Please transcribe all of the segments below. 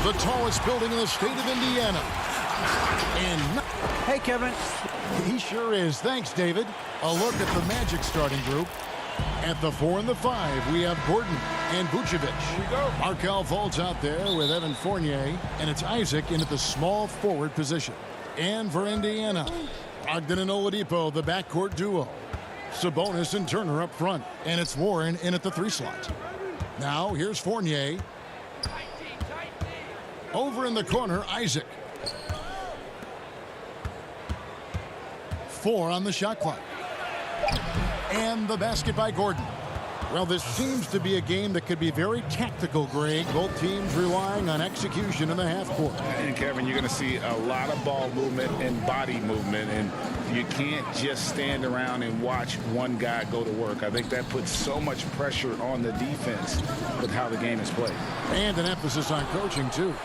the tallest building in the state of Indiana. And hey, Kevin. He sure is. Thanks, David. A look at the Magic starting group. At the 4 and the 5, we have Gordon and Vucevic. Markelle Fultz out there with Evan Fournier, and it's Isaac in at the small forward position. And for Indiana, Brogdon and Oladipo, the backcourt duo. Sabonis and Turner up front, and it's Warren in at the 3 slot. Now here's Fournier. Over in the corner, Isaac. 4 on the shot clock. And the basket by Gordon. Well, this seems to be a game that could be very tactical, Greg. Both teams relying on execution in the half court. And, Kevin, you're going to see a lot of ball movement and body movement, and you can't just stand around and watch one guy go to work. I think that puts so much pressure on the defense with how the game is played. And an emphasis on coaching, too.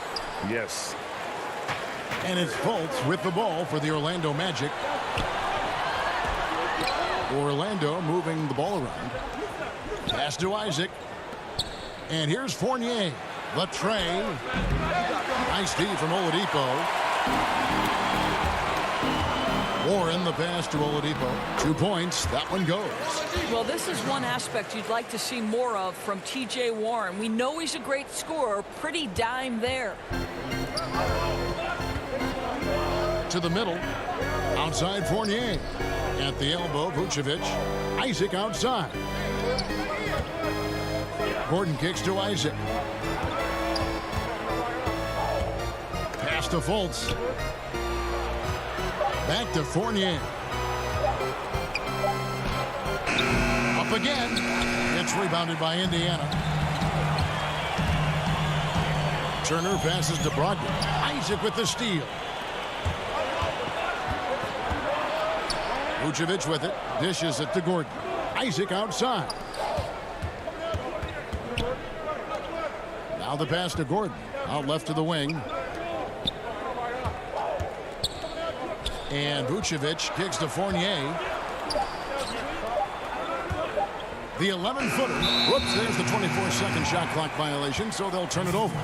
Yes. And it's Fultz with the ball for the Orlando Magic. Orlando moving the ball around. Pass to Isaac. And here's Fournier. The tray. Nice D from Oladipo. Warren the pass to Oladipo. 2 points. That one goes. Well, this is one aspect you'd like to see more of from T.J. Warren. We know he's a great scorer. Pretty dime there. To the middle. Outside Fournier. At the elbow, Vucevic. Isaac outside. Gordon kicks to Isaac. Pass to Fultz. Back to Fournier. Up again. It's rebounded by Indiana. Turner passes to Brogdon. Isaac with the steal. Vucevic with it. Dishes it to Gordon. Isaac outside. Now the pass to Gordon. Out left to the wing. And Vucevic kicks to Fournier. The 11-footer. Whoops, there's the 24-second shot clock violation, so they'll turn it over.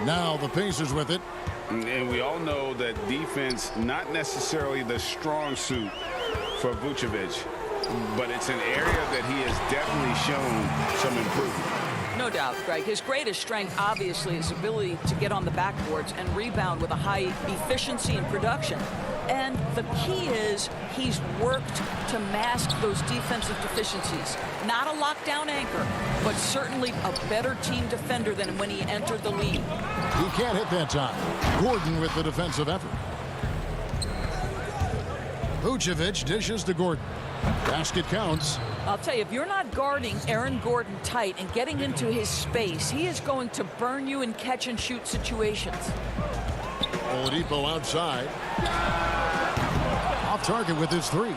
Now the Pacers with it. And we all know that defense, not necessarily the strong suit for Vucevic, but it's an area that he has definitely shown some improvement. No doubt, Greg. His greatest strength, obviously, is ability to get on the backboards and rebound with a high efficiency and production. And the key is he's worked to mask those defensive deficiencies. Not a lockdown anchor, but certainly a better team defender than when he entered the league. He can't hit that time. Gordon with the defensive effort. Vucevic dishes to Gordon. Basket counts. I'll tell you, if you're not guarding Aaron Gordon tight and getting into his space, he is going to burn you in catch-and-shoot situations. Oladipo outside. Off target with his 3.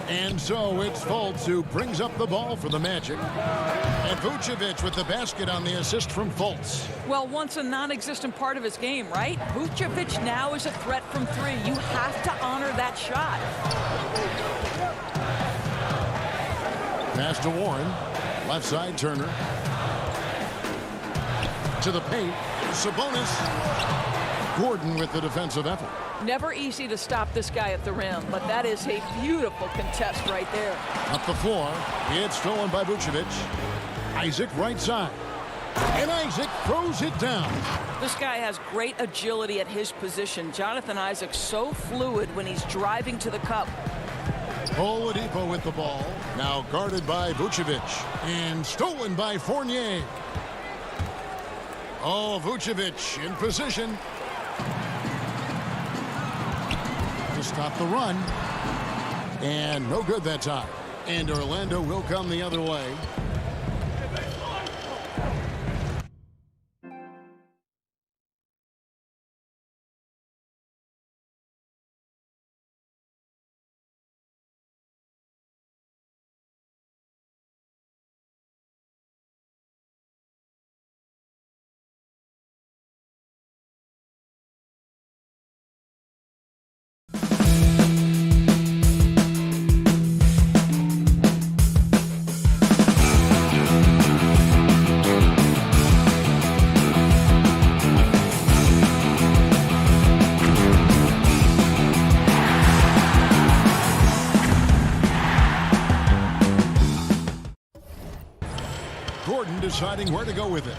And so it's Fultz who brings up the ball for the Magic. And Vucevic with the basket on the assist from Fultz. Well, once a non-existent part of his game, right? Vucevic now is a threat from 3. You have to honor that shot. Pass to Warren. Left side, Turner. To the paint. Sabonis. Gordon with the defensive effort. Never easy to stop this guy at the rim, but that is a beautiful contest right there. Up the floor. It's stolen by Vucevic. Isaac right side. And Isaac throws it down. This guy has great agility at his position. Jonathan Isaac so fluid when he's driving to the cup. Oladipo with the ball. Now guarded by Vucevic. And stolen by Fournier. Oh, Vucevic in position. To stop the run. And no good that time. And Orlando will come the other way. Gordon deciding where to go with it.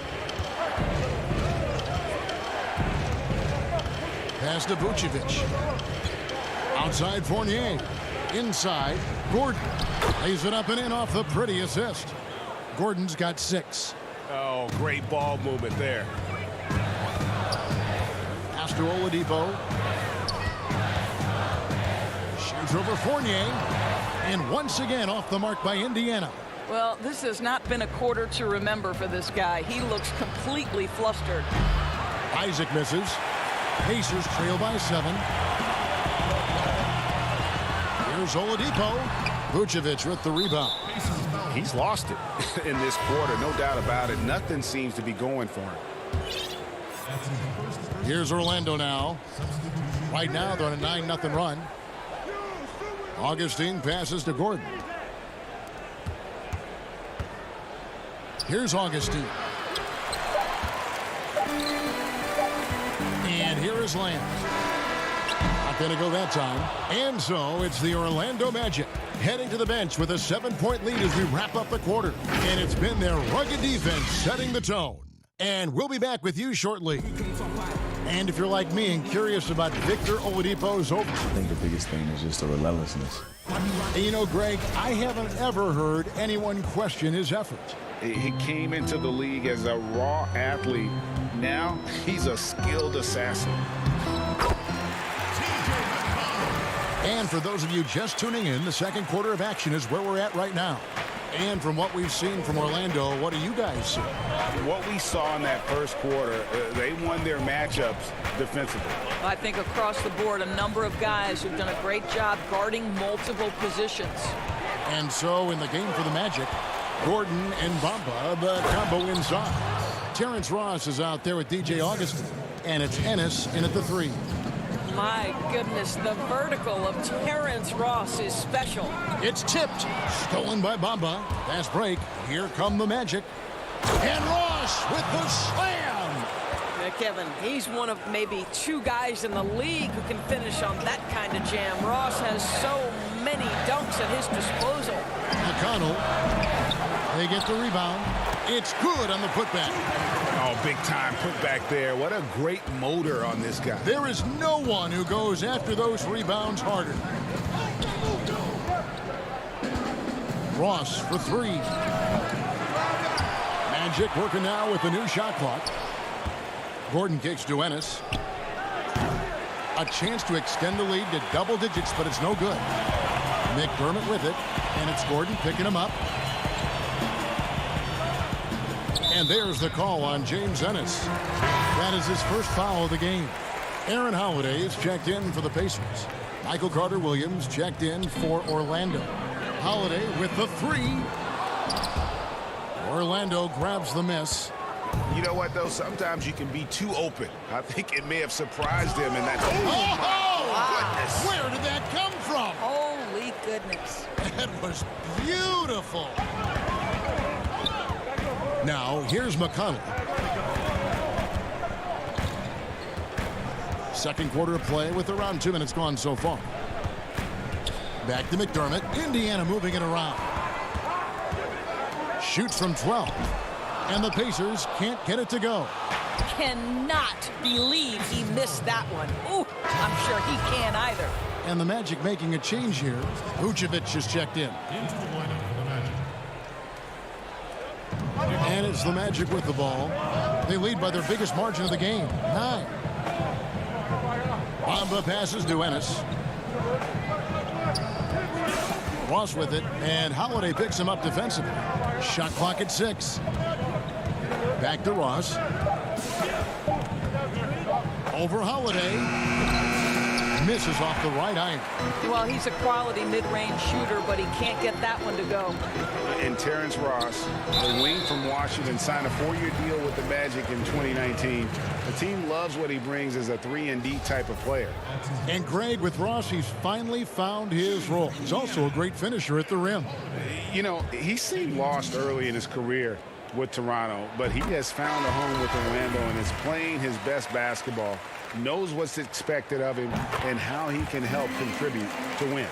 Pass to Vucevic. Outside Fournier. Inside, Gordon. Lays it up and in off the pretty assist. Gordon's got 6. Oh, great ball movement there. Pass to Oladipo. Shoots over Fournier. And once again off the mark by Indiana. Well, this has not been a quarter to remember for this guy. He looks completely flustered. Isaac misses. Pacers trail by 7. Here's Oladipo. Vucevic with the rebound. He's lost it in this quarter, no doubt about it. Nothing seems to be going for him. Here's Orlando now. Right now, they're on a 9-0 run. Augustine passes to Gordon. Here's Augustine. And here is Lance. Not going to go that time. And so it's the Orlando Magic heading to the bench with a 7-point lead as we wrap up the quarter. And it's been their rugged defense setting the tone. And we'll be back with you shortly. And if you're like me and curious about Victor Oladipo's over. I think the biggest thing is just the relentlessness. And you know, Greg, I haven't ever heard anyone question his effort. He came into the league as a raw athlete. Now he's a skilled assassin. And for those of you just tuning in, the second quarter of action is where we're at right now. And from what we've seen from Orlando, what do you guys see? What we saw in that first quarter, they won their matchups defensively. I think across the board, a number of guys who've done a great job guarding multiple positions. And so in the game for the Magic, Gordon and Bamba, the combo inside. Terrence Ross is out there with DJ Augustin. And it's Ennis in at the 3. My goodness, the vertical of Terrence Ross is special. It's tipped. Stolen by Bamba. Fast break. Here come the Magic. And Ross with the slam. Kevin, he's one of maybe 2 guys in the league who can finish on that kind of jam. Ross has so many dunks at his disposal. McConnell. They get the rebound. It's good on the putback. Oh, big time putback there. What a great motor on this guy. There is no one who goes after those rebounds harder. Ross for 3. Magic working now with the new shot clock. Gordon kicks to Ennis. A chance to extend the lead to double digits, but it's no good. McDermott with it, and it's Gordon picking him up. And there's the call on James Ennis. That is his first foul of the game. Aaron Holiday is checked in for the Pacers. Michael Carter-Williams checked in for Orlando. Holiday with the 3. Orlando grabs the miss. You know what, though? Sometimes you can be too open. I think it may have surprised him in that. Oh, where did that come from? Holy goodness. That was beautiful. Now, here's McConnell. Second quarter of play with around 2 minutes gone so far. Back to McDermott. Indiana moving it around. Shoots from 12. And the Pacers can't get it to go. Cannot believe he missed that one. Ooh, I'm sure he can't either. And the Magic making a change here. Vucevic is checked in. And it's the Magic with the ball. They lead by their biggest margin of the game, 9. Bamba passes to Ennis. Ross with it, and Holiday picks him up defensively. Shot clock at 6. Back to Ross. Over Holiday. Misses off the right iron. Well, he's a quality mid-range shooter, but he can't get that one to go. And Terrence Ross, the wing from Washington, signed a 4-year deal with the Magic in 2019. The team loves what he brings as a 3-and-D type of player. And Greg, with Ross, he's finally found his role. He's also a great finisher at the rim. You know, he seemed lost early in his career with Toronto, but he has found a home with Orlando and is playing his best basketball, knows what's expected of him, and how he can help contribute to wins.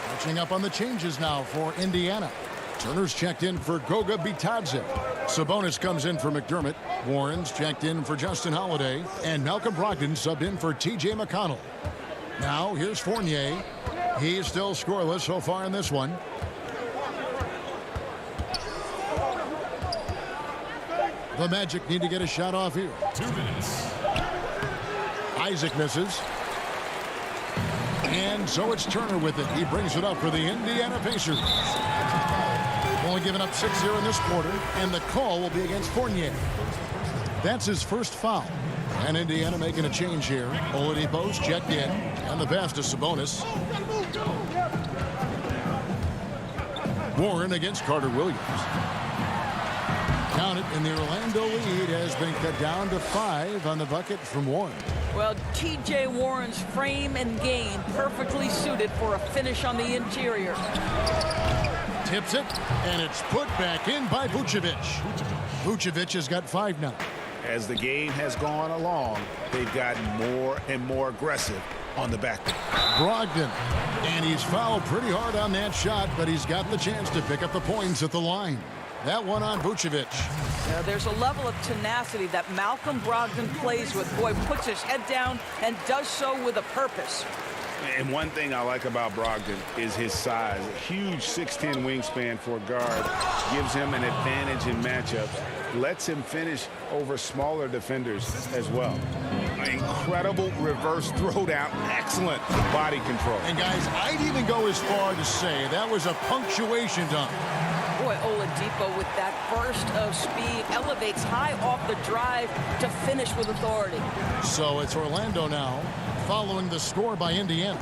Catching up on the changes now for Indiana. Turner's checked in for Goga Bitadze. Sabonis comes in for McDermott. Warren's checked in for Justin Holiday. And Malcolm Brogdon subbed in for T.J. McConnell. Now here's Fournier. He's still scoreless so far in this one. The Magic need to get a shot off here. 2 minutes. Isaac misses. And so it's Turner with it. He brings it up for the Indiana Pacers. Only giving up 6 here in this quarter, and the call will be against Fournier. That's his first foul. And Indiana making a change here. Oladipo's checked in, and the pass to Sabonis. Warren against Carter Williams. Count it, and the Orlando lead has been cut down to 5 on the bucket from Warren. Well, T.J. Warren's frame and game perfectly suited for a finish on the interior. Tips it, and it's put back in by Vucevic. Vucevic has got 5 now. As the game has gone along, they've gotten more and more aggressive on the back. Brogdon, and he's fouled pretty hard on that shot, but he's got the chance to pick up the points at the line. That one on Vucevic. There's a level of tenacity that Malcolm Brogdon plays with. Boy, puts his head down and does so with a purpose. And one thing I like about Brogdon is his size. A huge 6'10" wingspan for a guard. Gives him an advantage in matchups. Lets him finish over smaller defenders as well. An incredible reverse throwdown. Excellent body control. And guys, I'd even go as far to say that was a punctuation dunk. Boy, Oladipo with that burst of speed elevates high off the drive to finish with authority. So it's Orlando now, following the score by Indiana.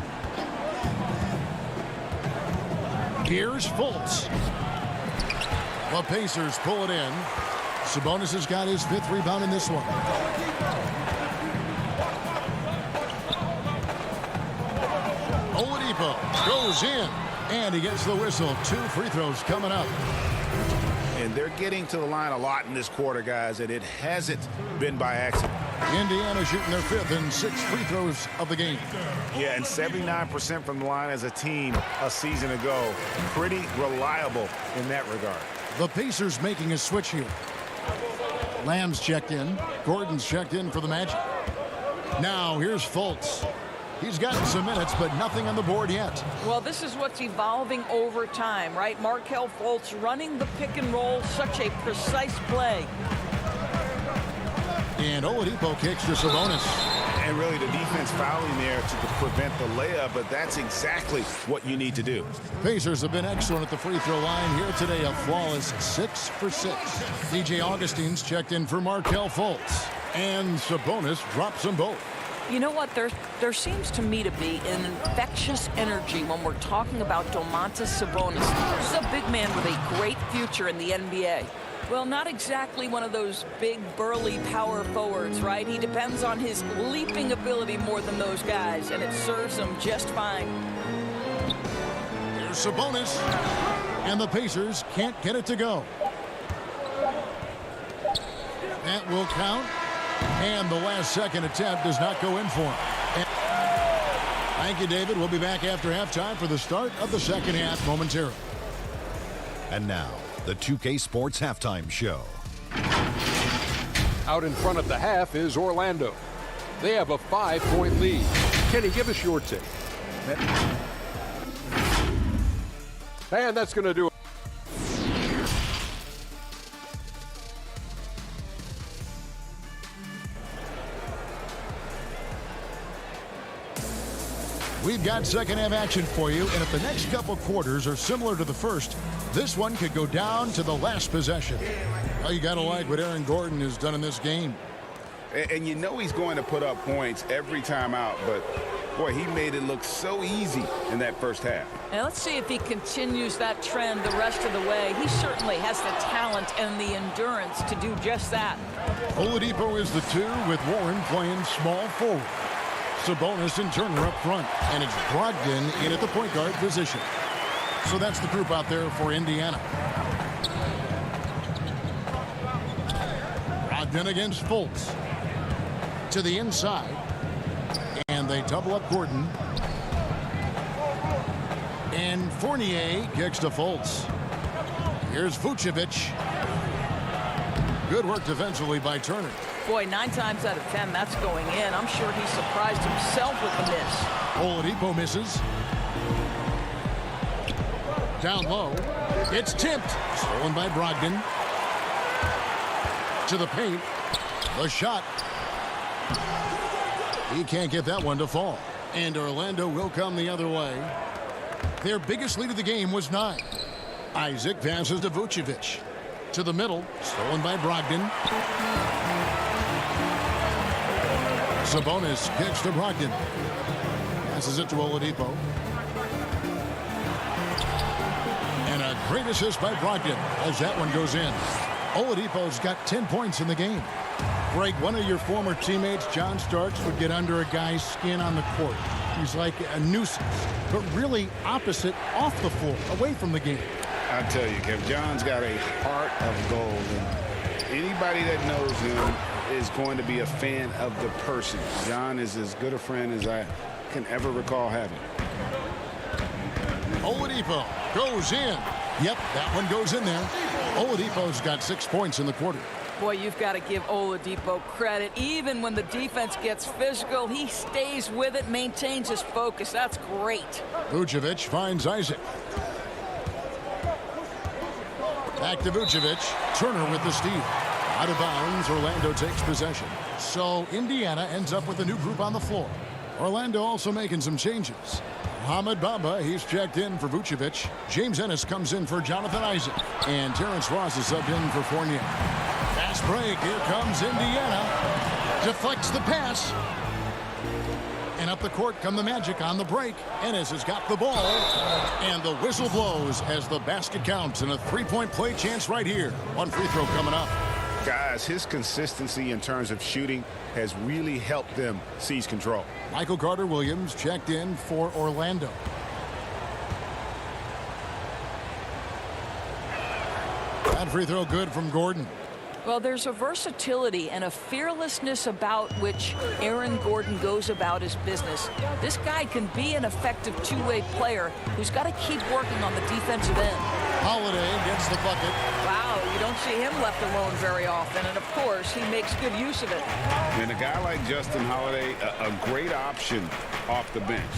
Here's Fultz. The Pacers pull it in. Sabonis has got his 5th rebound in this one. Oladipo goes in, and he gets the whistle. 2 free throws coming up. And they're getting to the line a lot in this quarter, guys, and it hasn't been by accident. Indiana shooting their 5th and 6 free throws of the game. Yeah, and 79% from the line as a team a season ago. Pretty reliable in that regard. The Pacers making a switch here. Lamb's checked in. Gordon's checked in for the Magic. Now here's Fultz. He's gotten some minutes, but nothing on the board yet. Well, this is what's evolving over time, right? Markelle Fultz running the pick and roll, such a precise play. And Oladipo kicks to Sabonis. And really the defense fouling there to prevent the layup, but that's exactly what you need to do. Pacers have been excellent at the free throw line here today. A flawless 6 for 6. DJ Augustine's checked in for Markelle Fultz. And Sabonis drops them both. You know what? There seems to me to be an infectious energy when we're talking about Domantas Sabonis. He's a big man with a great future in the NBA. Well, not exactly one of those big, burly power forwards, right? He depends on his leaping ability more than those guys, and it serves him just fine. Here's Sabonis, and the Pacers can't get it to go. That will count, and the last-second attempt does not go in for him. Thank you, David. We'll be back after halftime for the start of the second half momentarily. And now, the 2K Sports Halftime Show. Out in front of the half is Orlando. They have a 5-point lead. Kenny, give us your take. And that's going to do it. We've got second half action for you, and if the next couple quarters are similar to the first, this one could go down to the last possession. Well, you got to like what Aaron Gordon has done in this game. And you know he's going to put up points every time out, but boy, he made it look so easy in that first half. Now let's see if he continues that trend the rest of the way. He certainly has the talent and the endurance to do just that. Oladipo is the 2 with Warren playing small forward. Sabonis and Turner up front, and it's Brogdon in at the point guard position. So that's the group out there for Indiana. Brogdon against Fultz. To the inside. And they double up Gordon. And Fournier kicks to Fultz. Here's Vucevic. Good work defensively by Turner. Boy, 9 times out of 10, that's going in. I'm sure he surprised himself with the miss. Oladipo misses. Down low. It's tipped. Stolen by Brogdon. To the paint. The shot. He can't get that one to fall. And Orlando will come the other way. Their biggest lead of the game was 9. Isaac passes to Vucevic. To the middle. Stolen by Brogdon. Sabonis kicks to Brogdon. Passes it to Oladipo. And a great assist by Brogdon as that one goes in. Oladipo's got 10 points in the game. Greg, one of your former teammates, John Starks, would get under a guy's skin on the court. He's like a nuisance, but really opposite off the floor, away from the game. I tell you, Kev, John's got a heart of gold. And anybody that knows him is going to be a fan of the person. John is as good a friend as I can ever recall having. Oladipo goes in. Yep, that one goes in there. Oladipo's got 6 points in the quarter. Boy, you've got to give Oladipo credit. Even when the defense gets physical, he stays with it, maintains his focus. That's great. Vucevic finds Isaac. Back to Vucevic. Turner with the steal. Out of bounds, Orlando takes possession. So Indiana ends up with a new group on the floor. Orlando also making some changes. Mohamed Bamba, he's checked in for Vucevic. James Ennis comes in for Jonathan Isaac. And Terrence Ross is subbed in for Fournier. Fast break. Here comes Indiana. Deflects the pass. And up the court come the Magic on the break. Ennis has got the ball. And the whistle blows as the basket counts. And a three-point play chance right here. One free throw coming up. Guys, his consistency in terms of shooting has really helped them seize control. Michael Carter-Williams checked in for Orlando. That free throw good from Gordon. Well, there's a versatility and a fearlessness about which Aaron Gordon goes about his business. This guy can be an effective two-way player who's got to keep working on the defensive end. Holiday gets the bucket. Wow, you don't see him left alone very often, and of course, he makes good use of it. And a guy like Justin Holiday, a great option off the bench.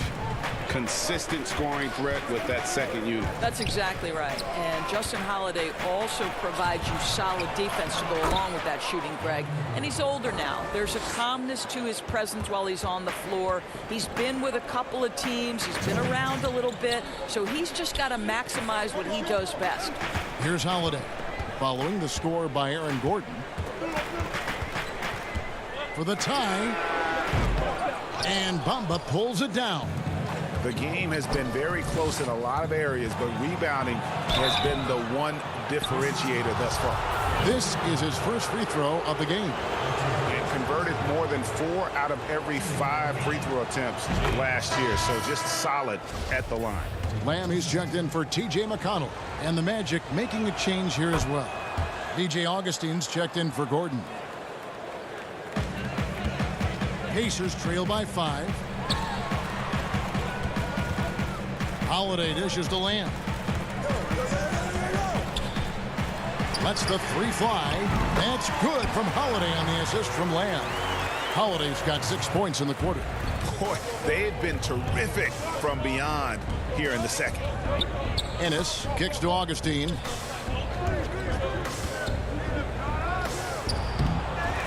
Consistent scoring threat with that second unit. That's exactly right. And Justin Holiday also provides you solid defense to go along with that shooting, Greg. And he's older now. There's a calmness to his presence while he's on the floor. He's been with a couple of teams. He's been around a little bit. So he's just got to maximize what he does best. Here's Holiday. Following the score by Aaron Gordon. For the tie. And Bamba pulls it down. The game has been very close in a lot of areas, but rebounding has been the one differentiator thus far. This is his first free throw of the game. And converted more than 4 out of every 5 free throw attempts last year, so just solid at the line. Lamb, he's checked in for T.J. McConnell. And the Magic making a change here as well. B.J. Augustine's checked in for Gordon. Pacers trail by 5. Holiday dishes to Lamb. Lets the three fly. That's good from Holiday on the assist from Lamb. Holiday's got 6 points in the quarter. Boy, they have been terrific from beyond here in the second. Ennis kicks to Augustine.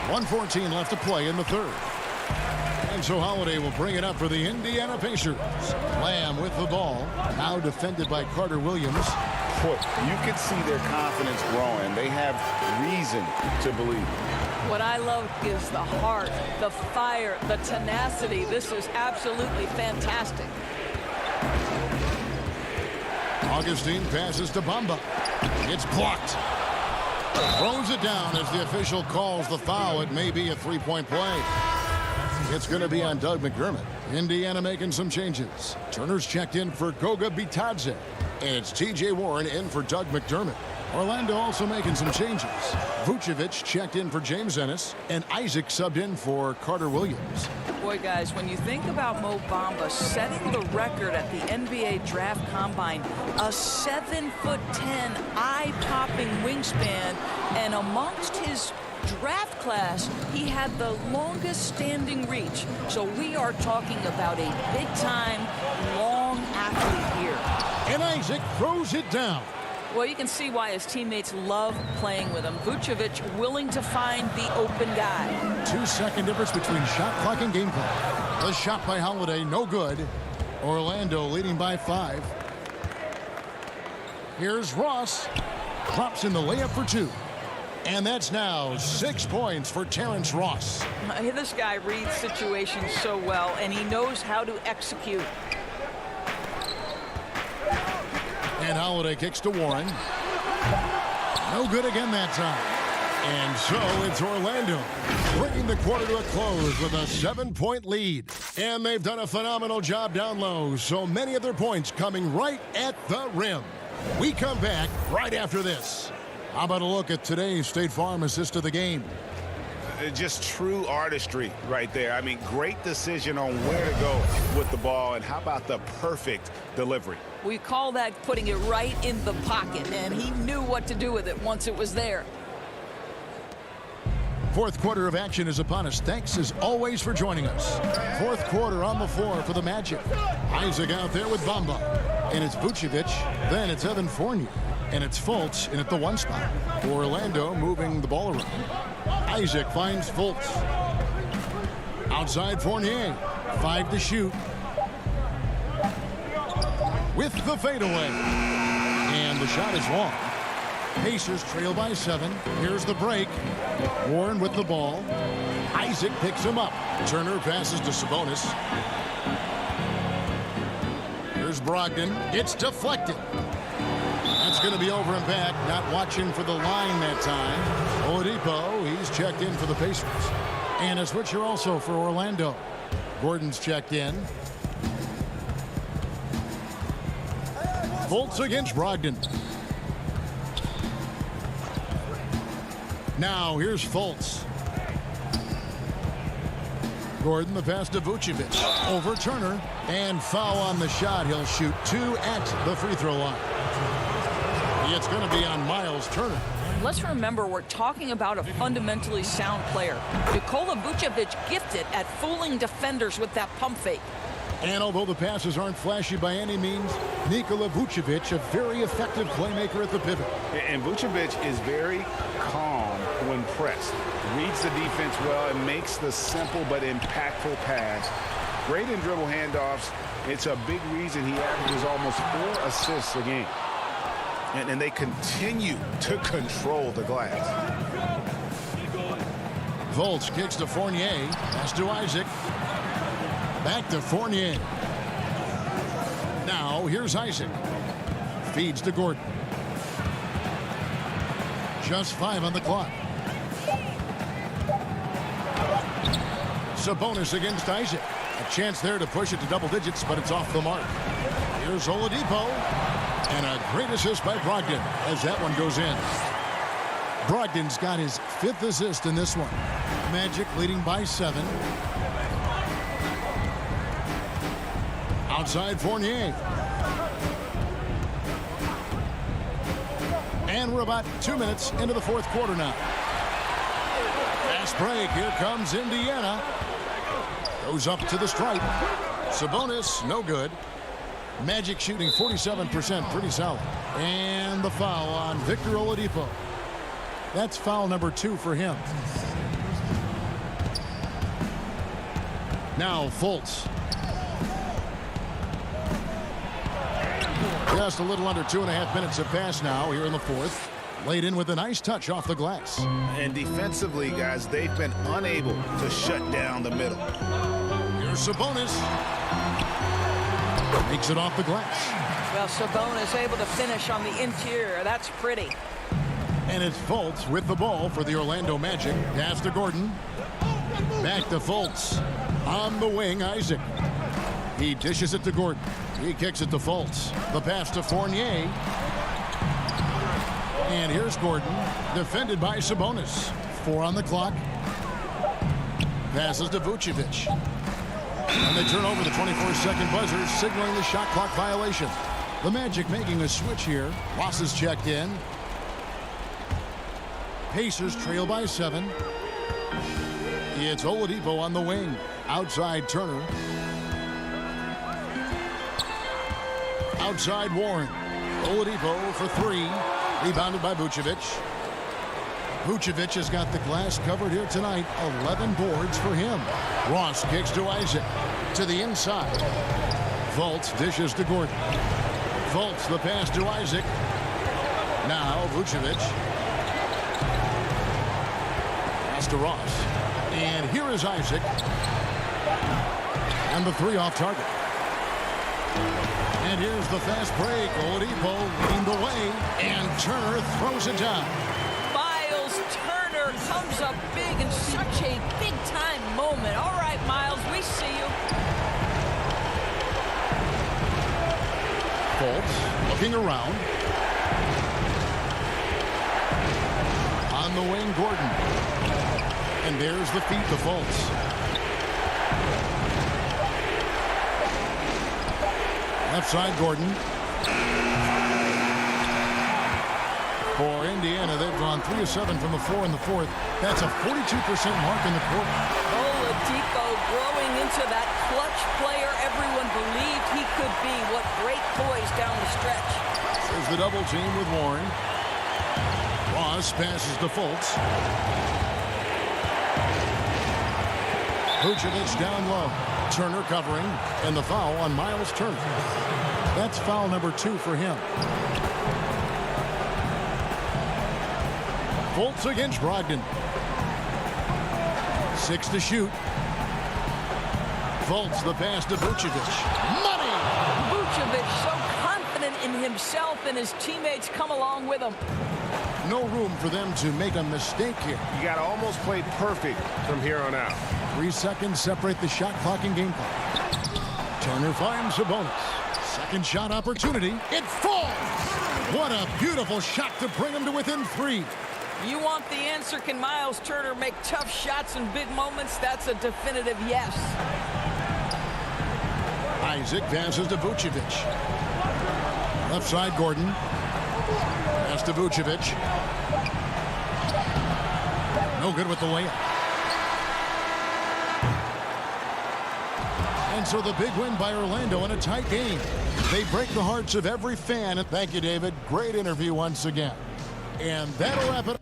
1:14 left to play in the third. And so Holiday will bring it up for the Indiana Pacers. Lamb with the ball. Now defended by Carter-Williams. Boy, you can see their confidence growing. They have reason to believe. What I love is the heart, the fire, the tenacity. This is absolutely fantastic. Augustine passes to Bamba. It's blocked. Throws it down as the official calls the foul. It may be a three-point play. It's going to be on Doug McDermott. Indiana making some changes. Turner's checked in for Goga Bitadze. And it's T.J. Warren in for Doug McDermott. Orlando also making some changes. Vucevic checked in for James Ennis, and Isaac subbed in for Carter Williams. Boy, guys, when you think about Mo Bamba setting the record at the NBA Draft Combine, a 7'10", eye-popping wingspan, and amongst his draft class, he had the longest standing reach. So we are talking about a big-time, long athlete here. And Isaac throws it down. Well, you can see why his teammates love playing with him. Vucevic willing to find the open guy. 2-second difference between shot clock and game clock. The shot by Holiday, no good. Orlando leading by 5. Here's Ross. Drops in the layup for 2. And that's now 6 points for Terrence Ross. This guy reads situations so well, and he knows how to execute. And Holiday kicks to Warren. No good again that time. And so it's Orlando bringing the quarter to a close with a 7-point lead. And they've done a phenomenal job down low. So many of their points coming right at the rim. We come back right after this. How about a look at today's State Farm assist of the game? Just true artistry right there. I mean, great decision on where to go with the ball, and how about the perfect delivery? We call that putting it right in the pocket, and he knew what to do with it once it was there. Fourth quarter of action is upon us. Thanks as always for joining us. Fourth quarter on the floor for the Magic. Isaac out there with Bamba. And it's Vucevic. Then it's Evan Fournier. And it's Fultz in at the 1 spot. Orlando moving the ball around. Isaac finds Fultz. Outside Fournier. 5 to shoot. With the fadeaway. And the shot is long. Pacers trail by 7. Here's the break. Warren with the ball. Isaac picks him up. Turner passes to Sabonis. Here's Brogdon. It's deflected. That's going to be over and back. Not watching for the line that time. Oladipo, he's checked in for the Pacers. And a switcher also for Orlando. Gordon's checked in. Fultz against Brogdon. Now here's Fultz. Gordon, the pass to Vucevic. Over Turner. And foul on the shot. He'll shoot 2 at the free throw line. It's going to be on Miles Turner. Let's remember we're talking about a fundamentally sound player. Nikola Vucevic gifted at fooling defenders with that pump fake. And although the passes aren't flashy by any means, Nikola Vucevic, a very effective playmaker at the pivot. And Vucevic is very calm when pressed. Reads the defense well and makes the simple but impactful pass. Great in dribble handoffs. It's a big reason he averages almost 4 assists a game. And they continue to control the glass. Fultz kicks to Fournier. Pass to Isaac. Back to Fournier. Now here's Isaac. Feeds to Gordon. Just 5 on the clock. Sabonis against Isaac. A chance there to push it to double digits, but it's off the mark. Here's Oladipo. And a great assist by Brogdon as that one goes in. Brogdon's got his 5th assist in this one. Magic leading by 7. Outside Fournier. And we're about 2 minutes into the fourth quarter now. Fast break. Here comes Indiana. Goes up to the stripe. Sabonis, no good. Magic shooting 47%, pretty solid. And the foul on Victor Oladipo. That's foul number 2 for him. Now Fultz. Just a little under 2.5 minutes have passed now here in the fourth. Laid in with a nice touch off the glass. And defensively, guys, they've been unable to shut down the middle. Here's Sabonis. Makes it off the glass. Well, Sabonis able to finish on the interior. That's pretty. And it's Fultz with the ball for the Orlando Magic. Pass to Gordon. Back to Fultz. On the wing, Isaac. He dishes it to Gordon. He kicks it to Fultz. The pass to Fournier. And And here's Gordon, defended by Sabonis. 4 on the clock. Passes to Vucevic. And they turn over the 24-second buzzer, signaling the shot clock violation. The Magic making a switch here. Ross is checked in. Pacers trail by 7. It's Oladipo on the wing. Outside Turner. Outside Warren. Oladipo for 3. Rebounded by Vucevic. Vucevic has got the glass covered here tonight. 11 boards for him. Ross kicks to Isaac. To the inside. Fultz dishes to Gordon. Fultz the pass to Isaac. Now Vucevic. Pass to Ross. And here is Isaac. And the 3 off target. And here's the fast break. Oladipo leading the way. And Turner throws it down. Miles Turner comes up big in such a big-time moment. All right, Miles, we see you. Fultz looking around. On the wing, Gordon. And there's the feed to Fultz. Left side, Gordon. For Indiana, they've gone 3 of 7 from the floor in the 4th. That's a 42% mark in the quarter. Oladipo growing into that clutch player everyone believed he could be. What great poise down the stretch. There's the double team with Warren. Ross passes to Fultz. Vucevic down low. Turner covering, and the foul on Miles Turner. That's foul number 2 for him. Fultz against Brogdon. 6 to shoot. Fultz the pass to Vucevic. Money! Vucevic so confident in himself, and his teammates come along with him. No room for them to make a mistake here. You got to almost play perfect from here on out. 3 seconds separate the shot clock and game clock. Turner finds Sabonis. Second shot opportunity. It falls! What a beautiful shot to bring him to within 3. You want the answer? Can Miles Turner make tough shots in big moments? That's a definitive yes. Isaac passes to Vucevic. Left side, Gordon. Pass to Vucevic. No good with the layup. And so the big win by Orlando in a tight game. They break the hearts of every fan. And thank you, David. Great interview once again. And that'll wrap it up.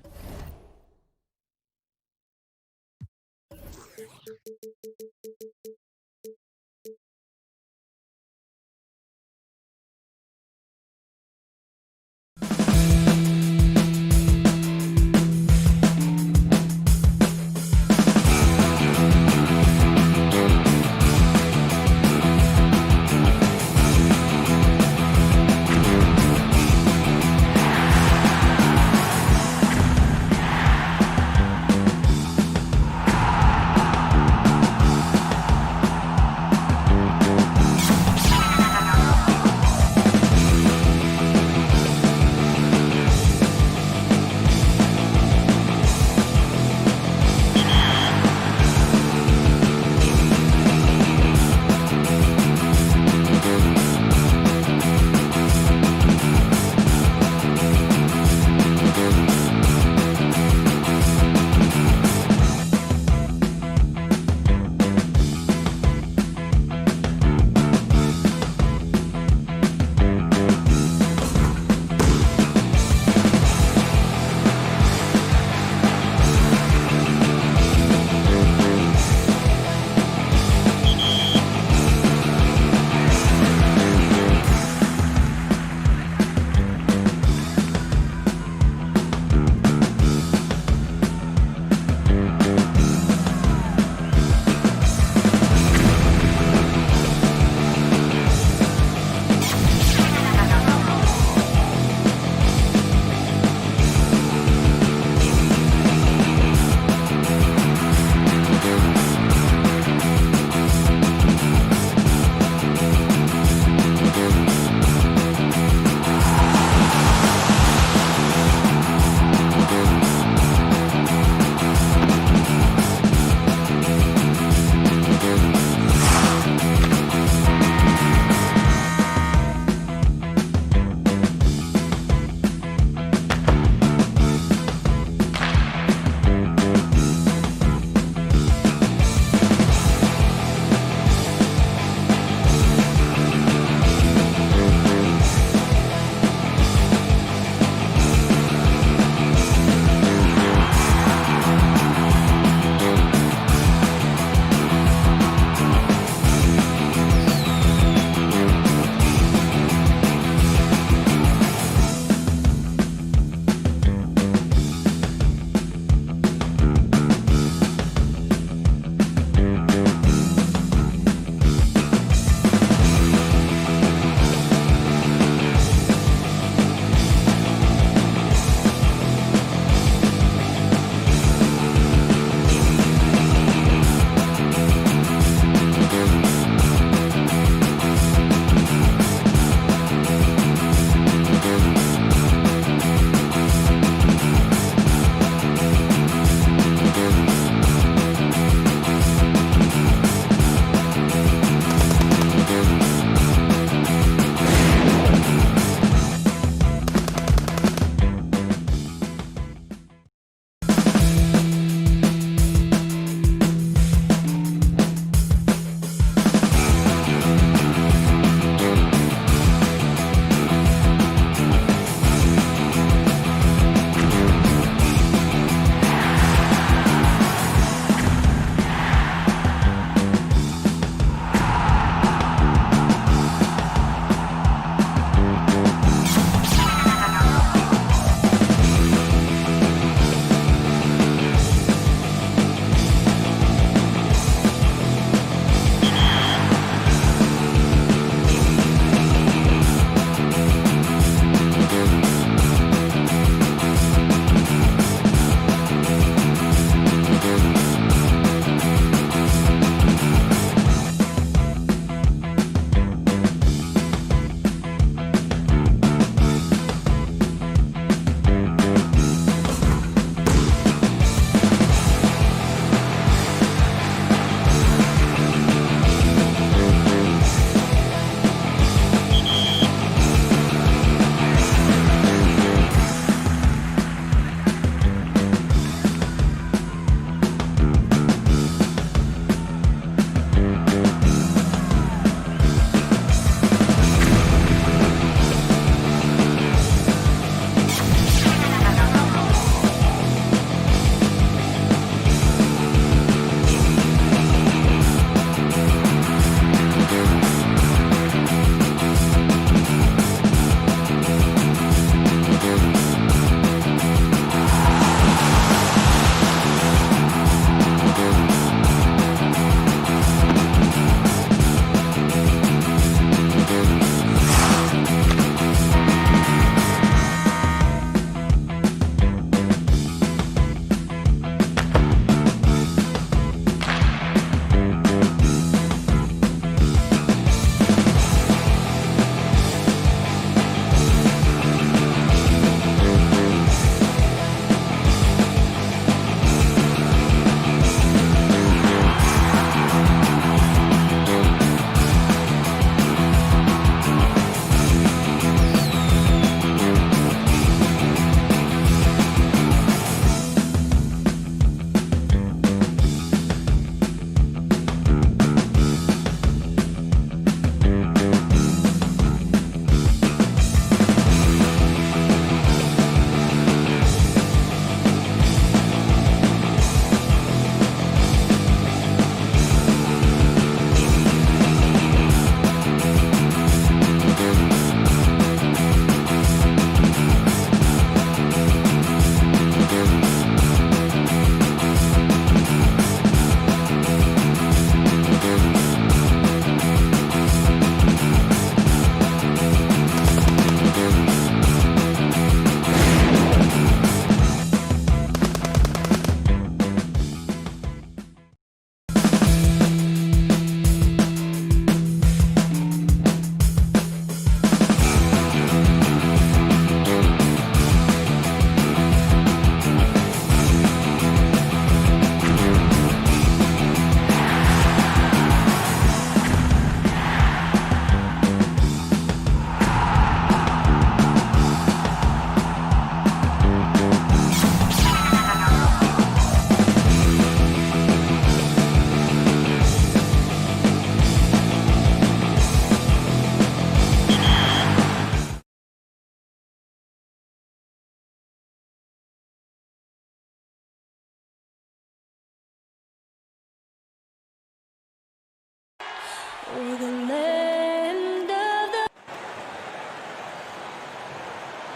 for the land of the...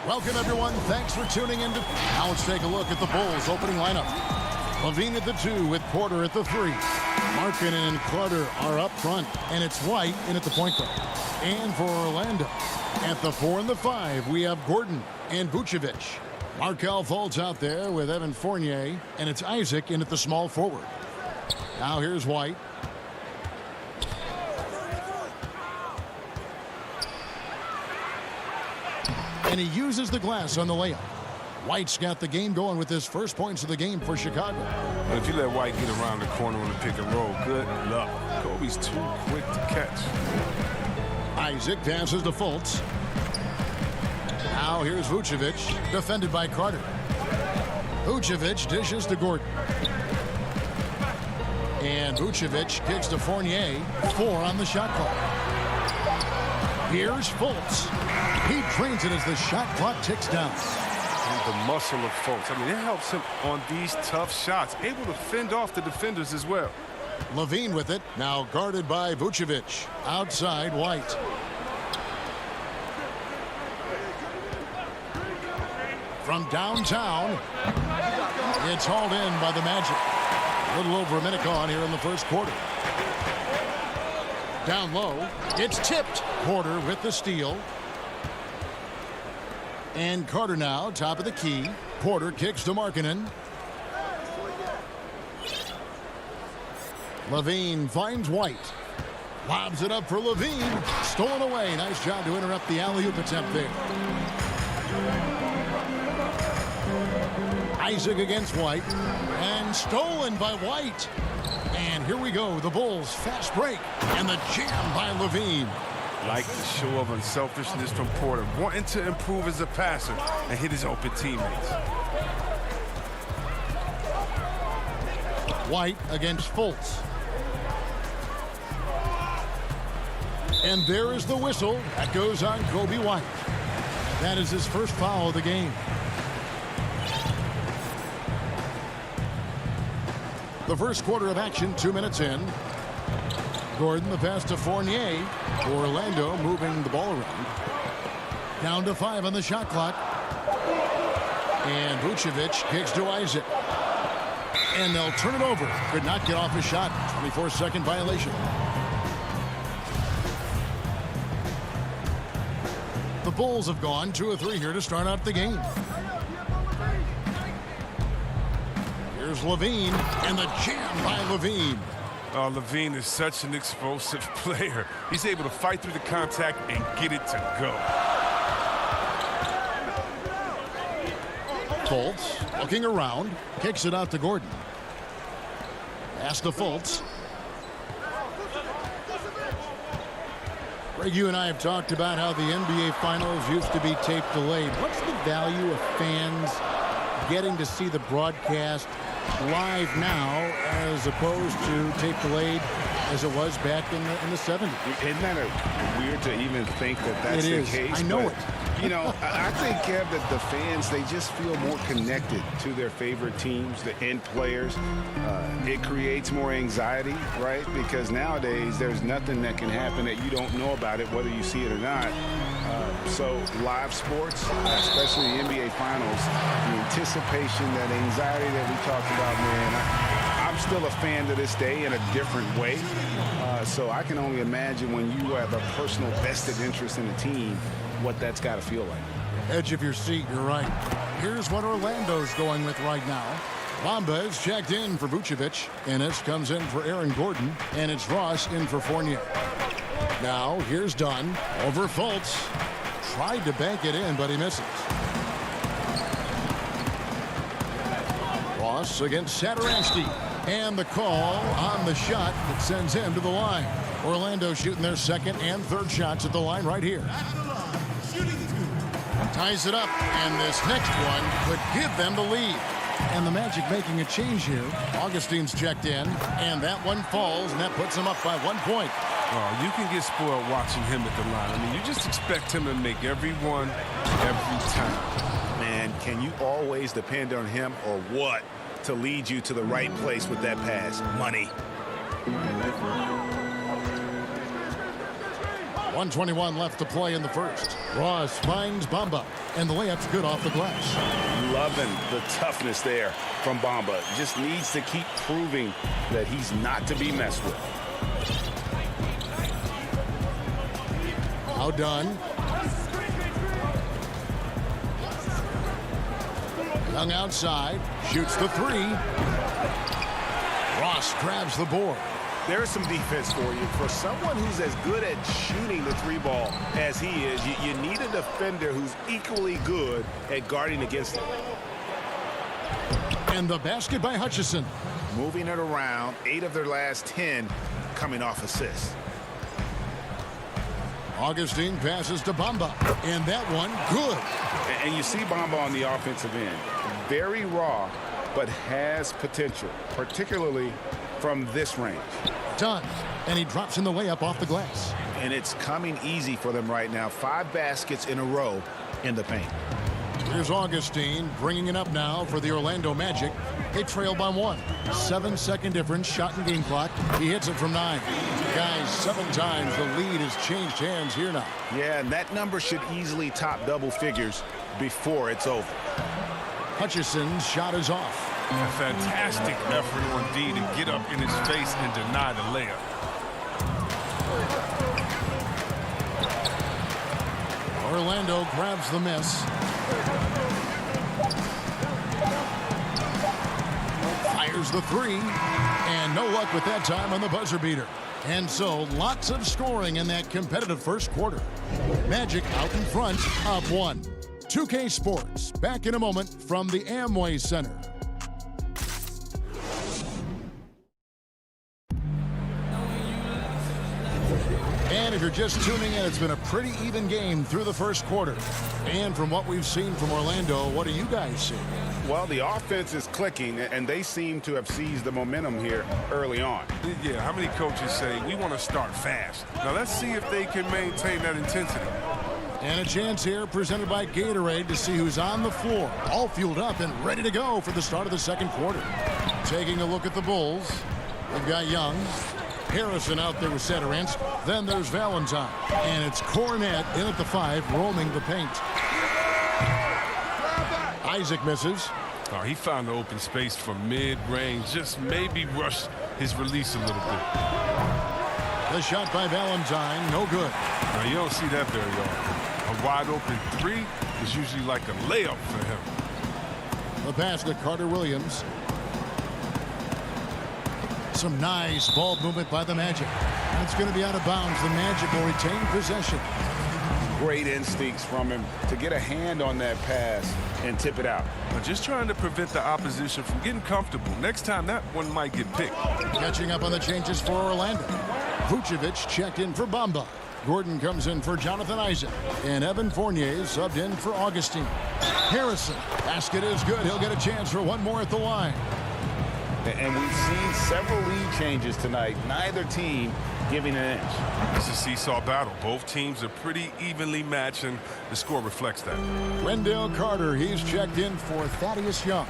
Welcome, everyone. Thanks for tuning in. Now let's take a look at the Bulls' opening lineup. Levine at the 2 with Porter at the 3. Markkanen and Carter are up front, and it's White in at the point guard. And for Orlando, at the 4 and the 5, we have Gordon and Vucevic. Markelle Fultz out there with Evan Fournier, and it's Isaac in at the small forward. Now here's White. And he uses the glass on the layup. White's got the game going with his first points of the game for Chicago. But if you let White get around the corner on the pick and roll, good luck. Kobe's too quick to catch. Isaac passes to Fultz. Now here's Vucevic, defended by Carter. Vucevic dishes to Gordon. And Vucevic kicks to Fournier, 4 on the shot clock. Here's Fultz. He drains it as the shot clock ticks down. And the muscle of Fultz. I mean, it helps him on these tough shots. Able to fend off the defenders as well. Levine with it, now guarded by Vucevic. Outside, White. From downtown, it's hauled in by the Magic. A little over a minute gone here in the first quarter. Down low, it's tipped. Porter with the steal. And Carter now, top of the key. Porter kicks to Markkanen. Levine finds White. Lobs it up for Levine. Stolen away. Nice job to interrupt the alley-oop attempt there. Isaac against White. And stolen by White. And here we go. The Bulls fast break. And the jam by Levine. Like the show of unselfishness from Porter, wanting to improve as a passer and hit his open teammates. White against Fultz. And there is the whistle. That goes on Kobe White. That is his first foul of the game. The first quarter of action, 2 minutes in. Gordon, the pass to Fournier. Orlando moving the ball around. Down to 5 on the shot clock. And Vucevic kicks to Isaac. And they'll turn it over. Could not get off his shot. 24-second violation. The Bulls have gone 2 of 3 here to start out the game. Here's Levine. And the jam by Levine. Levine is such an explosive player. He's able to fight through the contact and get it to go. Fultz looking around, kicks it out to Gordon. Pass to Fultz. Greg, you and I have talked about how the NBA Finals used to be tape delayed. What's the value of fans getting to see the broadcast live now as opposed to tape delayed as it was back in the 70s? Isn't that weird to even think that that's the case? I know it. You know, I think, Kev, that the fans, they just feel more connected to their favorite teams, the end players. It creates more anxiety, right? Because nowadays there's nothing that can happen that you don't know about it, whether you see it or not. So live sports, especially the NBA Finals, the anticipation, that anxiety that we talked about, man, I'm still a fan to this day in a different way. So I can only imagine when you have a personal vested interest in a team, what that's got to feel like. Edge of your seat, you're right. Here's what Orlando's going with right now. Bamba is checked in for Vucevic. Ennis comes in for Aaron Gordon. And it's Ross in for Fournier. Now, here's Dunn over Fultz. Tried to bank it in, but he misses. Ross against Satoransky. And the call on the shot that sends him to the line. Orlando shooting their second and third shots at the line right here. Ties it up, and this next one could give them the lead. And the Magic making a change here. Augustine's checked in, and that one falls, and that puts them up by 1 point. Oh, you can get spoiled watching him at the line. I mean, you just expect him to make every one, every time. Man, can you always depend on him or what to lead you to the right place with that pass? Money. 1:21 left to play in the first. Ross finds Bamba, and the layup's good off the glass. Loving the toughness there from Bamba. Just needs to keep proving that he's not to be messed with. Now done. Young outside, shoots the three. Ross grabs the board. There's some defense for you. For someone who's as good at shooting the three ball as he is, you need a defender who's equally good at guarding against it. And the basket by Hutchison. Moving it around, 8 of their last 10 coming off assists. Augustine passes to Bamba, and that one good. And you see Bamba on the offensive end. Very raw, but has potential, particularly from this range. Done, and he drops in the layup off the glass. And it's coming easy for them right now. 5 baskets in a row in the paint. Here's Augustine bringing it up now for the Orlando Magic. They trail by 1. 7-second difference, shot and game clock. He hits it from 9. Guys, 7 times the lead has changed hands here now. Yeah, and that number should easily top double figures before it's over. Hutchison's shot is off. A fantastic effort on D to get up in his face and deny the layup. Orlando grabs the miss. Fires the three. And no luck with that time on the buzzer beater. And so lots of scoring in that competitive first quarter. Magic out in front, up 1. 2K Sports, back in a moment from the Amway Center. And if you're just tuning in, it's been a pretty even game through the first quarter. And from what we've seen from Orlando, what do you guys see? Well, the offense is clicking, and they seem to have seized the momentum here early on. Yeah, how many coaches say, we want to start fast? Now, let's see if they can maintain that intensity. And a chance here presented by Gatorade to see who's on the floor. All fueled up and ready to go for the start of the second quarter. Taking a look at the Bulls. They've got Young. Harrison out there with Saturance. Then there's Valentine. And it's Cornette in at the 5, roaming the paint. Isaac misses. Oh, he found the open space from mid-range. Just maybe rush his release a little bit. The shot by Valentine, no good. Now, you don't see that very often. A wide-open 3 is usually like a layup for him. The pass to Carter Williams. Some nice ball movement by the Magic. It's going to be out of bounds. The Magic will retain possession. Great instincts from him to get a hand on that pass and tip it out. But just trying to prevent the opposition from getting comfortable. Next time, that one might get picked. Catching up on the changes for Orlando. Vucevic checked in for Bamba. Gordon comes in for Jonathan Isaac. And Evan Fournier subbed in for Augustine. Harrison. Basket is good. He'll get a chance for one more at the line. And we've seen several lead changes tonight. Neither team giving an inch. It's a seesaw battle. Both teams are pretty evenly matched, and the score reflects that. Wendell Carter, he's checked in for Thaddeus Young.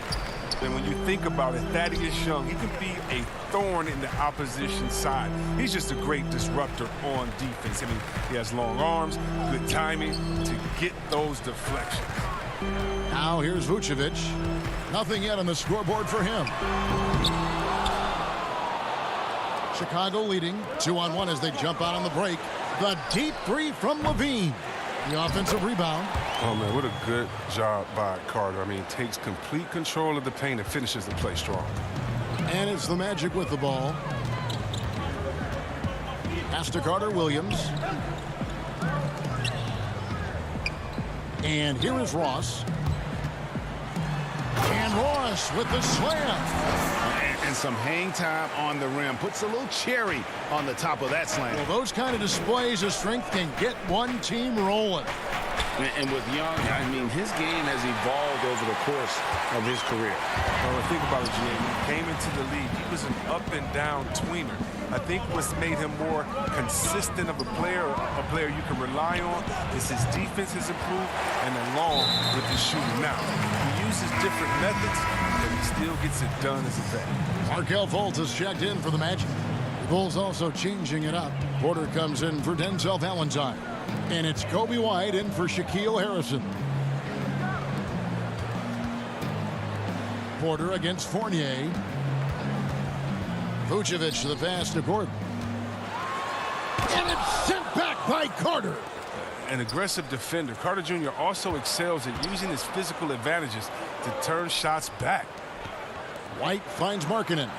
And when you think about it, Thaddeus Young, he can be a thorn in the opposition side. He's just a great disruptor on defense. I mean, he has long arms, good timing to get those deflections. Now here's Vucevic. Nothing yet on the scoreboard for him. Chicago leading 2-on-1 as they jump out on the break. The deep 3 from Levine. The offensive rebound. Oh, man, what a good job by Carter. I mean, takes complete control of the paint and finishes the play strong. And it's the Magic with the ball. Pass to Carter Williams. And here is Ross. And Ross with the slam. And some hang time on the rim. Puts a little cherry on the top of that slam. Well, those kind of displays of strength can get one team rolling. And with Young, I mean, his game has evolved over the course of his career. Well, think about it, Jim. He came into the league. He was an up-and-down tweener. I think what's made him more consistent of a player you can rely on, is his defense has improved, and along with his shooting. Now, he uses different methods, but he still gets it done as a vet. Markelle Fultz has checked in for the Magic. The Bulls also changing it up. Porter comes in for Denzel Valentine. And it's Kobe White in for Shaquille Harrison. Porter against Fournier. Vucevic the pass to Gordon. And it's sent back by Carter. An aggressive defender. Carter Jr. also excels at using his physical advantages to turn shots back. White finds Markkanen.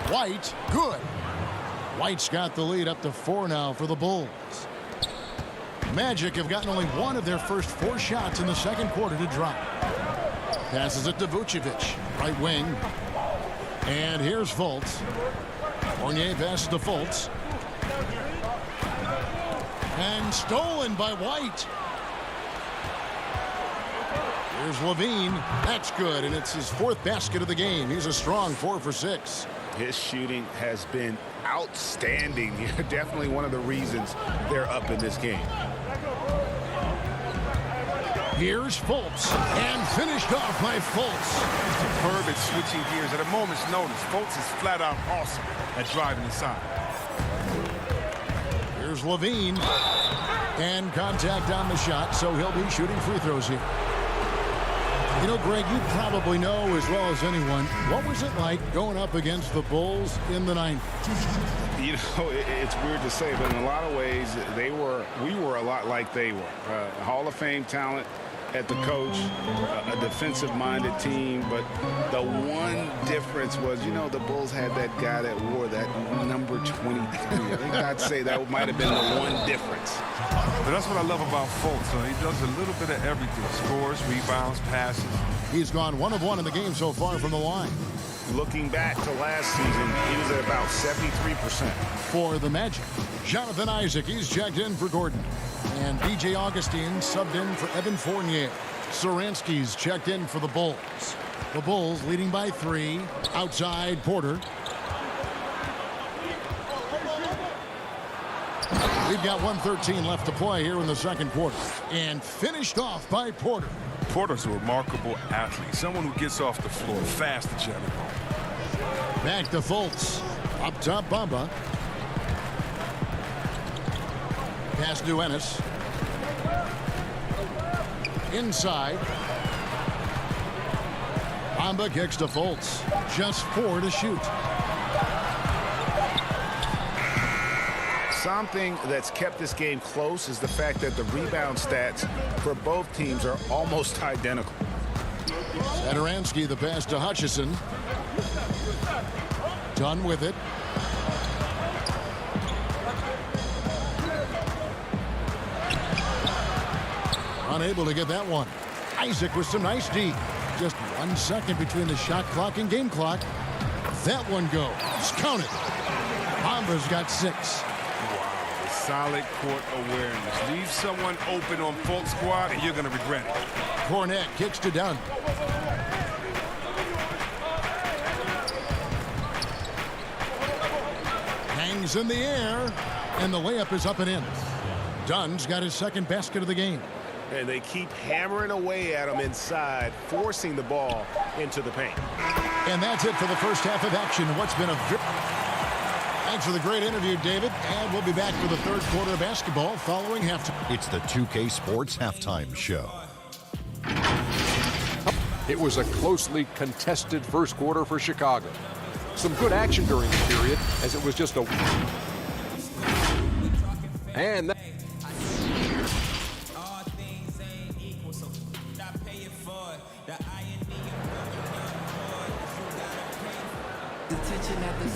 White, good. White's got the lead up to 4 now for the Bulls. Magic have gotten only one of their first 4 shots in the second quarter to drop. Passes it to Vucevic, right wing. And here's Fultz. Fournier passes to Fultz. And stolen by White. Here's Levine. That's good, and it's his 4th basket of the game. He's a strong 4 for 6. His shooting has been outstanding. Definitely one of the reasons they're up in this game. Here's Fultz, and finished off by Fultz. Superb at switching gears. At a moment's notice, Fultz is flat out awesome at driving inside. Here's Levine, and contact on the shot, so he'll be shooting free throws here. You know, Greg, you probably know as well as anyone, what was it like going up against the Bulls in the 90s? You know, it's weird to say, but in a lot of ways, we were a lot like they were. Hall of Fame talent at the coach, a defensive-minded team, but the one difference was, you know, the Bulls had that guy that wore that number 23. I think I'd say that might have been the one difference. But that's what I love about Fultz. He does a little bit of everything. Scores, rebounds, passes. He's gone 1 of 1 in the game so far from the line. Looking back to last season, he was at about 73%. For the Magic, Jonathan Isaac, he's checked in for Gordon. And B.J. Augustine subbed in for Evan Fournier. Saransky's checked in for the Bulls. The Bulls leading by 3. Outside, Porter. We've got 1:13 left to play here in the second quarter. And finished off by Porter. Porter's a remarkable athlete. Someone who gets off the floor fast and general. Back to Fultz. Up top, Bamba. Pass to Ennis. Inside. Bamba kicks to Fultz. Just 4 to shoot. Something that's kept this game close is the fact that the rebound stats for both teams are almost identical. Satoransky, the pass to Hutchison. Done with it. Unable to get that one. Isaac with some nice D. Just 1 second between the shot clock and game clock. That one goes. Count it. Bamba's got 6. Solid court awareness. Leave someone open on Fultz squad and you're going to regret it. Cornette kicks to Dunn. Hangs in the air, and the layup is up and in. Dunn's got his 2nd basket of the game. And they keep hammering away at him inside, forcing the ball into the paint. And that's it for the first half of action. What's been a Thanks for the great interview, David. And we'll be back for the third quarter of basketball following halftime. It's the 2K Sports Halftime Show. It was a closely contested first quarter for Chicago. Some good action during the period, as it was just a... And that...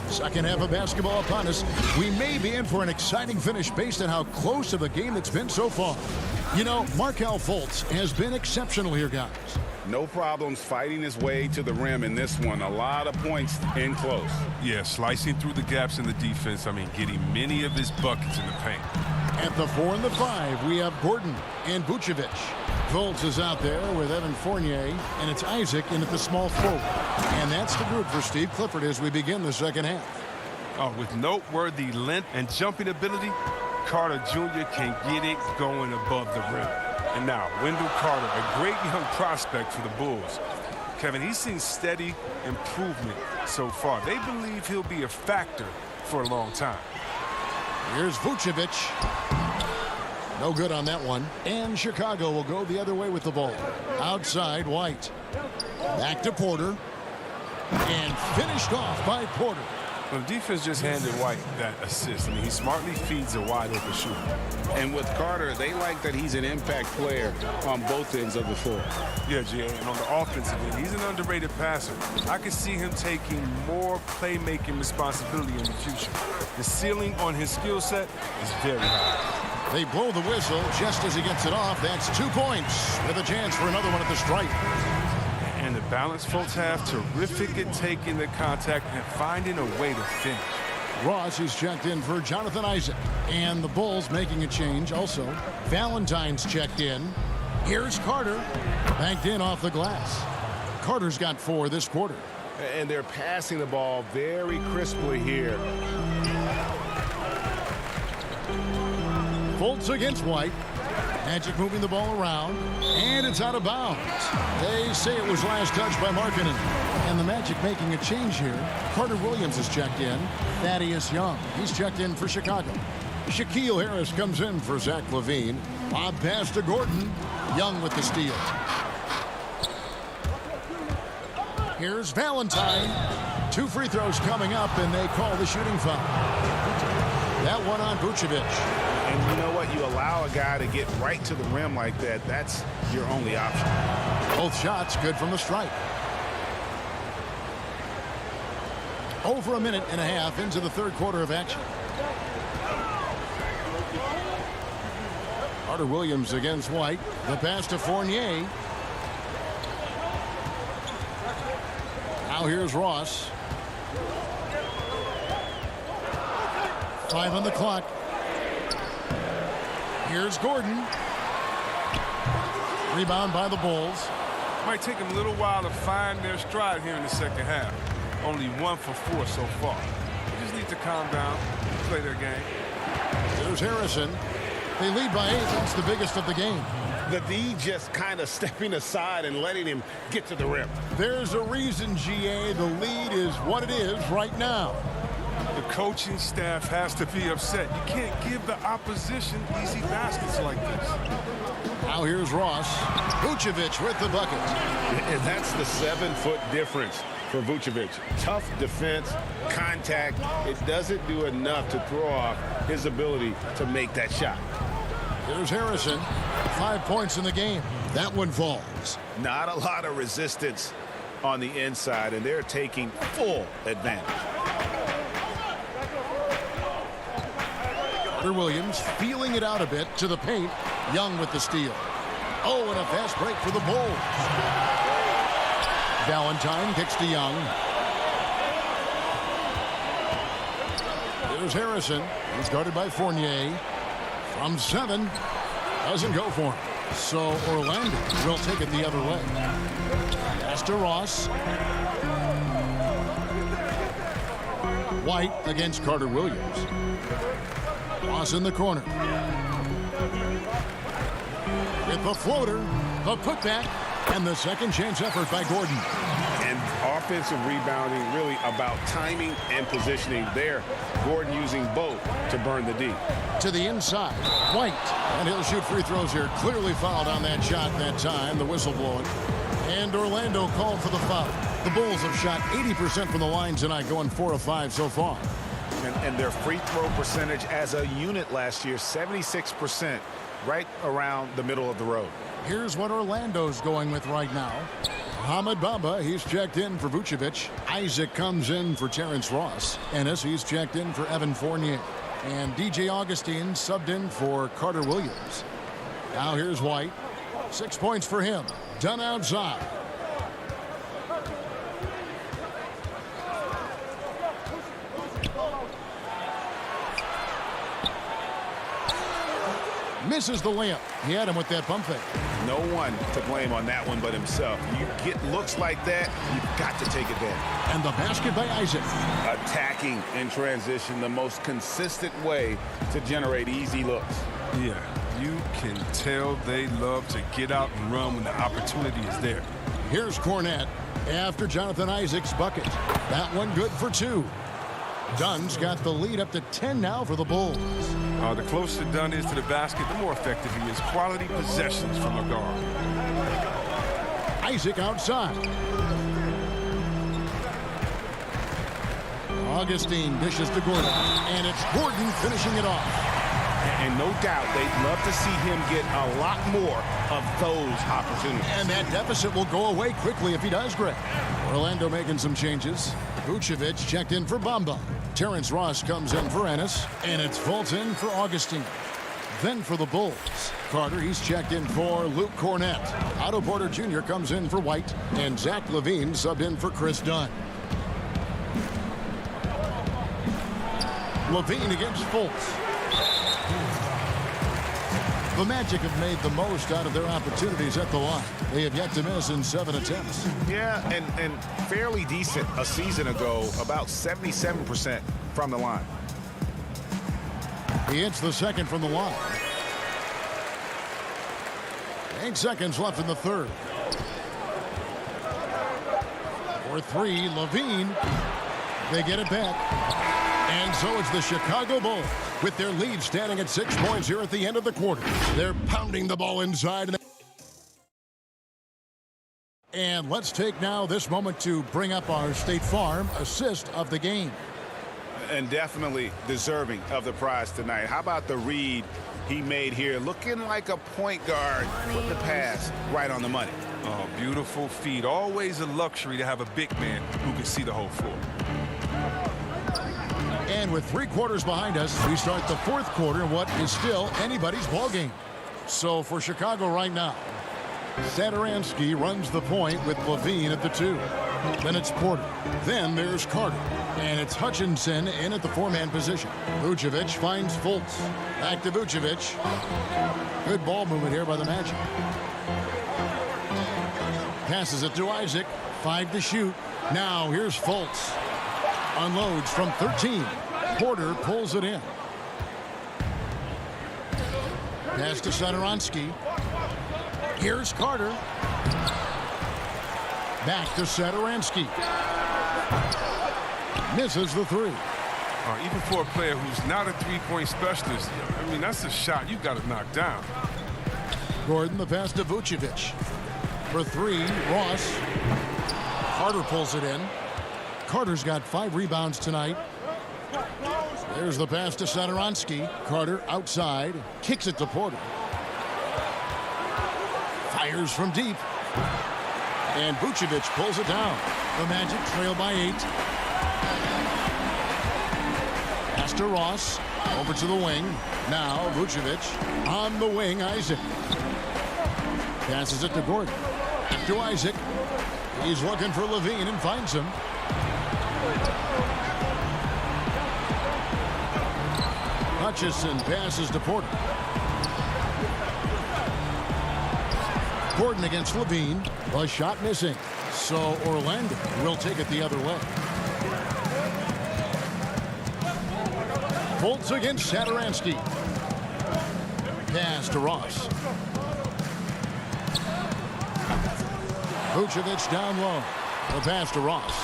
Second half of basketball upon us. We may be in for an exciting finish based on how close of a game it's been so far. You know, Markelle Fultz has been exceptional here, guys. No problems fighting his way to the rim in this one. A lot of points in close. Yeah, slicing through the gaps in the defense. I mean, getting many of his buckets in the paint. At the 4 and the 5, we have Gordon and Vucevic. Fultz is out there with Evan Fournier, and it's Isaac in at the small forward. And that's the group for Steve Clifford as we begin the second half. Oh, with noteworthy length and jumping ability, Carter Jr. can get it going above the rim. And now, Wendell Carter, a great young prospect for the Bulls. Kevin, he's seen steady improvement so far. They believe he'll be a factor for a long time. Here's Vucevic. No good on that one. And Chicago will go the other way with the ball. Outside, White. Back to Porter. And finished off by Porter. Well, the defense just handed White that assist. I mean, he smartly feeds a wide open shooter. And with Carter, they like that he's an impact player on both ends of the floor. Yeah, Jay, and on the offensive end, he's an underrated passer. I can see him taking more playmaking responsibility in the future. The ceiling on his skill set is very high. They blow the whistle just as he gets it off. That's 2 points with a chance for another one at the stripe. And the balanced folks have terrific at taking the contact and finding a way to finish. Ross is checked in for Jonathan Isaac. And the Bulls making a change also. Valentine's checked in. Here's Carter. Banked in off the glass. Carter's got 4 this quarter. And they're passing the ball very crisply here. Fultz against White. Magic moving the ball around. And it's out of bounds. They say it was last touched by Markkanen. And the Magic making a change here. Carter Williams is checked in. Thaddeus Young. He's checked in for Chicago. Shaquille Harris comes in for Zach LaVine. Bob pass to Gordon. Young with the steal. Here's Valentine. 2 free throws coming up, and they call the shooting foul. That one on Vucevic. And you know what? You allow a guy to get right to the rim like that. That's your only option. Both shots good from the stripe. Over a minute and a half into the third quarter of action. Carter Williams against White. The pass to Fournier. Now here's Ross. 5 on the clock. Here's Gordon. Rebound by the Bulls. Might take them a little while to find their stride here in the second half. Only 1 for 4 so far. They just need to calm down, play their game. There's Harrison. They lead by 8. That's the biggest of the game. The D just kind of stepping aside and letting him get to the rim. There's a reason, GA. The lead is what it is right now. The coaching staff has to be upset. You can't give the opposition easy baskets like this. Now here's Ross. Vucevic with the bucket. And that's the 7-foot difference for Vucevic. Tough defense, contact. It doesn't do enough to throw off his ability to make that shot. Here's Harrison. 5 points in the game. That one falls. Not a lot of resistance on the inside, and they're taking full advantage. Carter Williams feeling it out a bit to the paint. Young with the steal. Oh, and a fast break for the Bulls. Valentine kicks to Young. There's Harrison. He's guarded by Fournier. From 7. Doesn't go for him. So Orlando will take it the other way. Pass to Ross. White against Carter Williams. Ross in the corner. With the floater, the putback, and the second chance effort by Gordon. And offensive rebounding really about timing and positioning there. Gordon using both to burn the D. To the inside, White. And he'll shoot free throws here. Clearly fouled on that shot that time. The whistle blowing. And Orlando called for the foul. The Bulls have shot 80% from the line tonight, going 4 of 5 so far. And their free throw percentage as a unit last year, 76%, right around the middle of the road. Here's what Orlando's going with right now. Hamid Bamba, he's checked in for Vucevic. Isaac comes in for Terrence Ross. Ennis, he's checked in for Evan Fournier. And DJ Augustine subbed in for Carter Williams. Now here's White. 6 points for him. Done outside. Misses the layup. He had him with that pump fake. No one to blame on that one but himself. You get looks like that, you've got to take advantage. And the basket by Isaac. Attacking in transition, the most consistent way to generate easy looks. Yeah, you can tell they love to get out and run when the opportunity is there. Here's Cornette after Jonathan Isaac's bucket. That one good for 2. Dunn's got the lead up to 10 now for the Bulls. The closer Dunn is to the basket, the more effective he is. Quality possessions from a guard. Isaac outside. Augustine dishes to Gordon, and it's Gordon finishing it off. And no doubt they'd love to see him get a lot more of those opportunities. And that deficit will go away quickly if he does, Greg. Orlando making some changes. Vucevic checked in for Bamba. Terrence Ross comes in for Ennis, and it's Fulton for Augustine. Then for the Bulls, Carter, he's checked in for Luke Cornette. Otto Porter Jr. comes in for White, and Zach LaVine subbed in for Chris Dunn. LaVine against Fultz. The Magic have made the most out of their opportunities at the line. They have yet to miss in 7 attempts. Yeah, and fairly decent a season ago, about 77% from the line. He hits the second from the line. 8 seconds left in the third. For 3, LaVine. They get it back. And so it's the Chicago Bulls with their lead standing at 6 points here at the end of the quarter. They're pounding the ball inside. And let's take now this moment to bring up our State Farm assist of the game. And definitely deserving of the prize tonight. How about the read he made here? Looking like a point guard. Put the pass right on the money. Oh, beautiful feed. Always a luxury to have a big man who can see the whole floor. And with 3 quarters behind us, we start the 4th quarter in what is still anybody's ballgame. So for Chicago right now, Satoransky runs the point with LaVine at the 2. Then it's Porter. Then there's Carter. And it's Hutchinson in at the 4-man position. Vucevic finds Fultz. Back to Vucevic. Good ball movement here by the Magic. Passes it to Isaac. 5 to shoot. Now here's Fultz. Unloads from 13. Porter pulls it in. Pass to Satoransky. Here's Carter. Back to Satoransky. Misses the 3. Even for a player who's not a three-point specialist, I mean, that's a shot you've got to knock down. Gordon, the pass to Vucevic. For 3, Ross. Carter pulls it in. Carter's got 5 rebounds tonight. There's the pass to Satoransky. Carter outside. Kicks it to Porter. Fires from deep. And Vucevic pulls it down. The Magic trail by 8. Pass to Ross. Over to the wing. Now Vucevic. On the wing, Isaac. Passes it to Gordon. Back to Isaac. He's looking for LaVine and finds him. Hutchison passes to Porter. Gordon against LaVine. The shot missing. So Orlando will take it the other way. Fultz against Satoransky. Pass to Ross. Vucevic down low. The pass to Ross.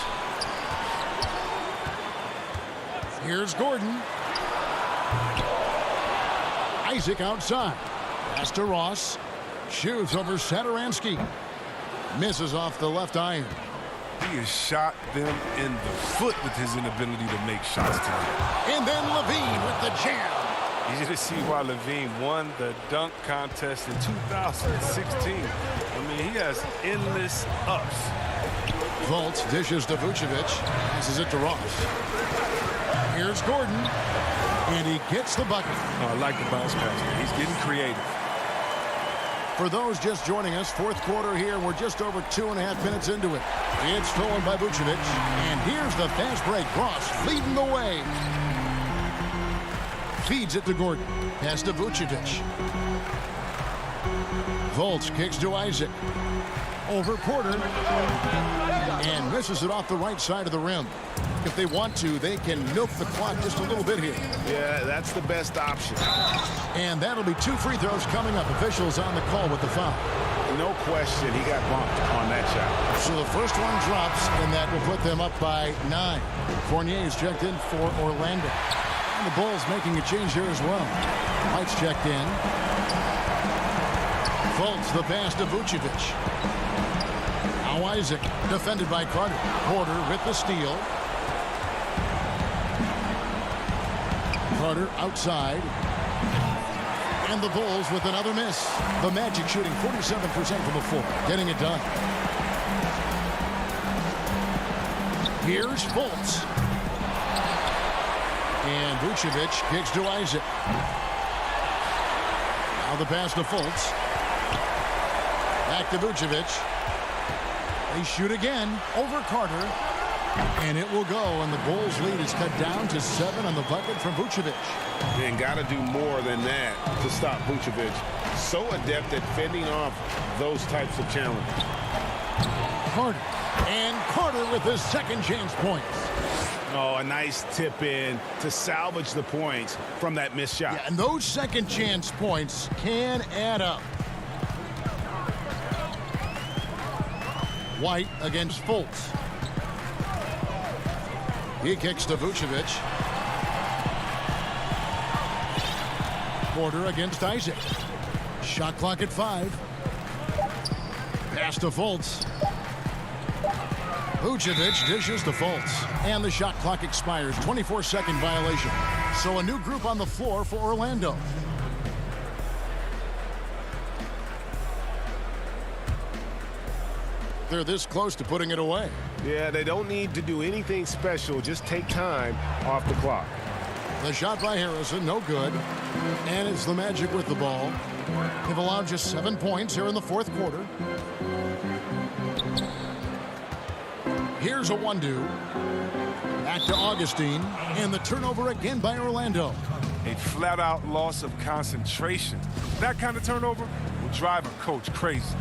Here's Gordon. Isaac outside. Pass to Ross. Shoots over Satoransky. Misses off the left iron. He has shot them in the foot with his inability to make shots tonight. And then LaVine with the jam. Easy to see why LaVine won the dunk contest in 2016. I mean, he has endless ups. Fultz dishes to Vucevic. Passes it to Ross. Here's Gordon. And he gets the bucket. Oh, I like the bounce pass, man. He's getting creative. For those just joining us, 4th quarter here. We're just over 2.5 minutes into it. It's stolen by Vucevic. And here's the fast break. Ross leading the way. Feeds it to Gordon. Pass to Vucevic. Fultz kicks to Isaac. Over Porter. And misses it off the right side of the rim. If they want to, they can milk the clock just a little bit here. Yeah, that's the best option. And that'll be 2 free throws coming up. Officials on the call with the foul. no question he got bumped on that shot. So the first one drops, and that will put them up by 9. Fournier is checked in for Orlando. And the Bulls making a change here as well. White's checked in. Fultz, the pass to Vucevic. Now Isaac, defended by Carter. Porter with the steal. Carter outside. And the Bulls with another miss. The Magic shooting 47% from the floor, getting it done. Here's Fultz. And Vucevic kicks to Isaac. Now the pass to Fultz. Back to Vucevic. They shoot again over Carter. And it will go, and the Bulls' lead is cut down to 7 on the bucket from Vucevic. And got to do more than that to stop Vucevic. So adept at fending off those types of challenges. Carter. And Carter with his second chance points. Oh, a nice tip in to salvage the points from that missed shot. Yeah, and those second chance points can add up. White against Fultz. He kicks to Vucevic. Porter against Isaac. Shot clock at 5. Pass to Fultz. Vucevic dishes to Fultz. And the shot clock expires. 24-second violation. So a new group on the floor for Orlando. They're this close to putting it away. Yeah, they don't need to do anything special. Just take time off the clock. The shot by Harrison, no good. And it's the Magic with the ball. They've allowed just 7 points here in the fourth quarter. Here's a 1-2. Back to Augustine. And the turnover again by Orlando. A flat-out loss of concentration. That kind of turnover will drive a coach crazy.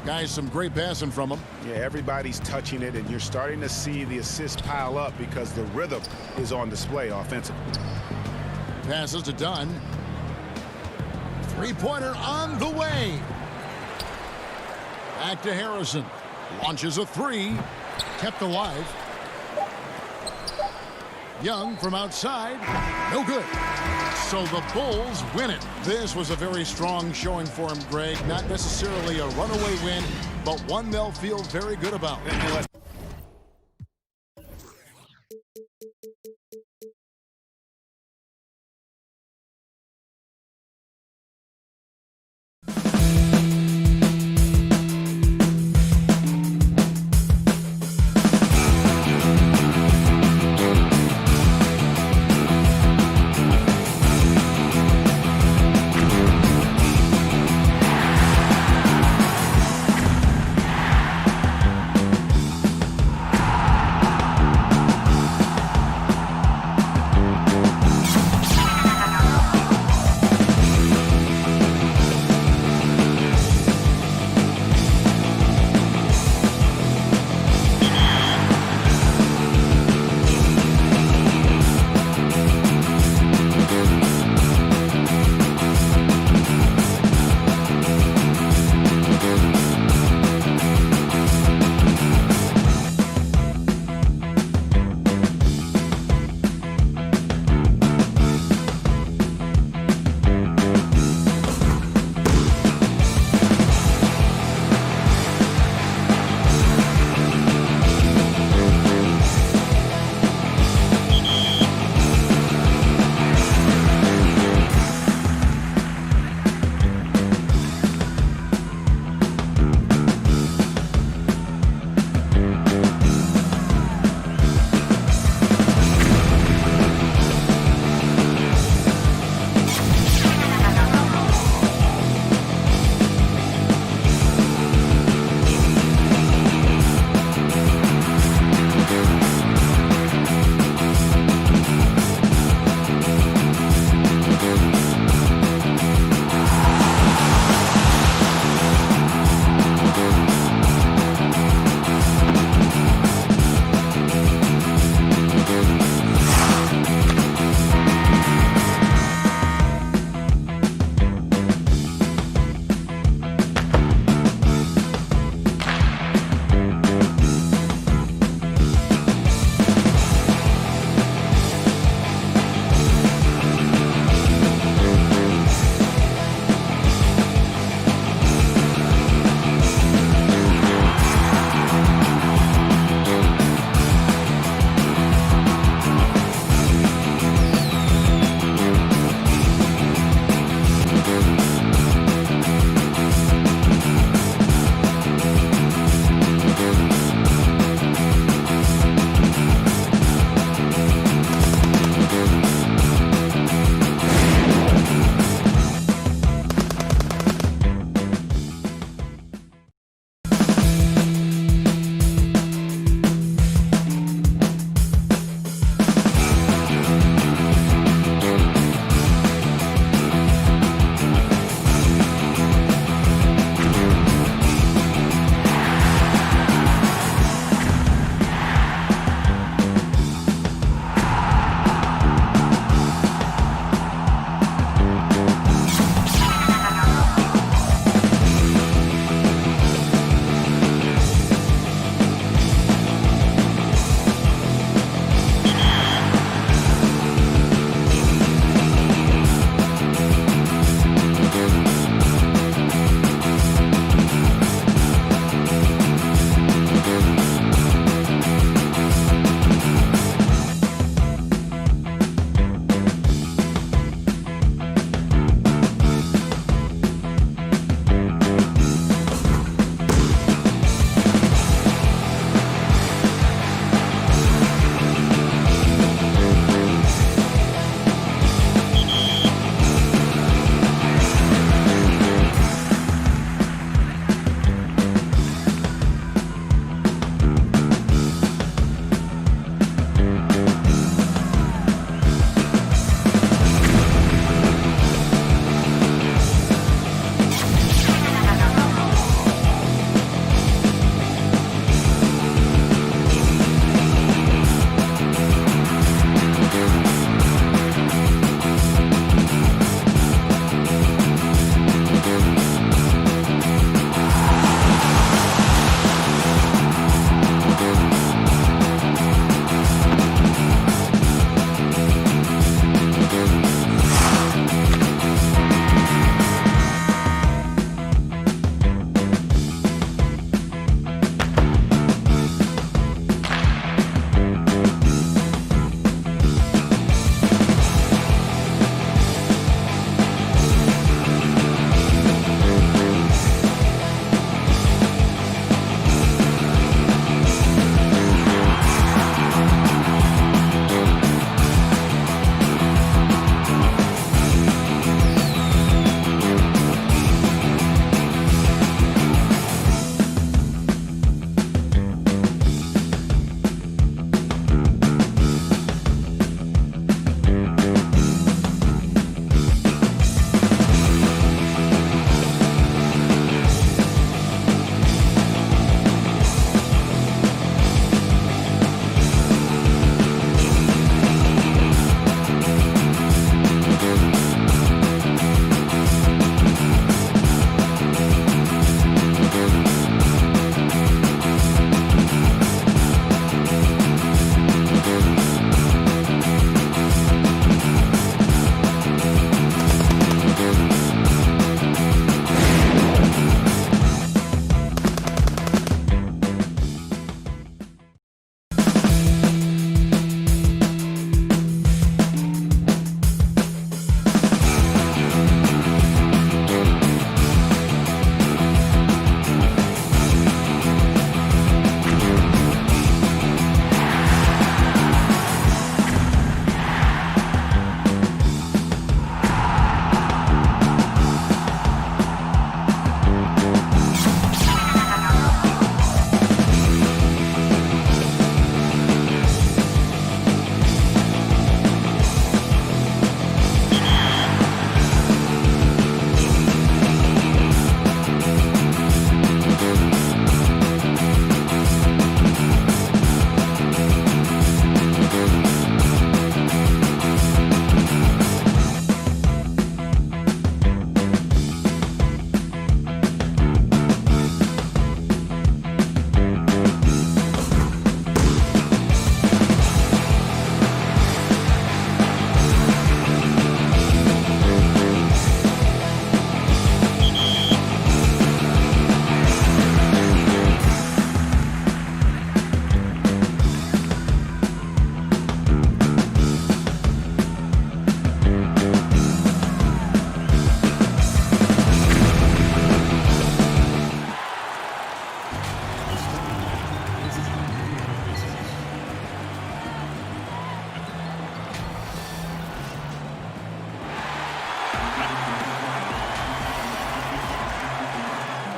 Guys, some great passing from him. Yeah, everybody's touching it, and you're starting to see the assists pile up because the rhythm is on display offensively. Passes to Dunn. Three-pointer on the way. Back to Harrison. Launches a 3. Kept alive. Young from outside. No good. So the Bulls win it. This was a very strong showing for him, Greg. Not necessarily a runaway win, but one they'll feel very good about.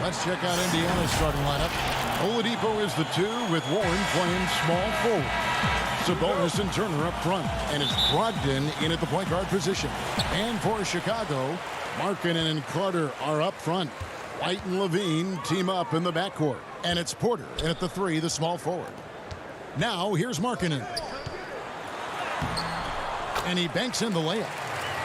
Let's check out Indiana's starting lineup. Oladipo is the 2 with Warren playing small forward. Sabonis and Turner up front, and it's Brogdon in at the point guard position. And for Chicago, Markkanen and Carter are up front. White and Levine team up in the backcourt, and it's Porter in at the 3, the small forward. Now here's Markkanen, and he banks in the layup.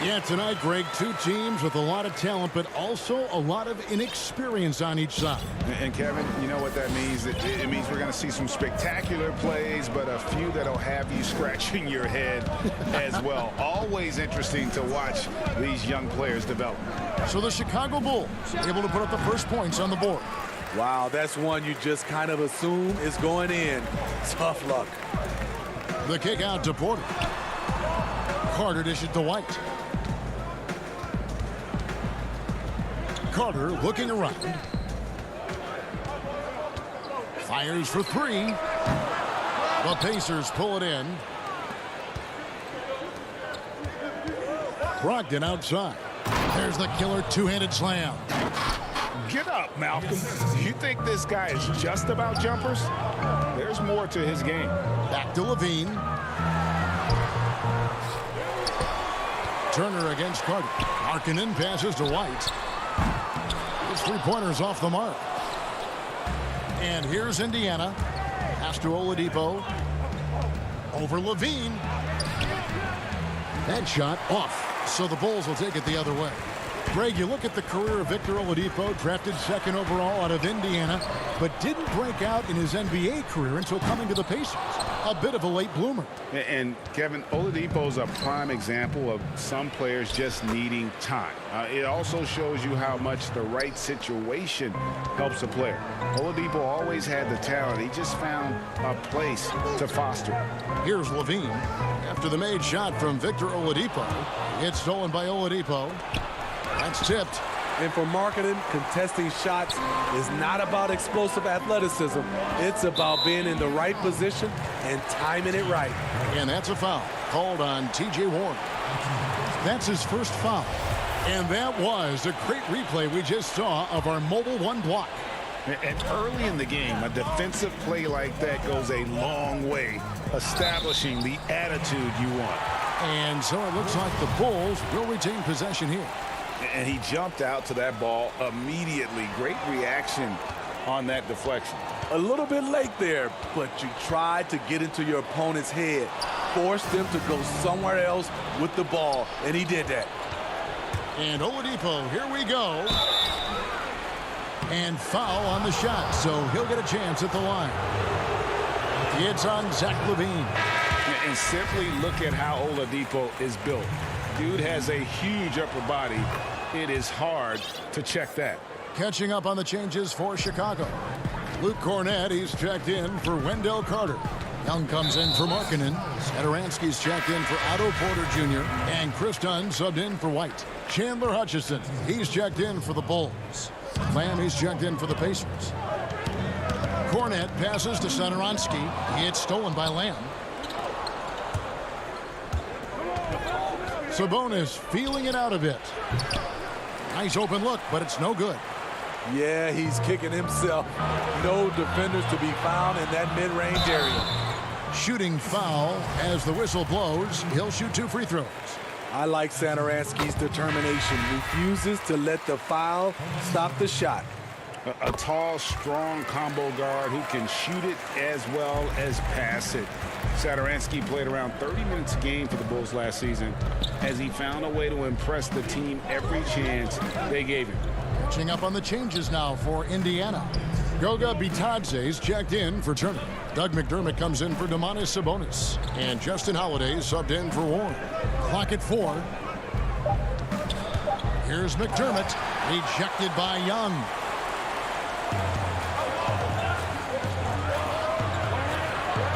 Yeah, tonight, Greg, 2 teams with a lot of talent, but also a lot of inexperience on each side. And Kevin, you know what that means? It means we're going to see some spectacular plays, but a few that'll have you scratching your head as well. Always interesting to watch these young players develop. So the Chicago Bulls able to put up the first points on the board. Wow, that's one you just kind of assume is going in. Tough luck. The kick out to Porter. Carter dishes to White. Carter looking around. Fires for 3. The Pacers pull it in. Brogdon outside. There's the killer two-handed slam. Get up, Malcolm. You think this guy is just about jumpers? There's more to his game. Back to Levine. Turner against Carter. Markkanen passes to White. His 3-pointers off the mark. And here's Indiana. Pass to Oladipo. Over Levine. That shot off. So the Bulls will take it the other way. Greg, you look at the career of Victor Oladipo, drafted 2nd overall out of Indiana, but didn't break out in his NBA career until coming to the Pacers. A bit of a late bloomer. And Kevin, Oladipo's a prime example of some players just needing time. It also shows you how much the right situation helps a player. Oladipo always had the talent. He just found a place to foster. Here's Levine. After the made shot from Victor Oladipo, it's stolen by Oladipo. That's tipped. And for Markkanen, contesting shots is not about explosive athleticism. It's about being in the right position and timing it right. And that's a foul called on T.J. Warren. That's his first foul. And that was a great replay we just saw of our mobile 1 block. And early in the game, a defensive play like that goes a long way, establishing the attitude you want. And so it looks like the Bulls will retain possession here. And he jumped out to that ball immediately. Great reaction on that deflection. A little bit late there, but you tried to get into your opponent's head. Force them to go somewhere else with the ball, and he did that. And Oladipo, here we go. And foul on the shot, so he'll get a chance at the line. It's on Zach LaVine. And simply look at how Oladipo is built. Dude has a huge upper body. It is hard to check that. Catching up on the changes for Chicago. Luke Cornett, he's checked in for Wendell Carter. Young comes in for Markkanen. Satoransky's checked in for Otto Porter Jr. And Chris Dunn subbed in for White. Chandler Hutchison, he's checked in for the Bulls. Lamb, he's checked in for the Pacers. Cornett passes to Satoransky. It's stolen by Lamb. Sabonis feeling it out a bit. Nice open look, but it's no good. Yeah, he's kicking himself. No defenders to be found in that mid-range area. Shooting foul as the whistle blows. He'll shoot 2 free throws. I like Satoransky's determination. Refuses to let the foul stop the shot. A tall, strong combo guard who can shoot it as well as pass it. Satoransky played around 30 minutes a game for the Bulls last season as he found a way to impress the team every chance they gave him. Catching up on the changes now for Indiana. Goga Bitadze's checked in for Turner. Doug McDermott comes in for Domantas Sabonis. And Justin Holiday subbed in for Warren. Clock at 4. Here's McDermott. Rejected by Young.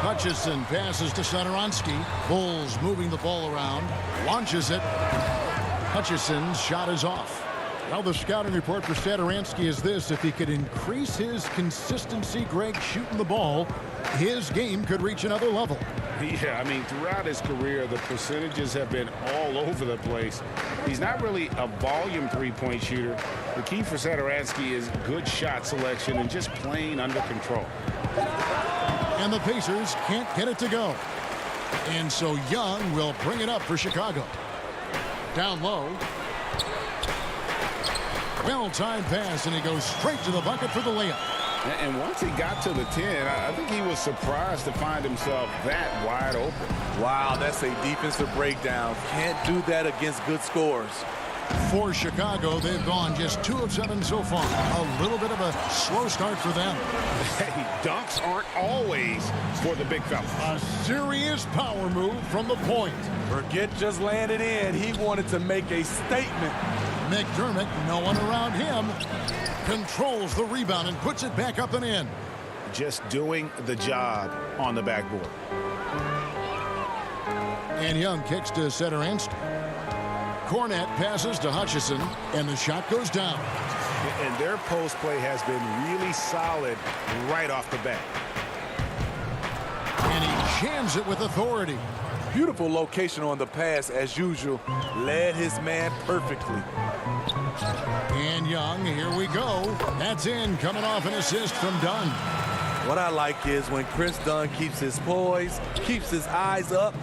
Hutchison passes to Satoransky. Bulls moving the ball around. Launches it. Hutchison's shot is off. Well, the scouting report for Satoransky is this. If he could increase his consistency, Greg, shooting the ball, his game could reach another level. Yeah, I mean, throughout his career, the percentages have been all over the place. He's not really a volume three-point shooter. The key for Satoransky is good shot selection and just playing under control. And the Pacers can't get it to go. And so Young will bring it up for Chicago. Down low. Well-timed pass, and he goes straight to the bucket for the layup. And once he got to the 10, I think he was surprised to find himself that wide open. Wow, that's a defensive breakdown. Can't do that against good scores. For Chicago, they've gone just 2 of 7 so far. A little bit of a slow start for them. Hey, dunks aren't always for the big fella. A serious power move from the point. Forget just landed in. He wanted to make a statement. McDermott, no one around him, controls the rebound and puts it back up and in. Just doing the job on the backboard. And Young kicks to Satoransky. Cornette passes to Hutchison, and the shot goes down. And their post play has been really solid right off the bat. And he jams it with authority. Beautiful location on the pass, as usual. Led his man perfectly. And Young, here we go. That's in, coming off an assist from Dunn. What I like is when Chris Dunn keeps his poise, keeps his eyes up,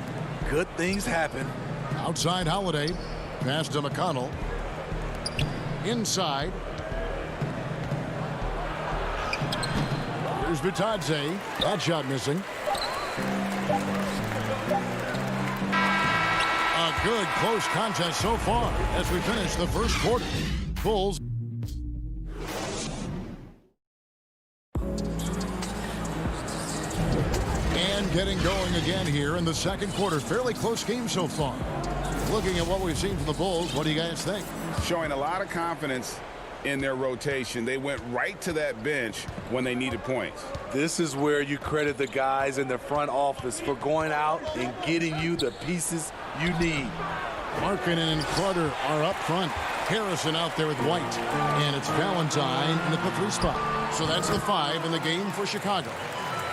good things happen. Outside Holiday. Pass to McConnell. Inside. Here's Bitadze. That shot missing. A good close contest so far as we finish the first quarter. Bulls. And getting going again here in the second quarter. Fairly close game so far. Looking at what we've seen from the Bulls, what do you guys think? Showing a lot of confidence in their rotation. They went right to that bench when they needed points. This is where you credit the guys in the front office for going out and getting you the pieces you need. Markkanen and Carter are up front. Harrison out there with White. And it's Valentine at the 3 spot. So that's the 5 in the game for Chicago.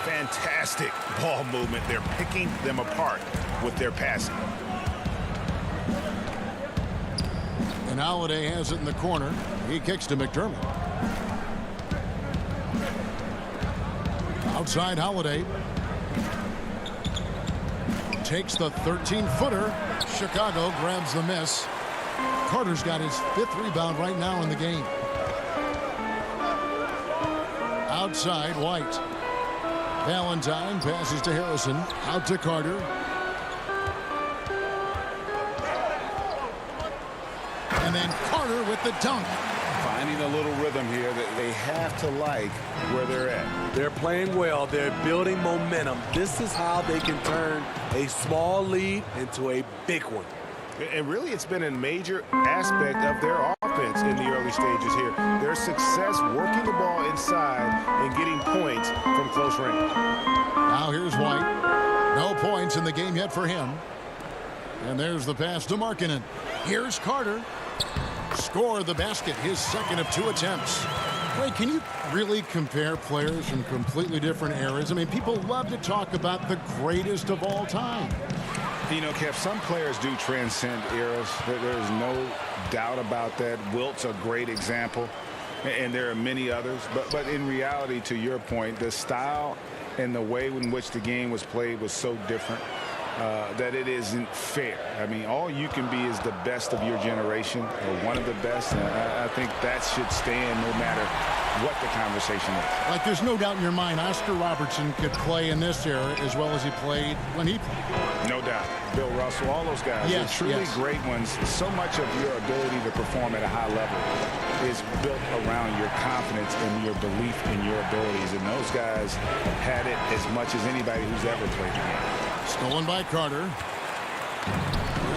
Fantastic ball movement. They're picking them apart with their passing. And Holiday has it in the corner. He kicks to McDermott. Outside Holiday. Takes the 13-footer. Chicago grabs the miss. Carter's got his 5th rebound right now in the game. Outside White. Valentine passes to Harrison. Out to Carter. And then Carter with the dunk. Finding a little rhythm here that they have to like where they're at. They're playing well. They're building momentum. This is how they can turn a small lead into a big one. And really, it's been a major aspect of their offense in the early stages here. Their success working the ball inside and getting points from close range. Now here's White. No points in the game yet for him. And there's the pass to Markkanen. Here's Carter. Scored the basket, his 2nd of 2 attempts. Wait, can you really compare players from completely different eras? I mean, people love to talk about the greatest of all time. You know, Kev, some players do transcend eras. There's no doubt about that. Wilt's a great example, and there are many others. But in reality, to your point, the style and the way in which the game was played was so different that it isn't fair. I mean, all you can be is the best of your generation, or one of the best. And I think that should stand no matter what the conversation is. Like, there's no doubt in your mind Oscar Robertson could play in this era as well as he played when he played. No doubt. Bill Russell, all those guys. Yes, They're truly yes. great ones. So much of your ability to perform at a high level is built around your confidence and your belief in your abilities. And those guys had it as much as anybody who's ever played the game. Stolen by Carter.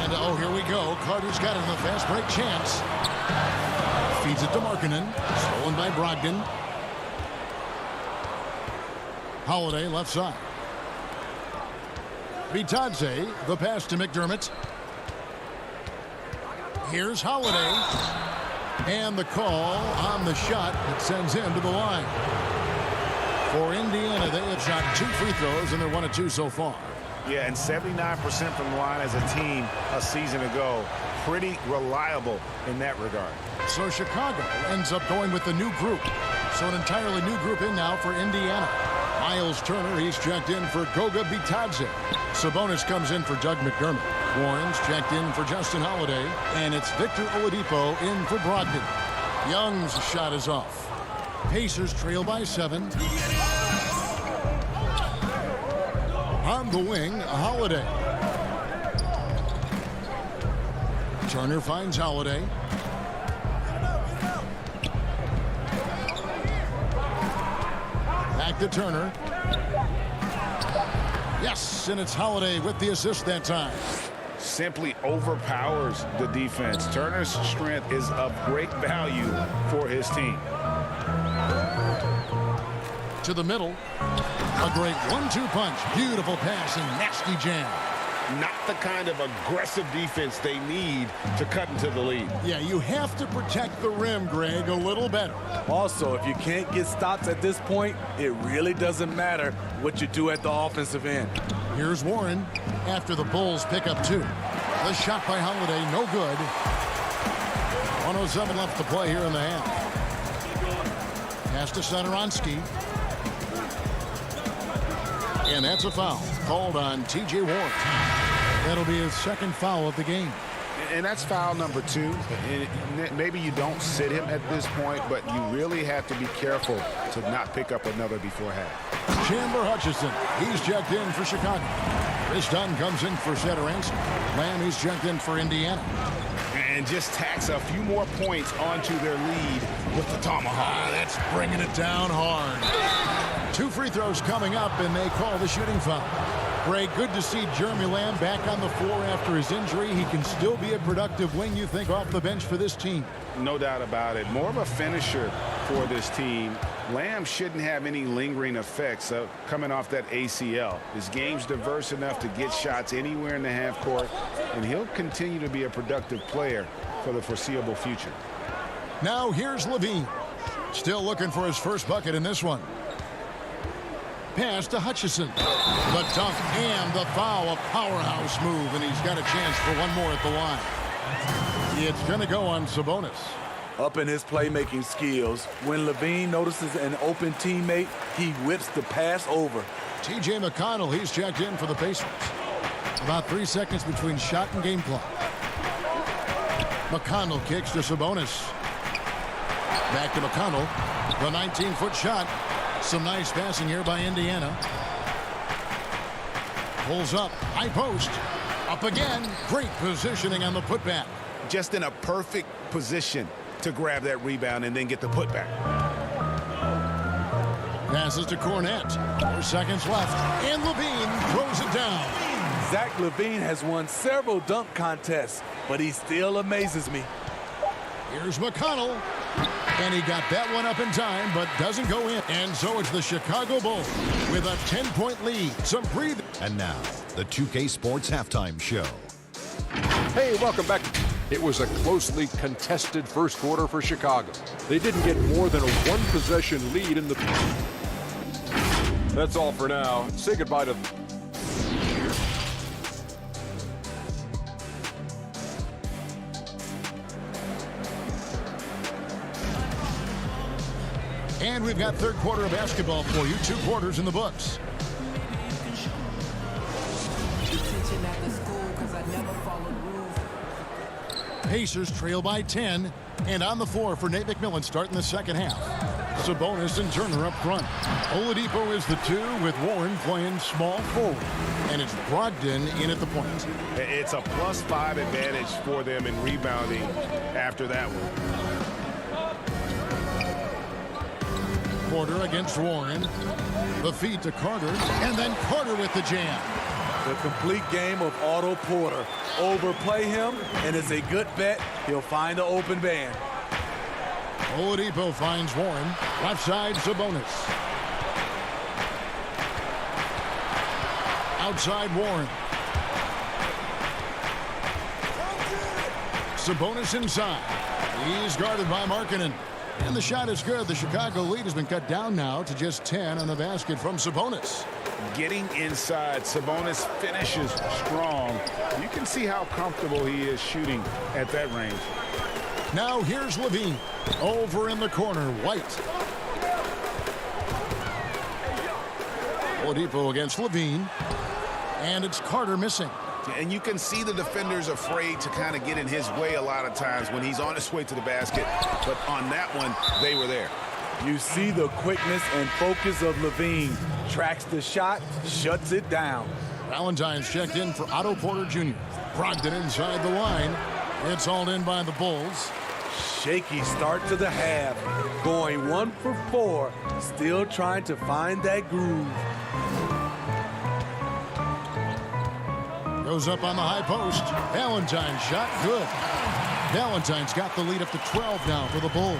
And, oh, here we go. Carter's got it in a fast break chance. Feeds it to Markkanen. Stolen by Brogdon. Holiday left side. Bitadze, the pass to McDermott. Here's Holiday. And the call on the shot that sends him to the line. For Indiana, they have shot 2 free throws, and they're 1 of 2 so far. Yeah, and 79% from the line as a team a season ago. Pretty reliable in that regard. So Chicago ends up going with the new group. So an entirely new group in now for Indiana. Miles Turner, he's checked in for Goga Bitadze. Sabonis comes in for Doug McDermott. Warren's checked in for Justin Holiday. And it's Victor Oladipo in for Brogdon. Young's shot is off. Pacers trail by 7. On the wing, Holiday. Turner finds Holiday. Back to Turner. Yes, and it's Holiday with the assist that time. Simply overpowers the defense. Turner's strength is of great value for his team. To the middle. A great 1-2 punch. Beautiful pass and nasty jam. Not the kind of aggressive defense they need to cut into the lead. Yeah, you have to protect the rim, Greg, a little better. Also, if you can't get stops at this point, it really doesn't matter what you do at the offensive end. Here's Warren after the Bulls pick up 2. The shot by Holiday, no good. 1:07 left to play here in the half. Pass to Satoransky. And that's a foul called on T.J. Warren. That'll be his second foul of the game. And that's foul number 2. And maybe you don't sit him at this point, but you really have to be careful to not pick up another before half. Chandler Hutchison, he's checked in for Chicago. Chris Dunn comes in for Satoransky. Lamb, he's checked in for Indiana. And just tacks a few more points onto their lead with the tomahawk. That's bringing it down hard. 2 free throws coming up, and they call the shooting foul. Greg, good to see Jeremy Lamb back on the floor after his injury. He can still be a productive wing, you think, off the bench for this team. No doubt about it. More of a finisher for this team. Lamb shouldn't have any lingering effects coming off that ACL. His game's diverse enough to get shots anywhere in the half court, and he'll continue to be a productive player for the foreseeable future. Now here's Levine. Still looking for his first bucket in this one. Pass to Hutchison. The dunk and the foul, a powerhouse move, and he's got a chance for one more at the line. It's going to go on Sabonis. Up in his playmaking skills, when Levine notices an open teammate, he whips the pass over. T.J. McConnell, he's checked in for the Pacers. About 3 seconds between shot and game clock. McConnell kicks to Sabonis. Back to McConnell. The 19-foot shot. Some nice passing here by Indiana. Pulls up. High post. Up again. Great positioning on the putback. Just in a perfect position to grab that rebound and then get the putback. Passes to Cornette. 4 seconds left. And Levine throws it down. Zach LaVine has won several dunk contests, but he still amazes me. Here's McConnell. And he got that one up in time, but doesn't go in. And so it's the Chicago Bulls with a 10-point lead. Some breathing. And now, the 2K Sports Halftime Show. Hey, welcome back. It was a closely contested first quarter for Chicago. They didn't get more than a one-possession lead in the... That's all for now. Say goodbye to... And we've got third quarter of basketball for you. 2 quarters in the books. Pacers trail by 10. And on the floor for Nate McMillan starting the second half. Sabonis and Turner up front. Oladipo is the 2 with Warren playing small forward. And it's Brogdon in at the point. It's a +5 advantage for them in rebounding after that one. Porter against Warren. The feed to Carter. And then Carter with the jam. The complete game of Otto Porter. Overplay him, and it's a good bet he'll find the open man. Oladipo finds Warren. Left side, Sabonis. Outside, Warren. Sabonis inside. He's guarded by Markkanen. And the shot is good. The Chicago lead has been cut down now to just 10 on the basket from Sabonis. getting inside. Sabonis finishes strong. You can see how comfortable he is shooting at that range. Now here's Levine. Over in the corner, White. Oladipo against Levine. And it's Carter missing. And you can see the defenders afraid to kind of get in his way a lot of times when he's on his way to the basket. But on that one, they were there. You see the quickness and focus of Levine. Tracks the shot, shuts it down. Valentine's checked in for Otto Porter Jr. Brogdon inside the line. It's hauled in by the Bulls. Shaky start to the half. Going 1 for 4. Still trying to find that groove. Goes up on the high post. Valentine's shot good. Valentine's got the lead up to 12 now for the Bulls.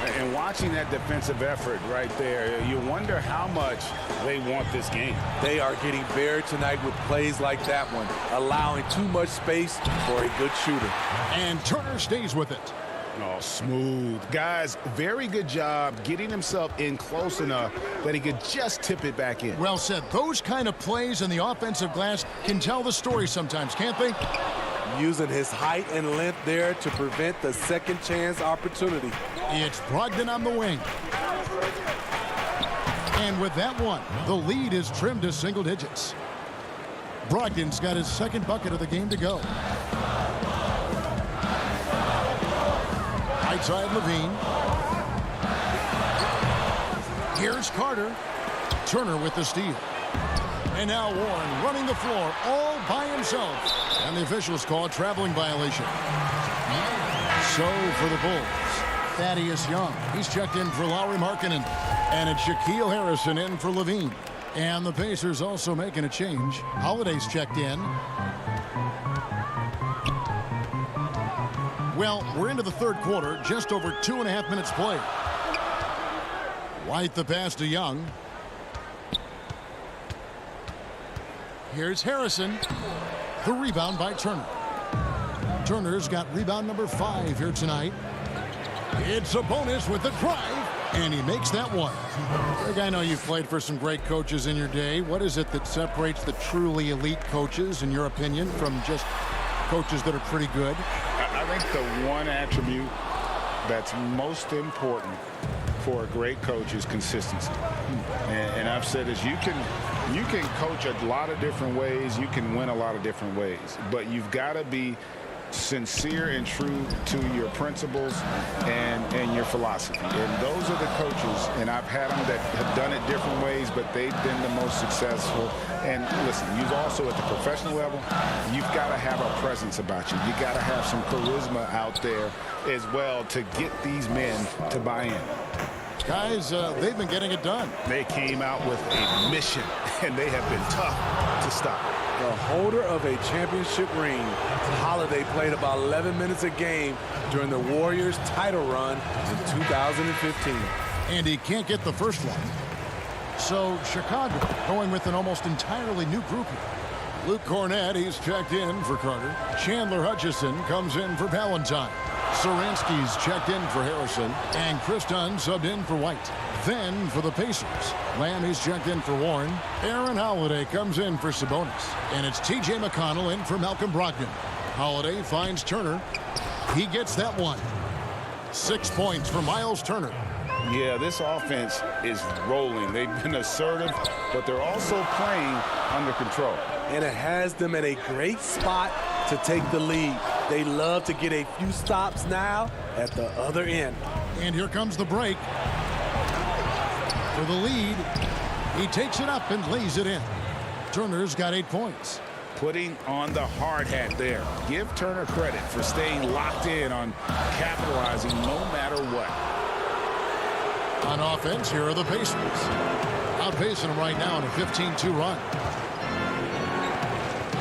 And watching that defensive effort right there, you wonder how much they want this game. They are getting buried tonight with plays like that one, allowing too much space for a good shooter. And Turner stays with it. Oh, smooth. Guys, very good job getting himself in close enough that he could just tip it back in. Well said. Those kind of plays in the offensive glass can tell the story sometimes, can't they? Using his height and length there to prevent the second chance opportunity. It's Brogdon on the wing. And with that one, the lead is trimmed to single digits. Brogdon's got his second bucket of the game to go. Right side Levine. Here's Carter. Turner with the steal. And now Warren running the floor all by himself. And the officials call a traveling violation. So for the Bulls, Thaddeus Young. He's checked in for Lauri Markkanen. And it's Shaquille Harrison in for Levine. And the Pacers also making a change. Holiday's checked in. Well, we're into the third quarter, just over 2.5 minutes played. White the pass to Young. Here's Harrison. The rebound by Turner. Turner's got rebound number 5 here tonight. It's a bonus with the drive, and he makes that one. Greg, I know you've played for some great coaches in your day. What is it that separates the truly elite coaches, in your opinion, from just coaches that are pretty good? I think the one attribute that's most important for a great coach is consistency. And I've said this, you can coach a lot of different ways, you can win a lot of different ways, but you've got to be sincere and true to your principles and your philosophy. And those are the coaches, and I've had them that have done it different ways, but they've been the most successful. And listen, you've also at the professional level, you've got to have a presence about you. You got to have some charisma out there as well to get these men to buy in. Guys, they've been getting it done. They came out with a mission, and they have been tough to stop. The holder of a championship ring, Holiday played about 11 minutes a game during the Warriors' title run in 2015. And he can't get the first one. So Chicago going with an almost entirely new group here. Luke Cornett, he's checked in for Carter. Chandler Hutchison comes in for Valentine. Saransky's checked in for Harrison. And Chris Dunn subbed in for White. Then for the Pacers, Lamb is checked in for Warren. Aaron Holiday comes in for Sabonis. And it's T.J. McConnell in for Malcolm Brogdon. Holiday finds Turner. He gets that one. 6 points for Miles Turner. Yeah, this offense is rolling. They've been assertive, but they're also playing under control. And it has them in a great spot to take the lead. They love to get a few stops now at the other end. And here comes the break. For the lead, he takes it up and lays it in. Turner's got 8 points. Putting on the hard hat there. Give Turner credit for staying locked in on capitalizing no matter what. On offense, here are the Pacers. Outpacing them right now in a 15-2 run.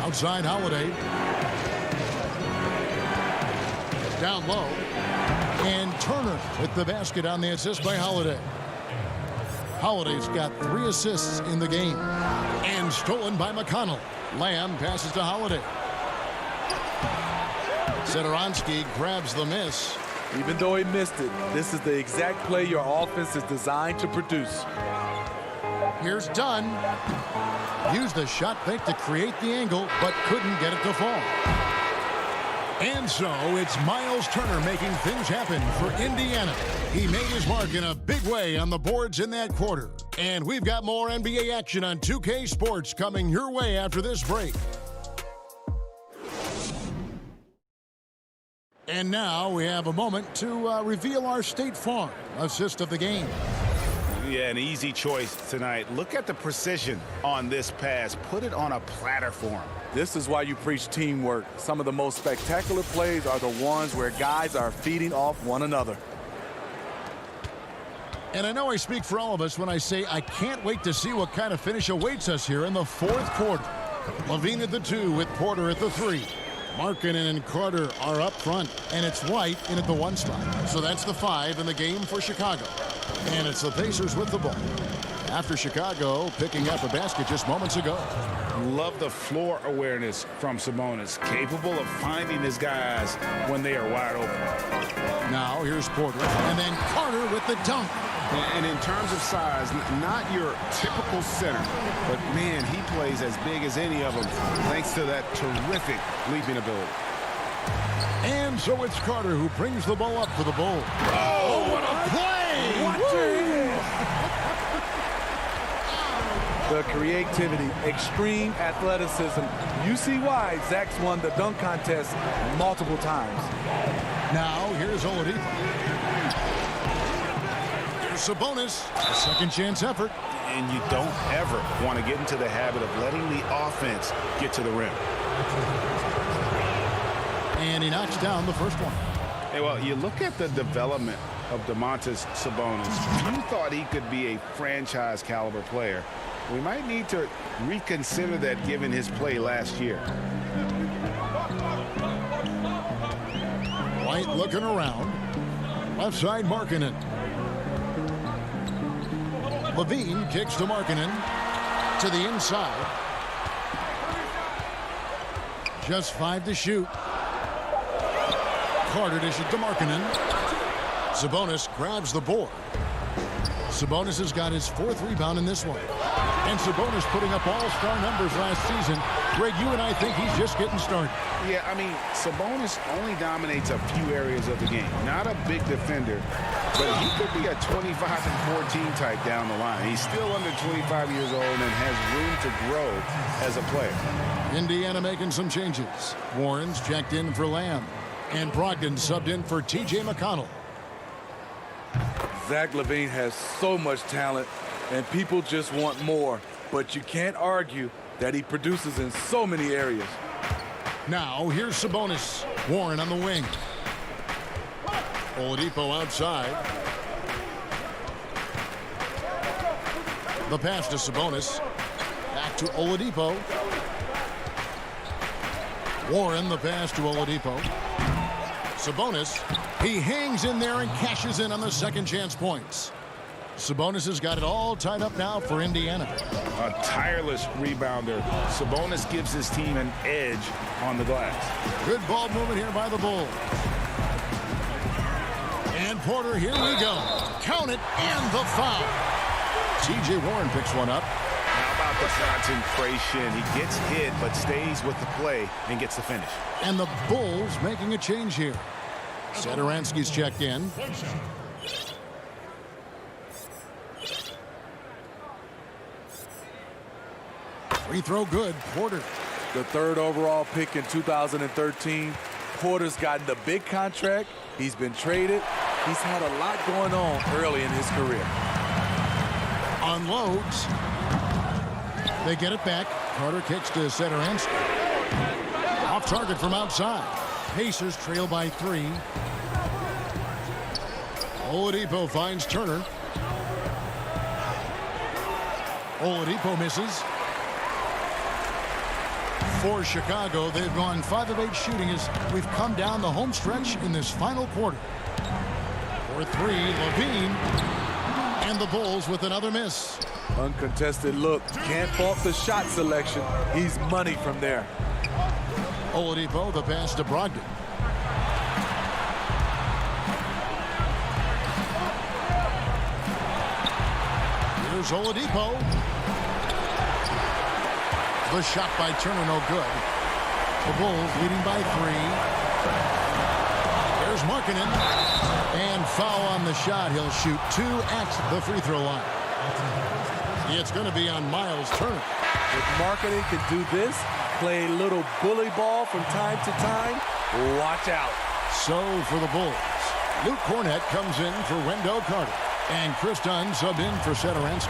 Outside Holiday. Down low. And Turner with the basket on the assist by Holiday. Holiday's got 3 assists in the game. And stolen by McConnell. Lamb passes to Holiday. Satoransky grabs the miss. Even though he missed it, this is the exact play your offense is designed to produce. Here's Dunn. Used the shot fake to create the angle, but couldn't get it to fall. And so it's Miles Turner making things happen for Indiana. He made his mark in a big way on the boards in that quarter. And we've got more NBA action on 2K Sports coming your way after this break. And now we have a moment to reveal our State Farm assist of the game. Yeah, an easy choice tonight. Look at the precision on this pass. Put it on a platter for him. This is why you preach teamwork. Some of the most spectacular plays are the ones where guys are feeding off one another. And I know I speak for all of us when I say I can't wait to see what kind of finish awaits us here in the fourth quarter. Levine at the 2 with Porter at the 3. Markkanen and Carter are up front, and it's White in at the 1 spot. So that's the 5 in the game for Chicago. And it's the Pacers with the ball. After Chicago picking up a basket just moments ago. Love the floor awareness from Sabonis. Capable of finding his guys when they are wide open. Now here's Porter, and then Carter with the dunk. And in terms of size, not your typical center, but man, he plays as big as any of them thanks to that terrific leaping ability. And so it's Carter who brings the ball up for the Bulls. Oh, what a play! Watch it! The creativity, extreme athleticism. You see why Zach's won the dunk contest multiple times. Now here's Oladipo. Here's Sabonis, a second chance effort. And you don't ever want to get into the habit of letting the offense get to the rim. And he knocks down the first one. Hey, well, you look at the development of Domantas Sabonis. You thought he could be a franchise caliber player. We might need to reconsider that given his play last year. White looking around. Left side Markkanen. Levine kicks to Markkanen. To the inside. Just 5 to shoot. Carter dishes to Markkanen. Sabonis grabs the board. Sabonis has got his 4th rebound in this one. And Sabonis putting up all-star numbers last season. Greg, you and I think he's just getting started. Yeah, I mean, Sabonis only dominates a few areas of the game. Not a big defender, but he could be a 25-14 type down the line. He's still under 25 years old and has room to grow as a player. Indiana making some changes. Warren's checked in for Lamb. And Brogdon subbed in for T.J. McConnell. Zach LaVine has so much talent, and people just want more. But you can't argue that he produces in so many areas. Now, here's Sabonis. Warren on the wing. Oladipo outside. The pass to Sabonis. Back to Oladipo. Warren, the pass to Oladipo. Sabonis, he hangs in there and cashes in on the second chance points. Sabonis has got it all tied up now for Indiana. A tireless rebounder. Sabonis gives his team an edge on the glass. Good ball movement here by the Bulls. And Porter, here we go. Count it, and the foul. T.J. Warren picks one up. How about the concentration? He gets hit, but stays with the play and gets the finish. And the Bulls making a change here. Satoransky's checked in. Free throw good. Porter. The 3rd overall pick in 2013. Porter's gotten the big contract. He's been traded. He's had a lot going on early in his career. Unloads. They get it back. Carter kicks to Satoransky. Off target from outside. Pacers trail by 3. Oladipo finds Turner. Oladipo misses. For Chicago, they've gone 5 of 8 shooting as we've come down the home stretch in this final quarter. For 3, Levine. And the Bulls with another miss. Uncontested look. Can't fault the shot selection. He's money from there. Oladipo, the pass to Brogdon. Here's Oladipo. The shot by Turner, no good. The Bulls leading by 3. There's Markkanen. And foul on the shot. He'll shoot 2 at the free throw line. It's going to be on Miles Turner. If Markkanen can do this, play a little bully ball from time to time, watch out. So for the Bulls, Luke Cornett comes in for Wendell Carter. And Chris Dunn subbed in for Satoransky.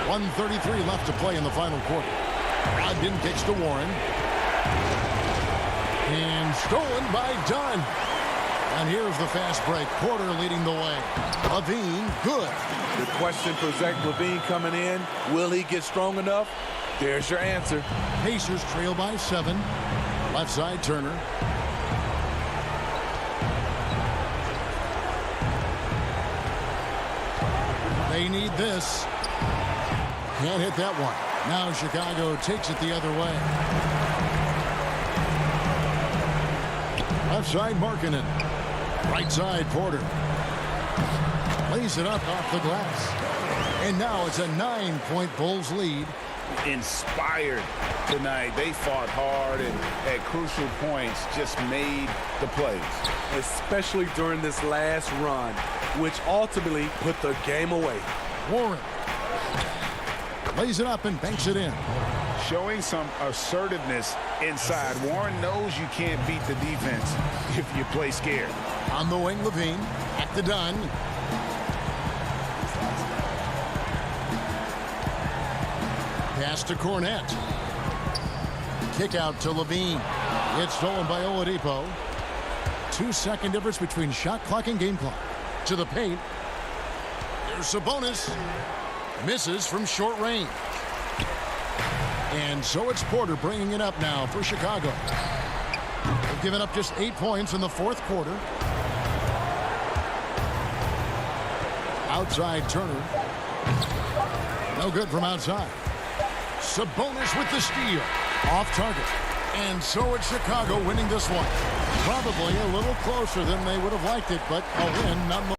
1:33 left to play in the final quarter. Brogdon kicks to Warren. And stolen by Dunn. And here's the fast break. Porter leading the way. LaVine, good. The question for Zach LaVine coming in, will he get strong enough? There's your answer. Pacers trail by 7. Left side, Turner. They need this. Can't hit that one. Now Chicago takes it the other way. Left side, Markkanen. Right side, Porter. Lays it up off the glass. And now it's a 9-point Bulls lead. Inspired tonight. They fought hard and at crucial points just made the plays. Especially during this last run, which ultimately put the game away. Warren lays it up and banks it in. Showing some assertiveness inside. Warren knows you can't beat the defense if you play scared. On the wing, LaVine at the Dunn. Pass to Cornett. Kick out to LaVine. It's stolen by Oladipo. 2-second difference between shot clock and game clock. To the paint. There's Sabonis. Misses from short range. And so it's Porter bringing it up now for Chicago. They've given up just 8 points in the fourth quarter. Outside Turner. No good from outside. Sabonis with the steal. Off target. And so it's Chicago winning this one. Probably a little closer than they would have liked it, but a win nonetheless.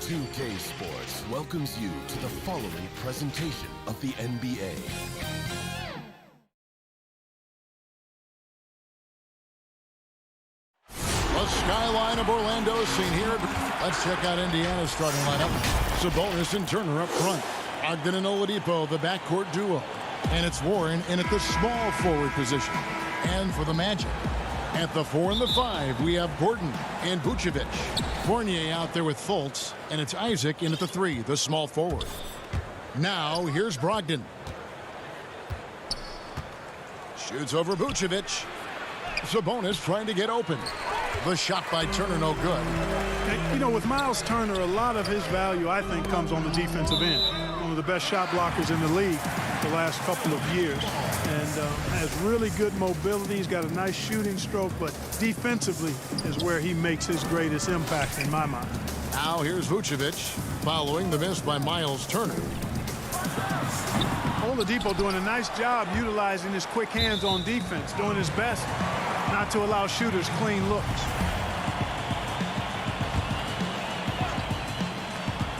2K Sports welcomes you to the following presentation of the NBA. The skyline of Orlando is seen here. Let's check out Indiana's starting lineup. Sabonis and Turner up front. Ogden and Oladipo, the backcourt duo. And it's Warren in at the small forward position. And for the Magic, at the 4 and the 5, we have Gordon and Vucevic. Fournier out there with Fultz, and it's Isaac in at the 3, the small forward. Now, here's Brogdon. Shoots over Vucevic. Sabonis trying to get open. The shot by Turner, no good. And, you know, with Miles Turner, a lot of his value, I think, comes on the defensive end. One of the best shot blockers in the league the last couple of years. And has really good mobility. He's got a nice shooting stroke, but defensively is where he makes his greatest impact in my mind. Now here's Vucevic following the miss by Miles Turner. Oladipo doing a nice job utilizing his quick hands on defense, doing his best not to allow shooters clean looks.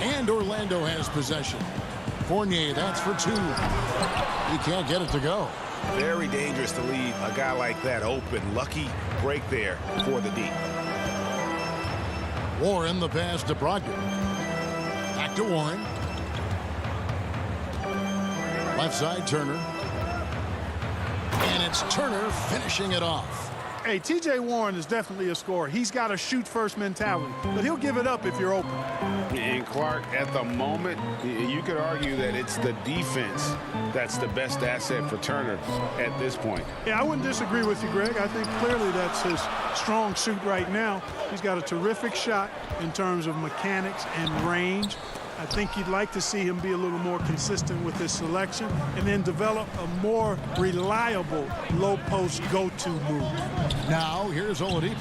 And Orlando has possession. Fournier, that's for 2. He can't get it to go. Very dangerous to leave a guy like that open. Lucky break there for the D. Warren, the pass to Brogdon. Back to Warren. Left side, Turner. And it's Turner finishing it off. Hey, T.J. Warren is definitely a scorer. He's got a shoot-first mentality, but he'll give it up if you're open. And Clark, at the moment, you could argue that it's the defense that's the best asset for Turner at this point. Yeah, I wouldn't disagree with you, Greg. I think clearly that's his strong suit right now. He's got a terrific shot in terms of mechanics and range. I think you'd like to see him be a little more consistent with his selection and then develop a more reliable low-post go-to move. Now, here's Oladipo.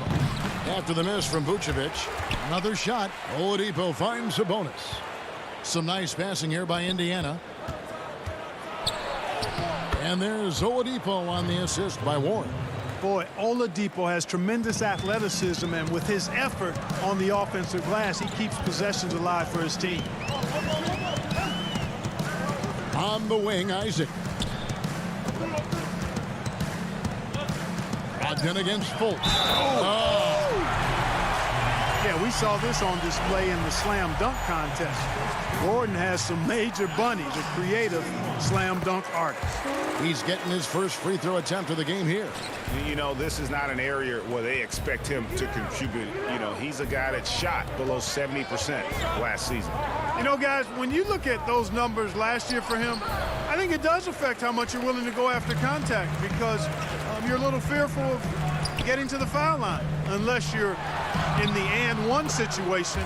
After the miss from Vucevic, another shot. Oladipo finds Sabonis. Some nice passing here by Indiana. And there's Oladipo on the assist by Warren. Boy, Oladipo has tremendous athleticism, and with his effort on the offensive glass, he keeps possessions alive for his team. On the wing, Isaac. Brogdon against Fultz. Oh. Yeah, we saw this on display in the slam dunk contest. Gordon has some major bunnies, a creative slam dunk artist. He's getting his first free throw attempt of the game here. You know, this is not an area where they expect him to contribute. You know, he's a guy that shot below 70% last season. You know, guys, when you look at those numbers last year for him, I think it does affect how much you're willing to go after contact, because you're a little fearful of getting to the foul line unless you're in the and one situation.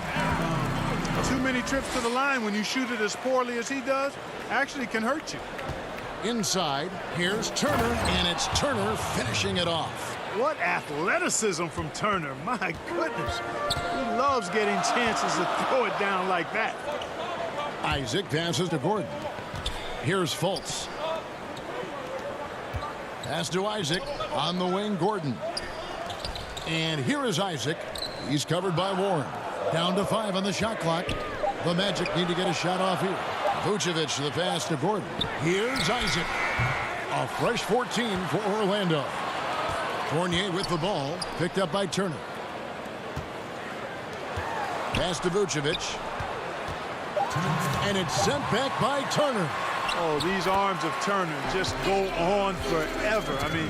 Too many trips to the line when you shoot it as poorly as he does actually can hurt you. Inside, here's Turner, and it's Turner finishing it off. What athleticism from Turner. My goodness. He loves getting chances to throw it down like that. Isaac passes to Gordon. Here's Fultz. Pass to Isaac. On the wing, Gordon. And here is Isaac. He's covered by Warren. Down to 5 on the shot clock. The Magic need to get a shot off here. Vucevic, the pass to Gordon. Here's Isaac. A fresh 14 for Orlando. Fournier with the ball. Picked up by Turner. Pass to Vucevic. And it's sent back by Turner. Oh, these arms of Turner just go on forever. I mean,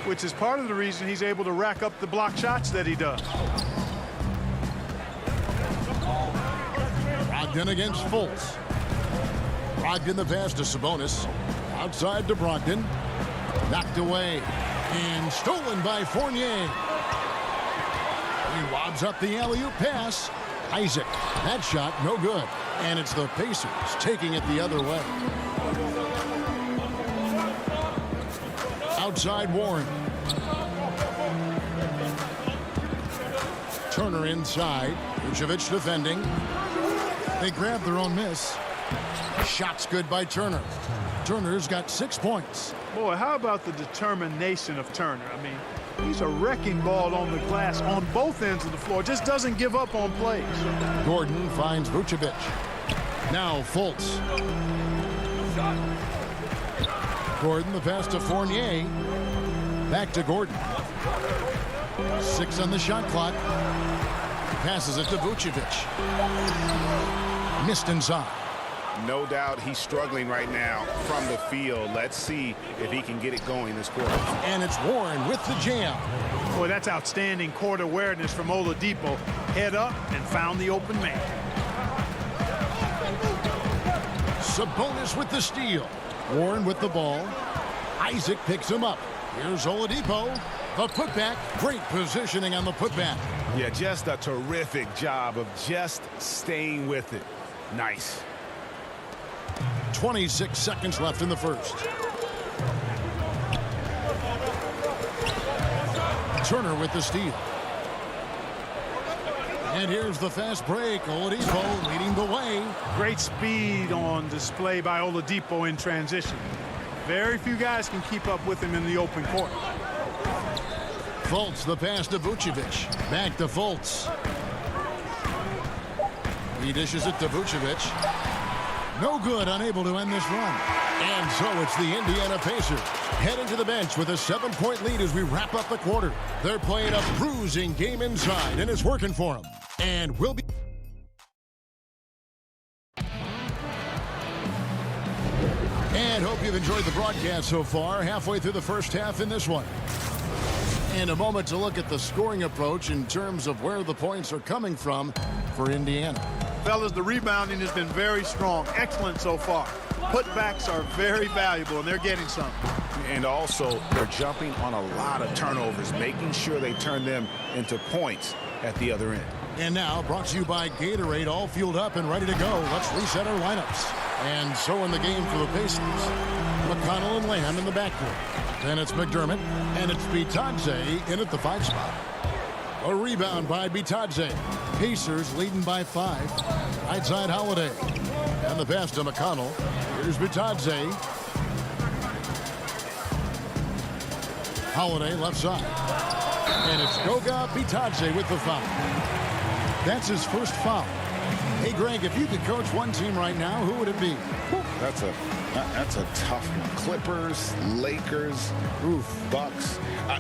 which is part of the reason he's able to rack up the block shots that he does. Brogdon against Fultz. Brogdon the pass to Sabonis. Outside to Brogdon. Knocked away. And stolen by Fournier. He lobs up the alley-oop pass. Isaac. That shot no good. And it's the Pacers taking it the other way. Outside Warren. Turner inside. Vucevic defending. They grab their own miss. Shot's good by Turner. Turner's got 6 points. Boy, how about the determination of Turner? I mean, He's a wrecking ball on the glass on both ends of the floor. Just doesn't give up on plays. Gordon finds Vucevic. Now Fultz. Gordon, the pass to Fournier. Back to Gordon. 6 on the shot clock. Passes it to Vucevic. Missed inside. No doubt he's struggling right now from the field. Let's see if he can get it going this quarter. And it's Warren with the jam. Boy, that's outstanding court awareness from Oladipo. Head up and found the open man. Sabonis with the steal. Warren with the ball. Isaac picks him up. Here's Oladipo. The putback. Great positioning on the putback. Yeah, just a terrific job of just staying with it. Nice. 26 seconds left in the first. Turner with the steal. And here's the fast break. Oladipo leading the way. Great speed on display by Oladipo in transition. Very few guys can keep up with him in the open court. Fultz, the pass to Vucevic. Back to Fultz. He dishes it to Vucevic. No good, unable to end this run. And so it's the Indiana Pacers heading to the bench with a 7-point lead as we wrap up the quarter. They're playing a bruising game inside, and it's working for them. And we'll be... And hope you've enjoyed the broadcast so far. Halfway through the first half in this one. And a moment to look at the scoring approach in terms of where the points are coming from for Indiana. Fellas, the rebounding has been very strong. Excellent so far. Putbacks are very valuable, and they're getting some. And also, they're jumping on a lot of turnovers, making sure they turn them into points at the other end. And now, brought to you by Gatorade, all fueled up and ready to go. Let's reset our lineups. And so in the game for the Pacers, McConnell and Lamb in the backcourt. Then it's McDermott, and it's Bitadze in at the 5 spot. A rebound by Bitadze. Pacers leading by 5. Right side Holiday. And the pass to McConnell. Here's Bitadze. Holiday left side. And it's Goga Bitadze with the foul. That's his first foul. Hey, Greg, if you could coach one team right now, who would it be? That's a tough one. Clippers, Lakers, Bucks.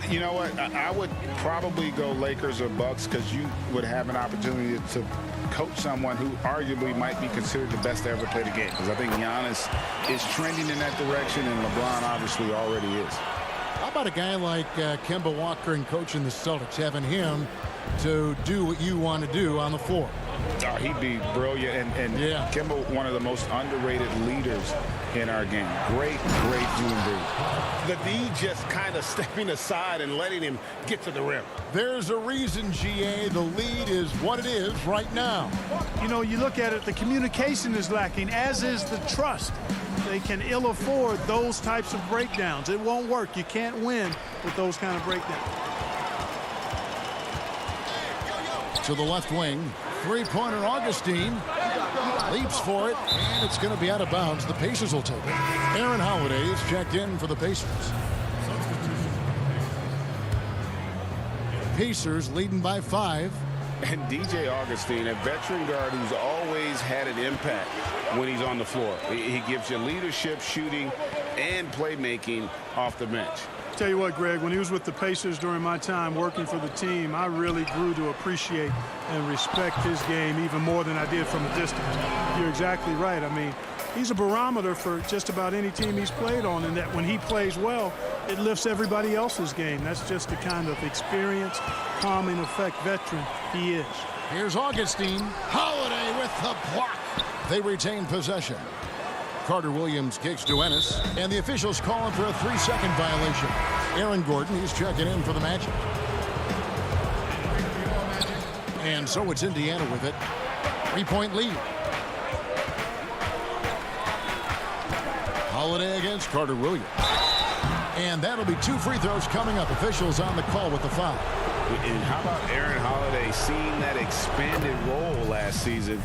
You know what? I would probably go Lakers or Bucks because you would have an opportunity to coach someone who arguably might be considered the best to ever play the game. Because I think Giannis is trending in that direction, and LeBron obviously already is. How about a guy like Kemba Walker and coaching the Celtics, having him to do what you want to do on the floor? Oh, he'd be brilliant, and yeah. Kemba, one of the most underrated leaders in our game. Great human being. The D just kind of stepping aside and letting him get to the rim. There's a reason, GA, the lead is what it is right now. You know, you look at it, the communication is lacking, as is the trust. They can ill afford those types of breakdowns. It won't work. You can't win with those kind of breakdowns. To the left wing, three-pointer Augustine leaps for it, and it's going to be out of bounds. The Pacers will take it. Aaron Holiday is checked in for the Pacers. Pacers leading by 5. And DJ Augustine, a veteran guard who's always had an impact when he's on the floor. He gives you leadership, shooting, and playmaking off the bench. Tell you what, Greg, when he was with the Pacers during my time working for the team, I really grew to appreciate and respect his game even more than I did from a distance. You're exactly right. I mean, he's a barometer for just about any team he's played on, and that when he plays well, it lifts everybody else's game. That's just the kind of experienced, calming effect veteran he is. Here's Augustine. Holiday with the block. They retain possession. Carter Williams kicks to Ennis, and the officials calling for a 3-second violation. Aaron Gordon, he's checking in for the Magic. And so it's Indiana with it. 3-point lead. Holiday against Carter Williams. And that'll be 2 free throws coming up. Officials on the call with the foul. And how about Aaron Holiday seeing that expanded role last season,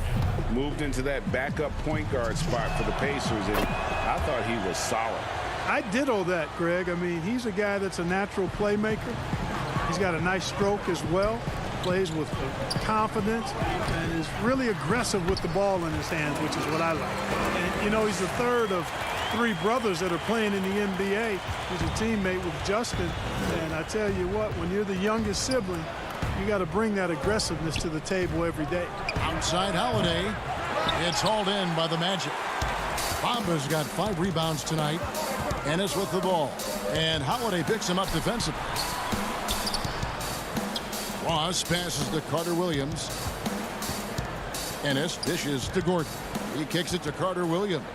moved into that backup point guard spot for the Pacers, and I thought he was solid. I ditto that, Greg. I mean, he's a guy that's a natural playmaker. He's got a nice stroke as well, plays with confidence, and is really aggressive with the ball in his hands, which is what I like. And, you know, he's the third of 3 brothers that are playing in the NBA. He's a teammate with Justin, and I tell you what, when you're the youngest sibling, you got to bring that aggressiveness to the table every day. Outside Holiday. It's hauled in by the Magic. Bamba's got 5 rebounds tonight. Ennis with the ball. And Holiday picks him up defensively. Ross passes to Carter Williams. Ennis dishes to Gordon. He kicks it to Carter Williams.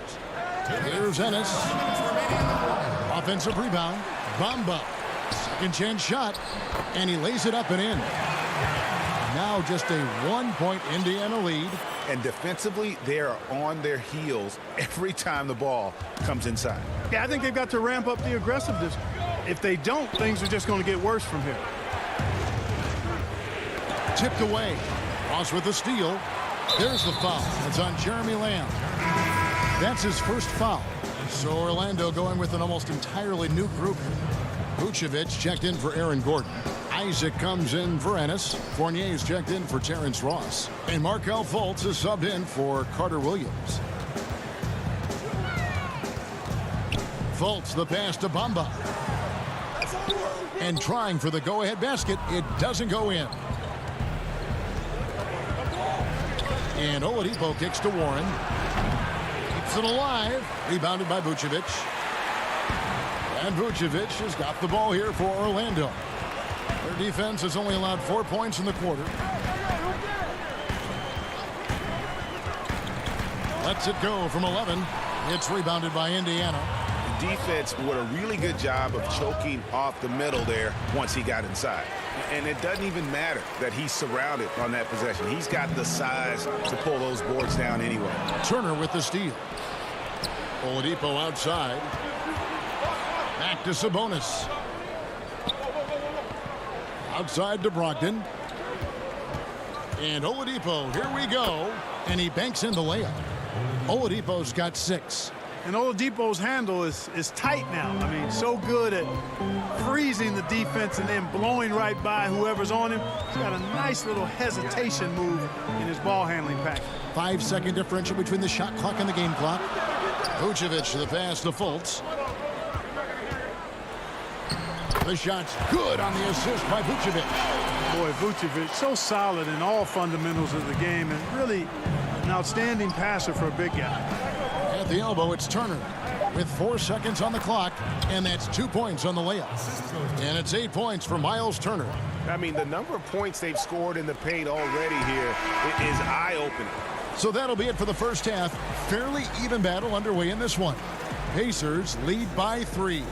Here's Ennis. Offensive rebound. Bamba. Second chance shot. And he lays it up and in. Now just a 1-point Indiana lead. And defensively, they are on their heels every time the ball comes inside. Yeah, I think they've got to ramp up the aggressiveness. If they don't, things are just going to get worse from here. Tipped away. Ross with the steal. There's the foul. It's on Jeremy Lamb. That's his first foul. So Orlando going with an almost entirely new group. Vucevic checked in for Aaron Gordon. Isaac comes in for Ennis. Fournier's checked in for Terrence Ross. And Markelle Fultz is subbed in for Carter Williams. Fultz the pass to Bamba. And trying for the go-ahead basket. It doesn't go in. And Oladipo kicks to Warren. Keeps it alive. Rebounded by Vucevic. And Vucevic has got the ball here for Orlando. Their defense has only allowed 4 points in the quarter. Lets it go from 11. It's rebounded by Indiana. The defense did a really good job of choking off the middle there once he got inside. And it doesn't even matter that he's surrounded on that possession. He's got the size to pull those boards down anyway. Turner with the steal. Oladipo outside. Back to Sabonis. Outside to Brogdon. And Oladipo, here we go. And he banks in the layup. Oladipo's got 6. And Oladipo's handle is tight now. I mean, so good at freezing the defense and then blowing right by whoever's on him. He's got a nice little hesitation move in his ball handling pack. 5-second differential between the shot clock and the game clock. Vucevic the pass to Fultz. The shot's good on the assist by Vucevic. Boy, Vucevic so solid in all fundamentals of the game and really an outstanding passer for a big guy. At the elbow, it's Turner with 4 seconds on the clock, and that's 2 points on the layup. And it's 8 points for Miles Turner. I mean, the number of points they've scored in the paint already here is eye-opening. So that'll be it for the first half. Fairly even battle underway in this one. Pacers lead by 3.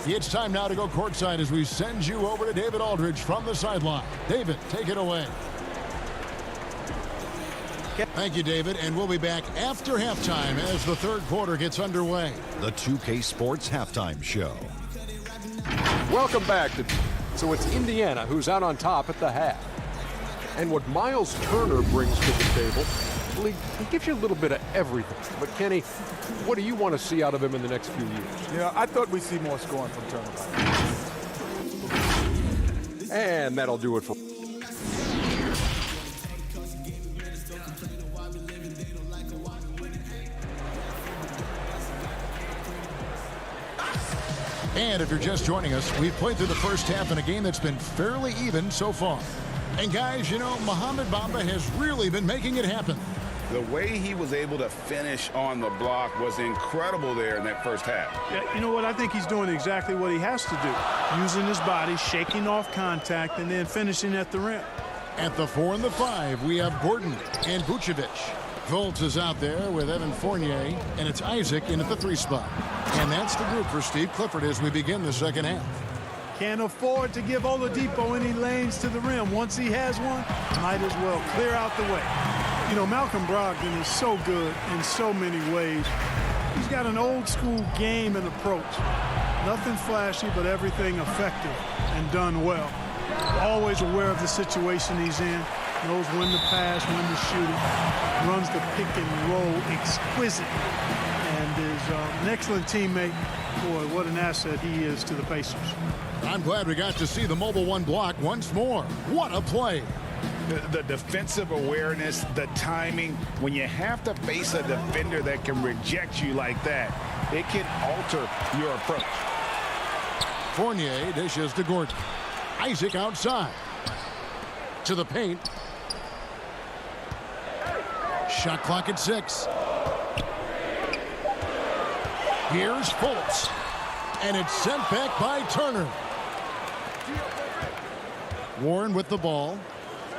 It's time now to go courtside as we send you over to David Aldridge from the sideline. David, take it away. Thank you, David, and we'll be back after halftime as the third quarter gets underway. The 2K Sports Halftime Show. Welcome back. So it's Indiana who's out on top at the half. And what Miles Turner brings to the table, well, he gives you a little bit of everything. But, Kenny, what do you want to see out of him in the next few years? Yeah, I thought we'd see more scoring from Turner. And that'll do it for... And if you're just joining us, we've played through the first half in a game that's been fairly even so far. And guys, you know, Mohamed Bamba has really been making it happen. The way he was able to finish on the block was incredible there in that first half. Yeah, you know what? I think he's doing exactly what he has to do. Using his body, shaking off contact, and then finishing at the rim. At the 4 and the 5, we have Gordon and Vucevic. Fultz is out there with Evan Fournier, and it's Isaac in at the 3 spot. And that's the group for Steve Clifford as we begin the second half. Can't afford to give Oladipo any lanes to the rim. Once he has one, might as well clear out the way. You know, Malcolm Brogdon is so good in so many ways. He's got an old school game and approach. Nothing flashy, but everything effective and done well. Always aware of the situation he's in. knows when to pass, when to shoot it, runs the pick and roll exquisite, and is an excellent teammate. Boy, what an asset he is to the Pacers. I'm glad we got to see the mobile one block once more. What a play. The defensive awareness, the timing, when you have to face a defender that can reject you like that, it can alter your approach. Fournier dishes to Gordon. Isaac outside. To the paint. Shot clock at 6. Here's Fultz. And it's sent back by Turner. Warren with the ball.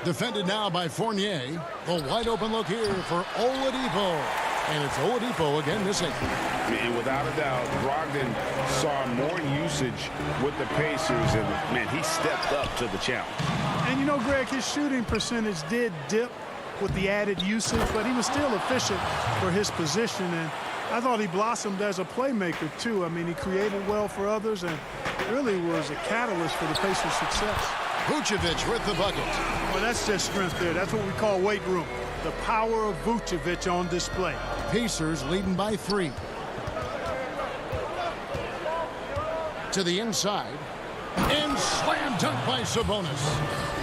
Defended now by Fournier. The wide open look here for Oladipo. And it's Oladipo again missing. And without a doubt, Brogdon saw more usage with the Pacers. And, man, he stepped up to the challenge. And, you know, Greg, his shooting percentage did dip with the added usage, but he was still efficient for his position. And I thought he blossomed as a playmaker, too. I mean, he created well for others and really was a catalyst for the Pacers' success. Vucevic with the bucket. Well, that's just strength there. That's what we call weight room. The power of Vucevic on display. Pacers leading by 3. To the inside. And slam dunk by Sabonis.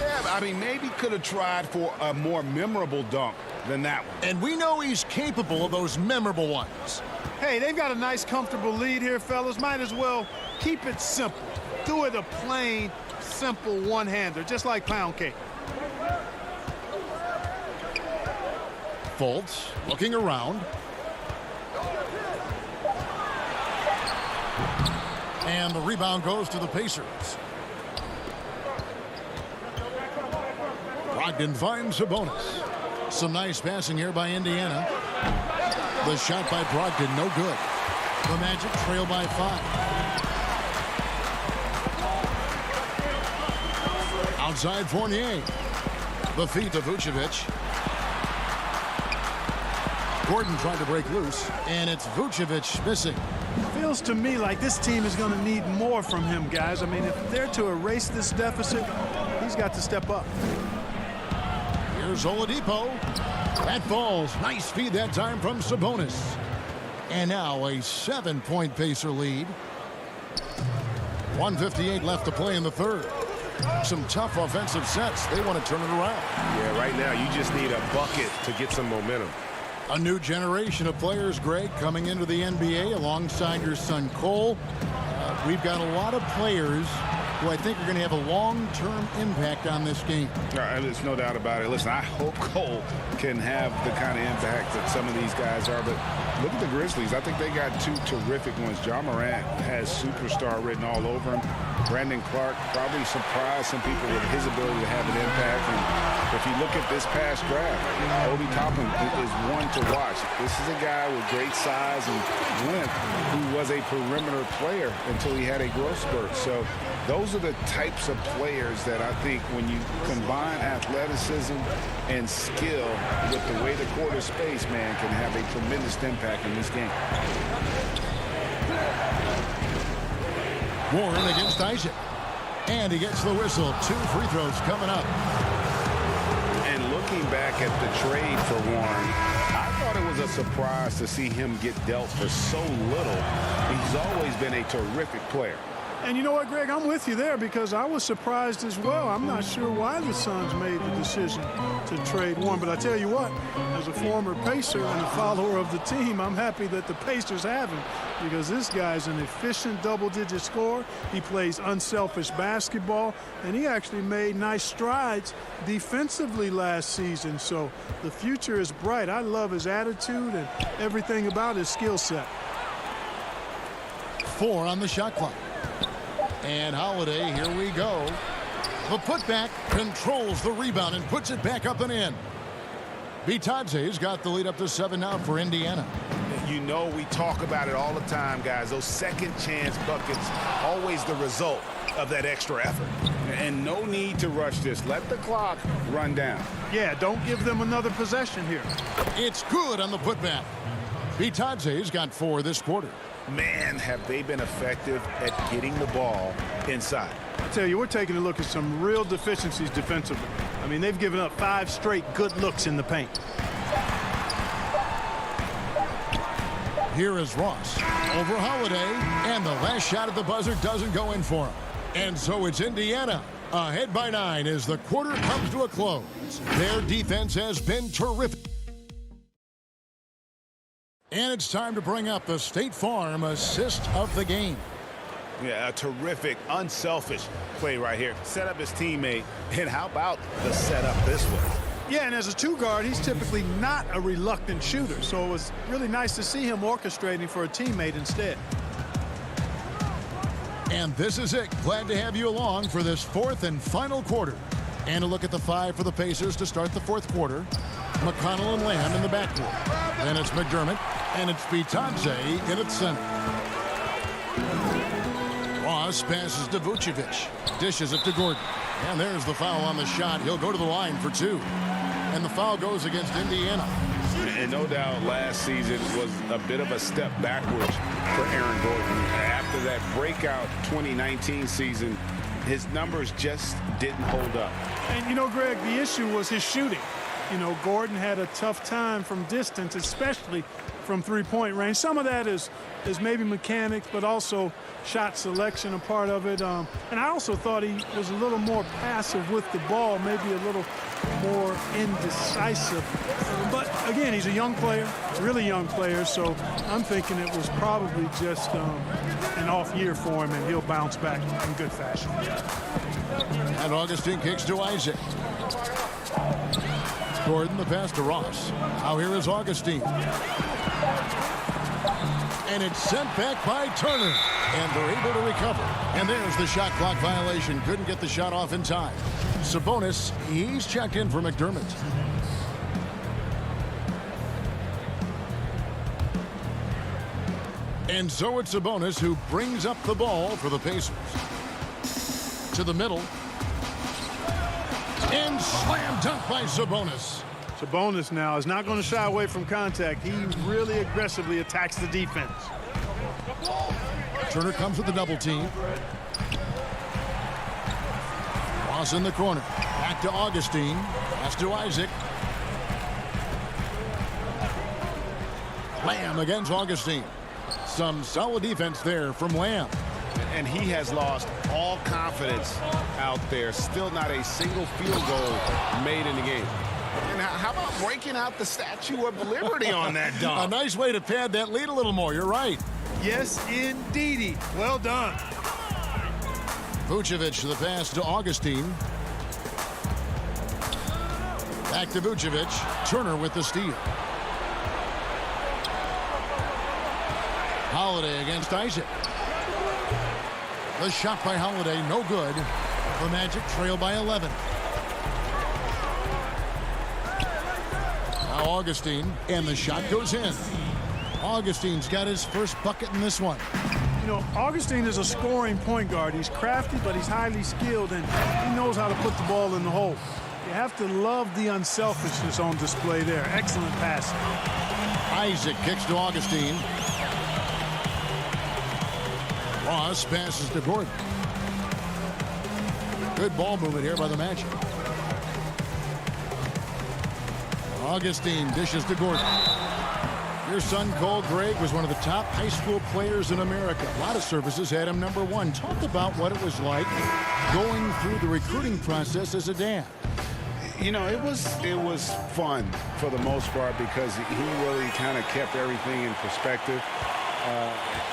Yeah, I mean, maybe could have tried for a more memorable dunk than that one. And we know he's capable of those memorable ones. Hey, they've got a nice, comfortable lead here, fellas. Might as well keep it simple. Do it a plain, simple one-hander, just like pound cake. Fultz looking around. And the rebound goes to the Pacers. Brogdon finds Sabonis. Some nice passing here by Indiana. The shot by Brogdon, no good. The Magic trail by 5. Outside Fournier. The feet to Vucevic. Gordon trying to break loose, and it's Vucevic missing. Feels to me like this team is going to need more from him, guys. I mean, if they're to erase this deficit, he's got to step up. Here's Oladipo. That falls. Nice feed that time from Sabonis. And now a 7-point Pacer lead. 1:58 left to play in the third. Some tough offensive sets. They want to turn it around. Yeah, right now you just need a bucket to get some momentum. A new generation of players, Greg, coming into the NBA alongside your son Cole. We've got a lot of players who I think are going to have a long-term impact on this game. There's no doubt about it. Listen, I hope Cole can have the kind of impact that some of these guys are, but look at the Grizzlies. I think they got 2 terrific ones. Ja Morant has superstar written all over him. Brandon Clark probably surprised some people with his ability to have an impact. And if you look at this past draft, Obi Toppin is one to watch. This is a guy with great size and length who was a perimeter player until he had a growth spurt. So those are the types of players that I think when you combine athleticism and skill with the way the court is spaced, man, can have a tremendous impact in this game. Warren against Isaac. And he gets the whistle. 2 free throws coming up. And looking back at the trade for Warren, I thought it was a surprise to see him get dealt for so little. He's always been a terrific player. And you know what, Greg? I'm with you there because I was surprised as well. I'm not sure why the Suns made the decision to trade Warren. But I tell you what, as a former Pacer and a follower of the team, I'm happy that the Pacers have him because this guy's an efficient double-digit scorer. He plays unselfish basketball, and he actually made nice strides defensively last season. So the future is bright. I love his attitude and everything about his skill set. 4 on the shot clock. And Holiday, here we go. The putback controls the rebound and puts it back up and in. Bitadze's got the lead up to 7 now for Indiana. You know we talk about it all the time, guys. Those second chance buckets, always the result of that extra effort. And no need to rush this. Let the clock run down. Yeah, don't give them another possession here. It's good on the putback. Bitadze's got 4 this quarter. Man, have they been effective at getting the ball inside. tell you, we're taking a look at some real deficiencies defensively. I mean, they've given up 5 straight good looks in the paint. Here is Ross over Holiday, and the last shot at the buzzer doesn't go in for him. And so it's Indiana ahead by 9 as the quarter comes to a close. Their defense has been terrific. And it's time to bring up the State Farm assist of the game. Yeah, a terrific, unselfish play right here. Set up his teammate, and how about the setup this way? Yeah, and as a 2-guard, he's typically not a reluctant shooter, so it was really nice to see him orchestrating for a teammate instead. And this is it. Glad to have you along for this 4th and final quarter. And a look at the 5 for the Pacers to start the 4th quarter. McConnell and Lamb in the backcourt. Then it's McDermott, and it's Bitadze in its center. Ross passes to Vucevic. Dishes it to Gordon. And there's the foul on the shot. He'll go to the line for 2. And the foul goes against Indiana. And no doubt last season was a bit of a step backwards for Aaron Gordon. After that breakout 2019 season, his numbers just didn't hold up. And, you know, Greg, the issue was his shooting. You know, Gordon had a tough time from distance, especially from three-point range. Some of that is maybe mechanics, but also shot selection a part of it. And I also thought he was a little more passive with the ball, maybe a little more indecisive. But, again, he's a young player, really young player, so I'm thinking it was probably just an off year for him, and he'll bounce back in good fashion. And Augustine kicks to Isaac. Gordon, the pass to Ross. Now here is Augustine. And it's sent back by Turner. And they're able to recover. And there's the shot clock violation. Couldn't get the shot off in time. Sabonis, he's checked in for McDermott. And so it's Sabonis who brings up the ball for the Pacers. To the middle. And slam dunk by Sabonis. Sabonis now is not going to shy away from contact. He really aggressively attacks the defense. Turner comes with the double team. Ross in the corner. Back to Augustine. Pass to Isaac. Lamb against Augustine. Some solid defense there from Lamb. And he has lost all confidence out there. Still not a single field goal made in the game. And how about breaking out the Statue of Liberty on that dunk? A nice way to pad that lead a little more. You're right. Yes, indeedy. Well done. Vucevic to the pass to Augustine. Back to Vucevic. Turner with the steal. Holiday against Isaac. The shot by Holiday, no good. The Magic trail by 11. Now Augustine, and the shot goes in. Augustine's got his first bucket in this one. You know, Augustine is a scoring point guard. He's crafty, but he's highly skilled, and he knows how to put the ball in the hole. You have to love the unselfishness on display there. Excellent passing. Isaac kicks to Augustine. Ross passes to Gordon. Good ball movement here by the Magic. Augustine dishes to Gordon. Your son, Cole Gregg, was one of the top high school players in America. A lot of services had him #1. Talk about what it was like going through the recruiting process as a dad. You know, it was fun for the most part because he really kind of kept everything in perspective.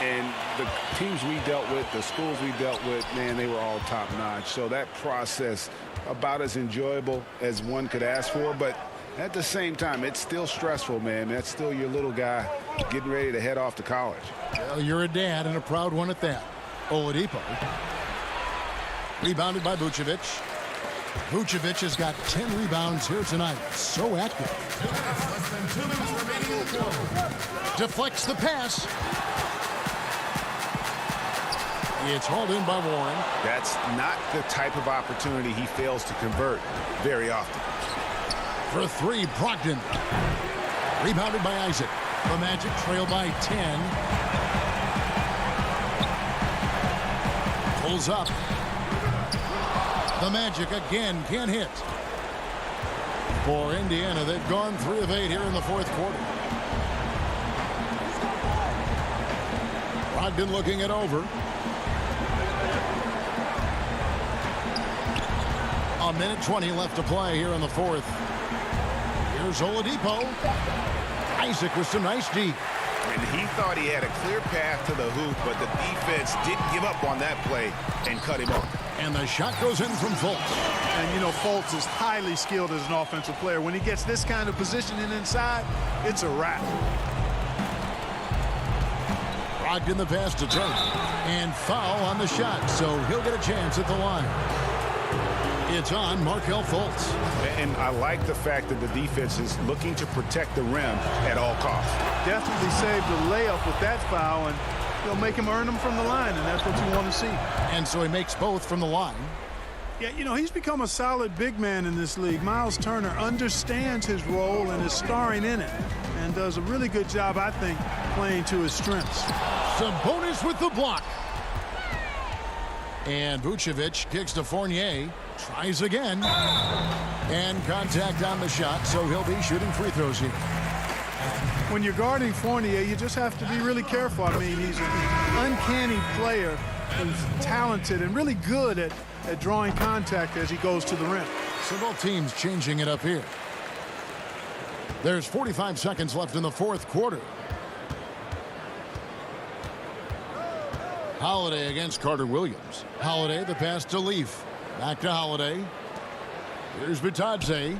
And the teams we dealt with, the schools we dealt with, man, they were all top-notch. So that process, about as enjoyable as one could ask for. But at the same time, it's still stressful, man. That's still your little guy getting ready to head off to college. Well, you're a dad, and a proud one at that. Oladipo. Rebounded by Vucevic. Vucevic has got 10 rebounds here tonight. So active. Deflects the pass. It's hauled in by Warren. That's not the type of opportunity he fails to convert very often. For 3, Brogdon. Rebounded by Isaac. The Magic trail by 10. Pulls up. The Magic again can't hit. For Indiana, they've gone 3 of 8 here in the fourth quarter. Brogdon looking it over. A minute 20 left to play here in the fourth. Here's Oladipo. Isaac with some nice deep. And he thought he had a clear path to the hoop, but the defense didn't give up on that play and cut him off. And the shot goes in from Fultz. And, you know, Fultz is highly skilled as an offensive player. When he gets this kind of positioning inside, it's a wrap. Brogdon the pass to Turk. And foul on the shot, so he'll get a chance at the line. It's on Markelle Fultz. And I like the fact that the defense is looking to protect the rim at all costs. Definitely saved the layup with that foul, and he'll make him earn them from the line, and that's what you want to see. And so he makes both from the line. Yeah, you know, he's become a solid big man in this league. Miles Turner understands his role and is starring in it, and does a really good job, I think, playing to his strengths. Sabonis with the block. And Vucevic kicks to Fournier. Tries again. And contact on the shot, so he'll be shooting free throws here. When you're guarding Fournier, you just have to be really careful. I mean, he's an uncanny player who's talented and really good at drawing contact as he goes to the rim. So both teams changing it up here. There's 45 seconds left in the fourth quarter. Holiday against Carter Williams. Holiday, the pass to Leaf. Back to Holiday. Here's Bitadze.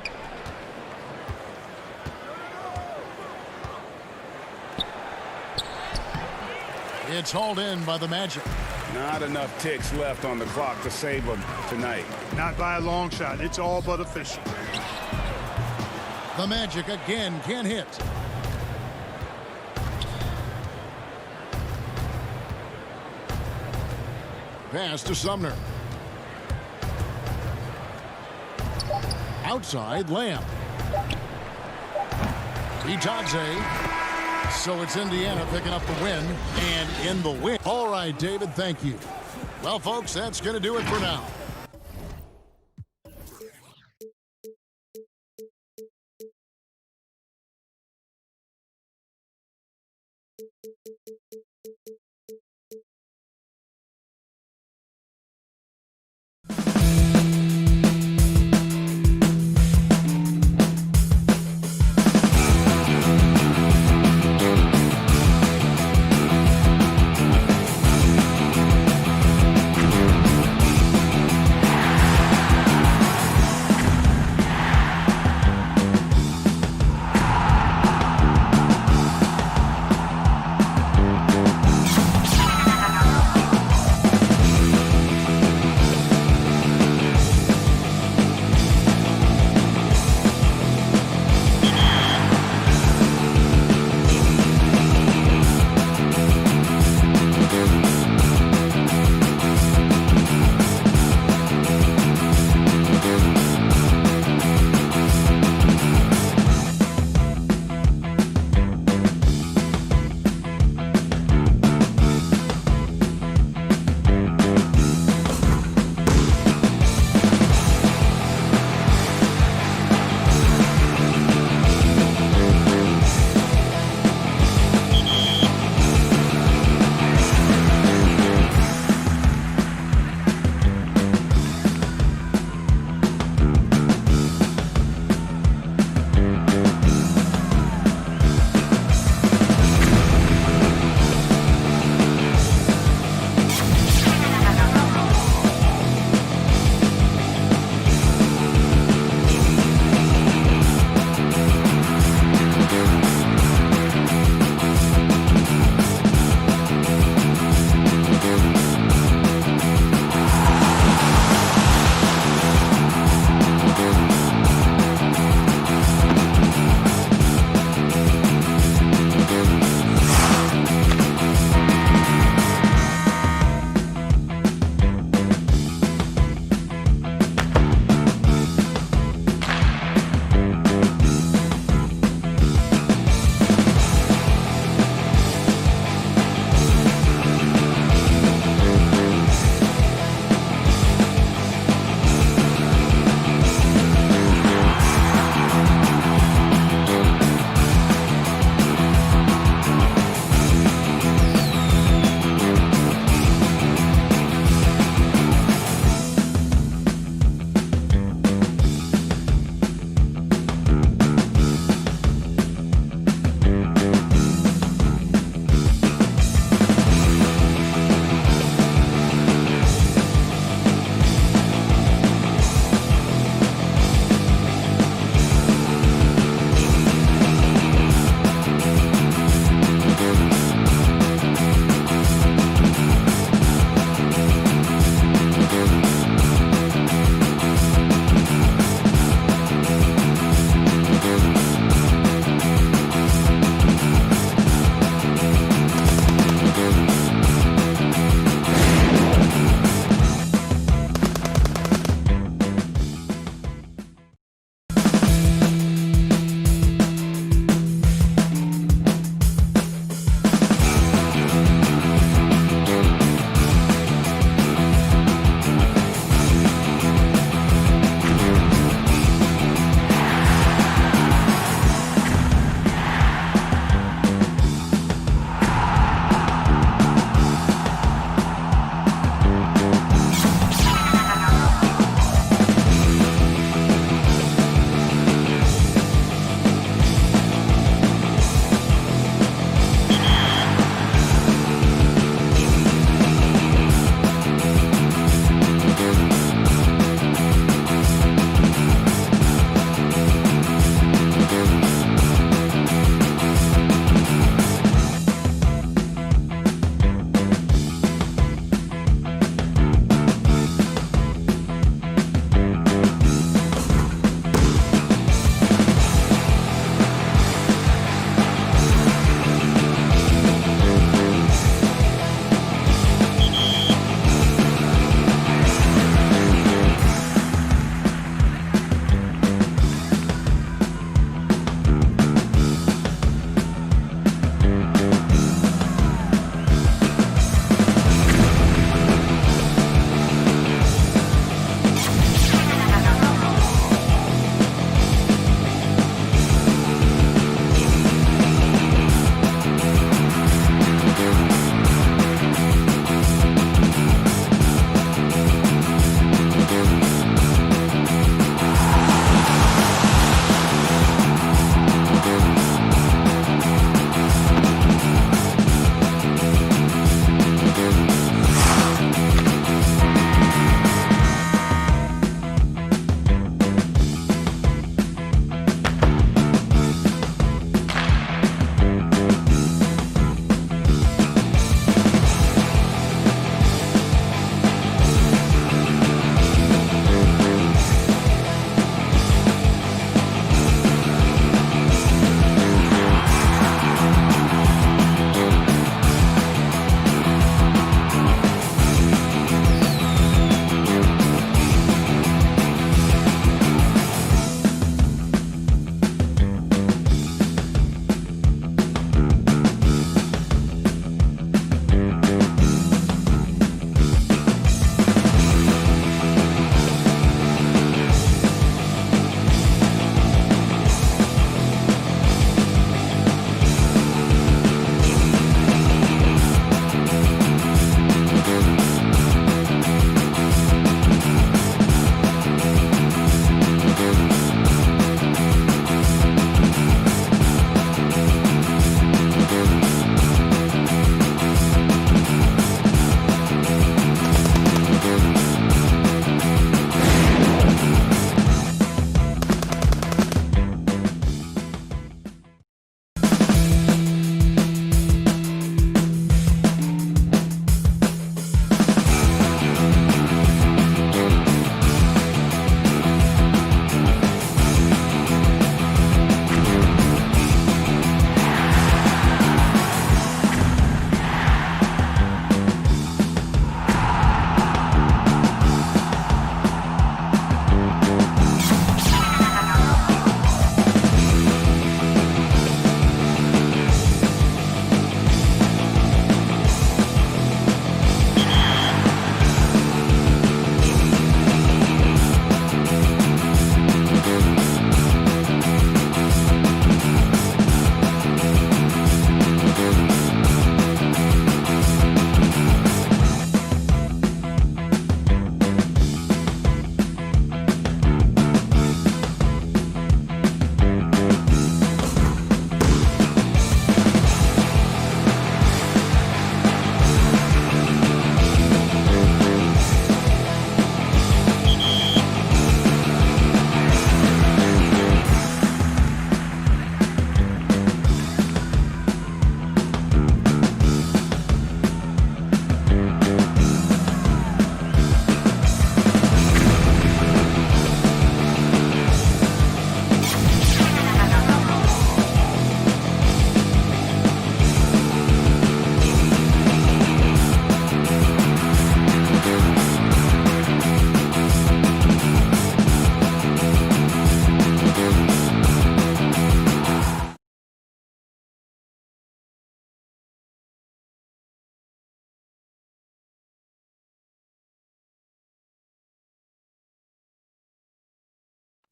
It's hauled in by the Magic. Not enough ticks left on the clock to save them tonight. Not by a long shot. It's all but official. The Magic again can't hit. Pass to Sumner. Outside, Lamb. Bitadze. So it's Indiana picking up the win, and in the win. All right, David, thank you. Well, folks, that's going to do it for now.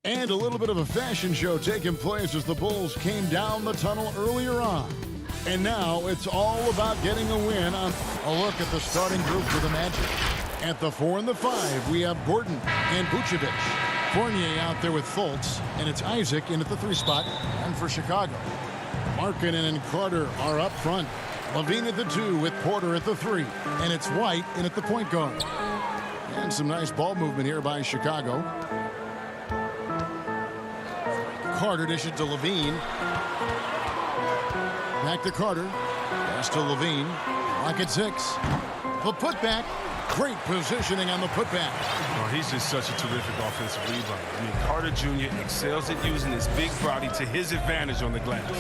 And a little bit of a fashion show taking place as the Bulls came down the tunnel earlier on. And now it's all about getting a win on a look at the starting group for the Magic. At the 4 and the 5, we have Gordon and Vucevic. Fournier out there with Fultz, and it's Isaac in at the 3 spot. And for Chicago, Markkanen and Carter are up front. Levine at the 2 with Porter at the 3. And it's White in at the point guard. And some nice ball movement here by Chicago. Carter dishes to Levine. Back to Carter. Pass to Levine. Lock at 6. The putback. Great positioning on the putback. Oh, he's just such a terrific offensive rebounder. I mean, Carter Jr. excels at using his big body to his advantage on the glass.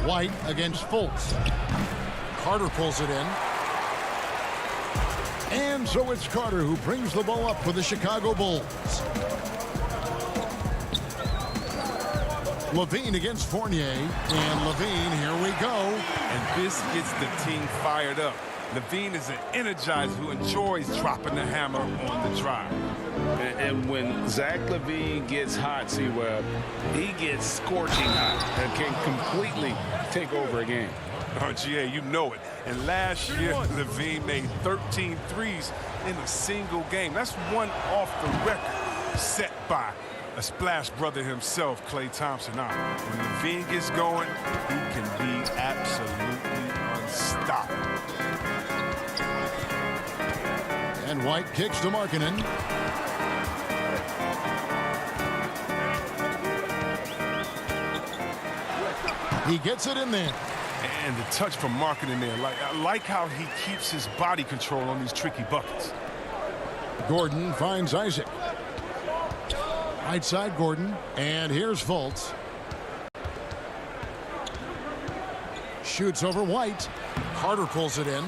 White against Fultz. Carter pulls it in. And so it's Carter who brings the ball up for the Chicago Bulls. Levine against Fournier. And Levine, here we go. And this gets the team fired up. Levine is an energizer who enjoys dropping the hammer on the drive. And when Zach Levine gets hot, C-Web, he gets scorching hot and can completely take over a game. Oh, GA, you know it. And last year, Levine made 13 threes in a single game. That's one off the record set by a splash brother himself, Klay Thompson. Now, when Levine gets going, he can be absolutely unstoppable. And White kicks to Markkanen. He gets it in there. And the touch from Markkanen there. I like how he keeps his body control on these tricky buckets. Gordon finds Isaac. Right side Gordon. And here's Fultz. Shoots over White. Carter pulls it in.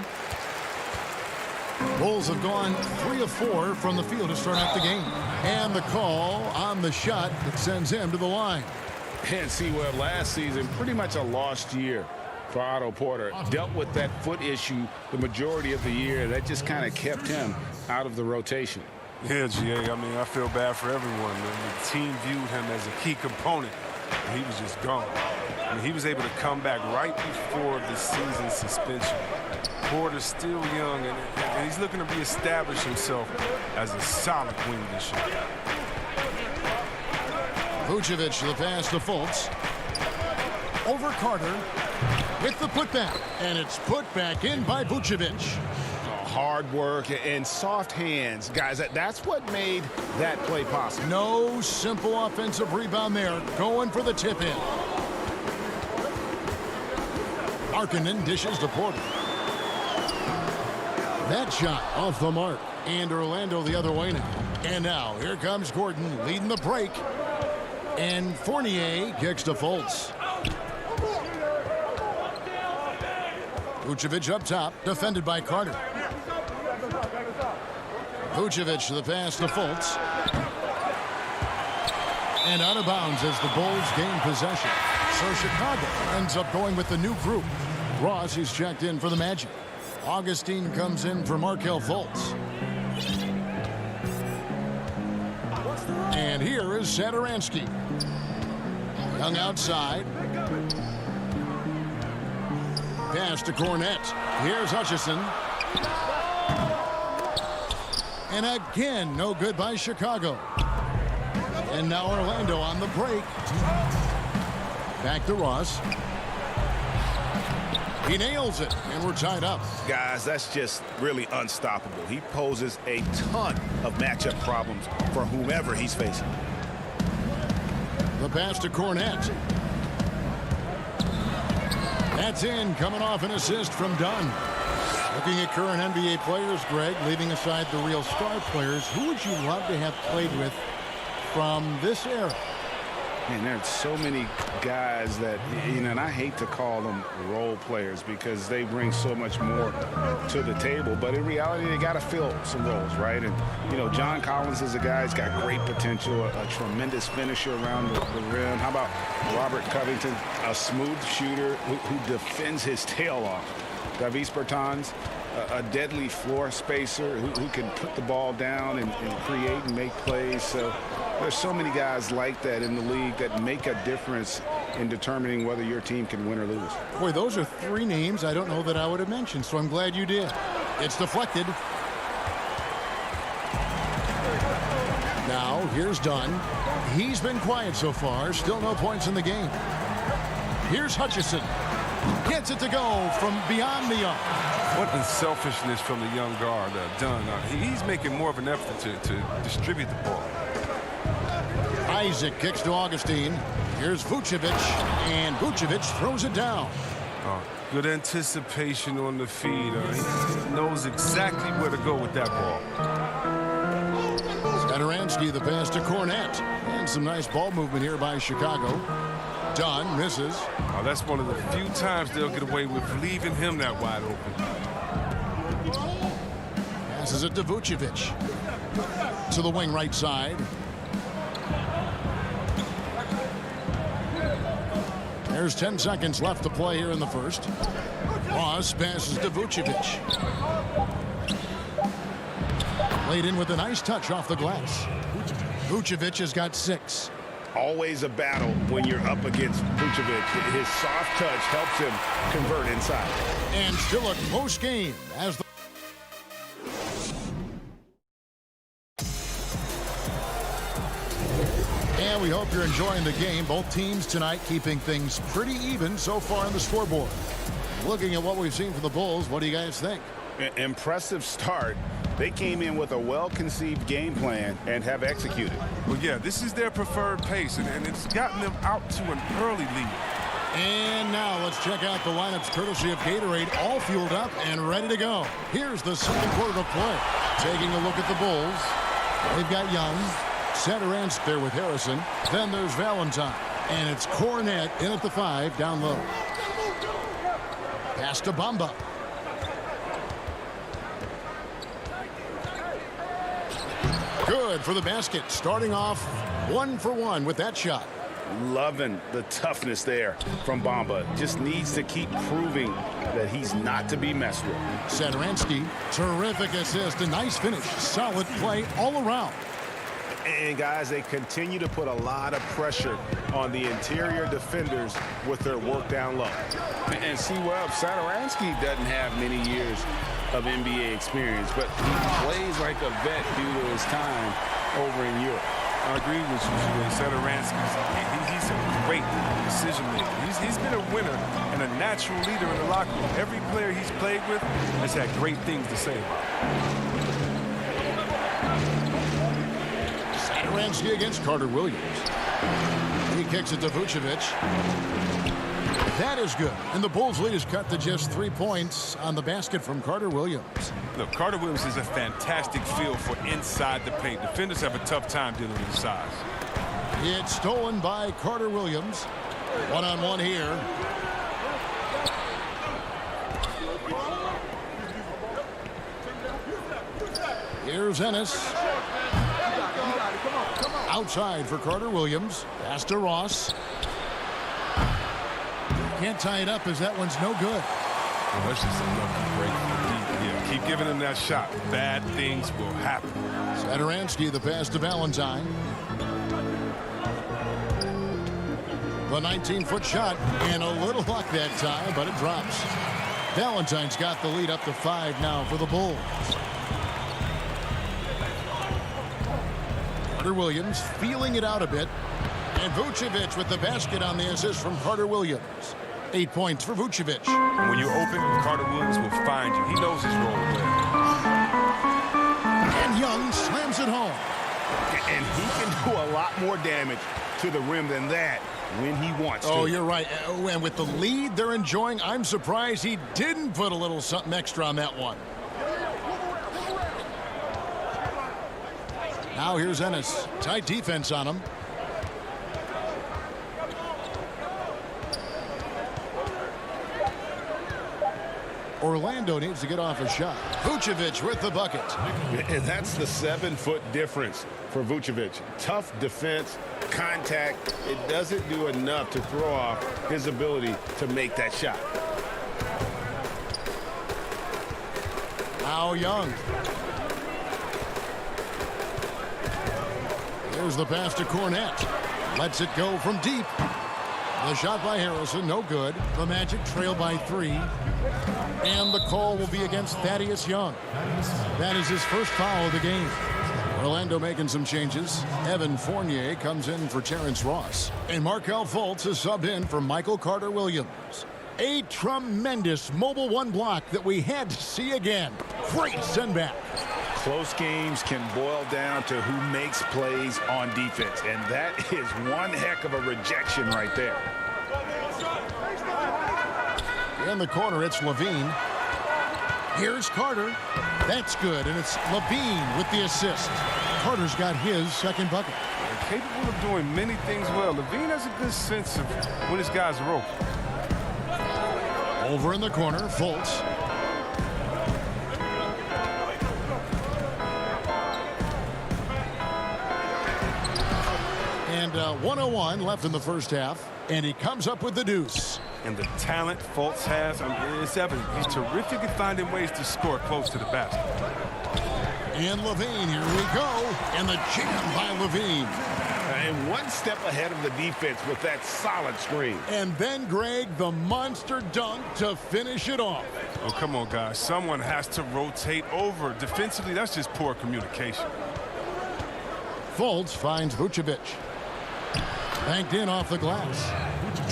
Bulls have gone 3 of 4 from the field to start out the game. And the call on the shot that sends him to the line. And C-Web, last season, pretty much a lost year for Otto Porter. Dealt with that foot issue the majority of the year. That just kind of kept him out of the rotation. Yeah, GA, I mean, I feel bad for everyone. The team viewed him as a key component, and he was just gone. I mean, he was able to come back right before the season suspension. Porter's still young, and he's looking to reestablish himself as a solid wing this year. Vucevic, the pass to Fultz. Over Carter with the putback. And it's put back in by Vucevic. Hard work and soft hands. Guys, that's what made that play possible. No simple offensive rebound there. Going for the tip-in. Markkanen dishes to Porter. That shot off the mark. And Orlando the other way now. And now, here comes Gordon leading the break. And Fournier kicks to Fultz. Vucevic up top, defended by Carter. Vucevic the pass to Fultz. And out of bounds as the Bulls gain possession. So Chicago ends up going with the new group. Ross, he's checked in for the Magic. Augustine comes in for Markelle Fultz. And here is Satoransky. Young outside. Pass to Cornette. Here's Hutchison. And again, no good by Chicago. And now Orlando on the break. Back to Ross. He nails it, and we're tied up. Guys, that's just really unstoppable. He poses a ton of matchup problems for whomever he's facing. The pass to Cornette. That's in, coming off an assist from Dunn. Looking at current NBA players, Greg, leaving aside the real star players, who would you love to have played with from this era? And there's so many guys that, you know, and I hate to call them role players because they bring so much more to the table. But in reality, they got to fill some roles, right? And, you know, John Collins is a guy who's got great potential, a tremendous finisher around the rim. How about Robert Covington, a smooth shooter who defends his tail off? Davis Bertans, a deadly floor spacer who can put the ball down and create and make plays. So there's so many guys like that in the league that make a difference in determining whether your team can win or lose. Boy, those are 3 names I don't know that I would have mentioned, so I'm glad you did. It's deflected. Now, here's Dunn. He's been quiet so far. Still no points in the game. Here's Hutchison. Gets it to go from beyond the arc. What unselfishness from the young guard, Dunn. He's making more of an effort to distribute the ball. Isaac kicks to Augustine. Here's Vucevic, and Vucevic throws it down. Good anticipation on the feed. He knows exactly where to go with that ball. Satoransky the pass to Cornette. And some nice ball movement here by Chicago. Dunn misses. That's one of the few times they'll get away with leaving him that wide open. Passes it to Vucevic. To the wing right side. There's 10 seconds left to play here in the first. Ross passes to Vucevic. Laid in with a nice touch off the glass. Vucevic has got 6. Always a battle when you're up against Vucevic. His soft touch helps him convert inside. And still a close game as the and we hope you're enjoying the game. Both teams tonight keeping things pretty even so far on the scoreboard. Looking at what we've seen from the Bulls, what do you guys think? Impressive start. They came in with a well-conceived game plan and have executed. Well, yeah, this is their preferred pace, and it's gotten them out to an early lead. And now let's check out the lineups courtesy of Gatorade, all fueled up and ready to go. Here's the second quarter of play. Taking a look at the Bulls. They've got Young, Satoransky there with Harrison. Then there's Valentine. And it's Cornette in at the 5, down low. Pass to Bamba. Good for the basket. Starting off 1 for 1 with that shot. Loving the toughness there from Bamba. Just needs to keep proving that he's not to be messed with. Satoransky, terrific assist, a nice finish. Solid play all around. And guys, they continue to put a lot of pressure on the interior defenders with their work down low. And see, well, Satoransky doesn't have many years of NBA experience, but he plays like a vet due to his time over in Europe. I agree with you. Satoransky, he's a great decision maker. He's been a winner and a natural leader in the locker room. Every player he's played with has had great things to say about him. Satoransky against Carter Williams. He kicks it to Vucevic. That is good. And the Bulls' lead is cut to just 3 points on the basket from Carter Williams. Look, Carter Williams is a fantastic feel for inside the paint. Defenders have a tough time dealing with his size. It's stolen by Carter Williams. One-on-one here. Here's Ennis. Outside for Carter Williams. Pass to Ross. Can't tie it up as that one's no good. Well, that's just a lucky break. Yeah, keep giving him that shot. Bad things will happen. Satoransky the pass to Valentine. The 19-foot shot and a little luck that time, but it drops. Valentine's got the lead up to 5 now for the Bulls. Carter Williams feeling it out a bit. And Vucevic with the basket on the assist from Carter Williams. 8 points for Vucevic. And when you're open, Carter Williams will find you. He knows his role there. And Young slams it home. And he can do a lot more damage to the rim than that when he wants to. Oh, you're right. And with the lead they're enjoying, I'm surprised he didn't put a little something extra on that one. Now here's Ennis. Tight defense on him. Orlando needs to get off a shot. Vucevic with the bucket. And that's the 7-foot difference for Vucevic. Tough defense, contact. It doesn't do enough to throw off his ability to make that shot. Now Young. Here's the pass to Cornette. Lets it go from deep. The shot by Harrison, no good. The Magic trail by 3. And the call will be against Thaddeus Young. That is his first foul of the game. Orlando making some changes. Evan Fournier comes in for Terrence Ross. And Markelle Fultz is subbed in for Michael Carter-Williams. A tremendous mobile one block that we had to see again. Great send back. Close games can boil down to who makes plays on defense, and that is one heck of a rejection right there. In the corner, it's Levine. Here's Carter. That's good, and it's Levine with the assist. Carter's got his second bucket. They're capable of doing many things well. Levine has a good sense of when his guys are open. Over in the corner, Fultz. And 1:01 left in the first half, and he comes up with the deuce. And the talent Fultz has, it's evident. He's terrific at finding ways to score close to the basket. And Levine, here we go. And the jam by Levine. And one step ahead of the defense with that solid screen. And then, Greg, the monster dunk to finish it off. Oh, come on, guys. Someone has to rotate over. Defensively, that's just poor communication. Fultz finds Vucevic. Banked in off the glass.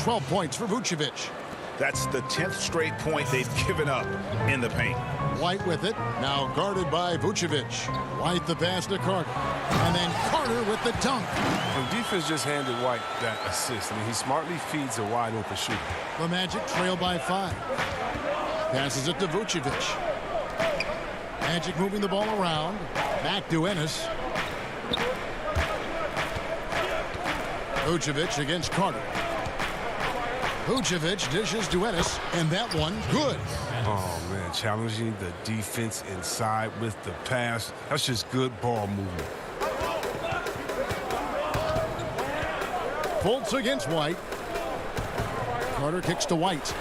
12 points for Vucevic. That's the 10th straight point they've given up in the paint. White with it. Now guarded by Vucevic. White the pass to Carter. And then Carter with the dunk. The defense just handed White that assist. He smartly feeds a wide open shooter. The Magic trail by 5. Passes it to Vucevic. Magic moving the ball around. Back to Ennis. Vucevic against Carter. Vucevic dishes to Ennis, and that one good. Oh, man, challenging the defense inside with the pass. That's just good ball movement. Fultz against White. Carter kicks to White.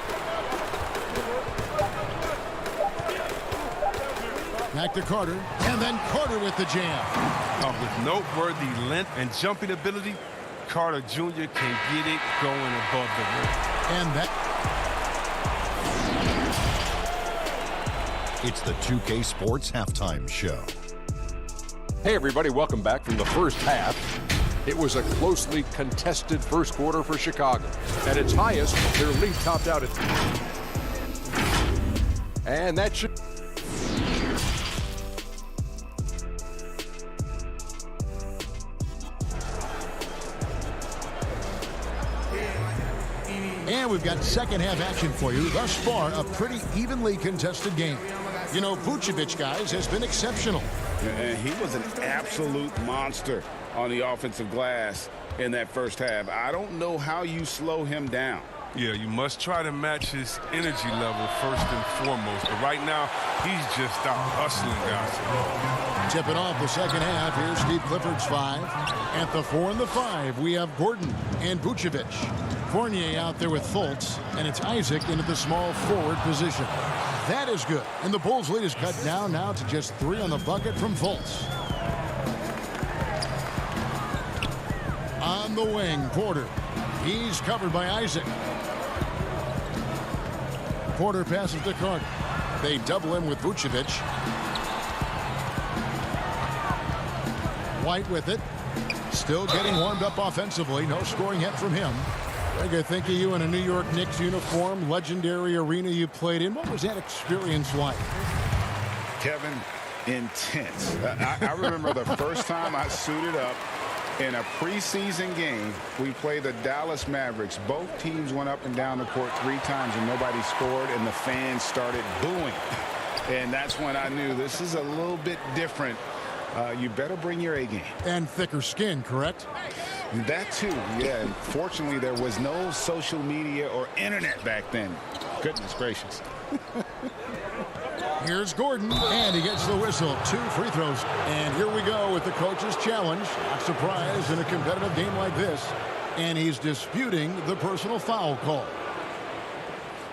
Back to Carter, and then Carter with the jam. With noteworthy length and jumping ability, Carter Jr. can get it going above the rim. And that. It's the 2K Sports Halftime Show. Hey, everybody, welcome back from the first half. It was a closely contested first quarter for Chicago. At its highest, their lead topped out at. And that should. And we've got second half action for you. Thus far, a pretty evenly contested game. You know, Vucevic, guys, has been exceptional. And he was an absolute monster on the offensive glass in that first half. I don't know how you slow him down. Yeah, you must try to match his energy level first and foremost. But right now, he's just out hustling guys. Tipping off the second half. Here's Steve Clifford's 5. At the 4 and the 5, we have Gordon and Vucevic. Fournier out there with Fultz, and it's Isaac into the small forward position. That is good. And the Bulls' lead is cut down now to just 3 on the bucket from Fultz. On the wing, Porter. He's covered by Isaac. Porter passes to Carter. They double him with Vucevic. White with it. Still getting warmed up offensively. No scoring yet from him. Greg, I think of you in a New York Knicks uniform, legendary arena you played in. What was that experience like? Kevin, intense. I remember the first time I suited up in a preseason game. We played the Dallas Mavericks. Both teams went up and down the court 3 times and nobody scored, and the fans started booing. And that's when I knew this is a little bit different. You better bring your A game. And thicker skin, correct? That too, yeah. And fortunately, there was no social media or internet back then. Goodness gracious. Here's Gordon, and he gets the whistle. 2 free throws. And here we go with the coach's challenge. Not surprised in a competitive game like this. And he's disputing the personal foul call.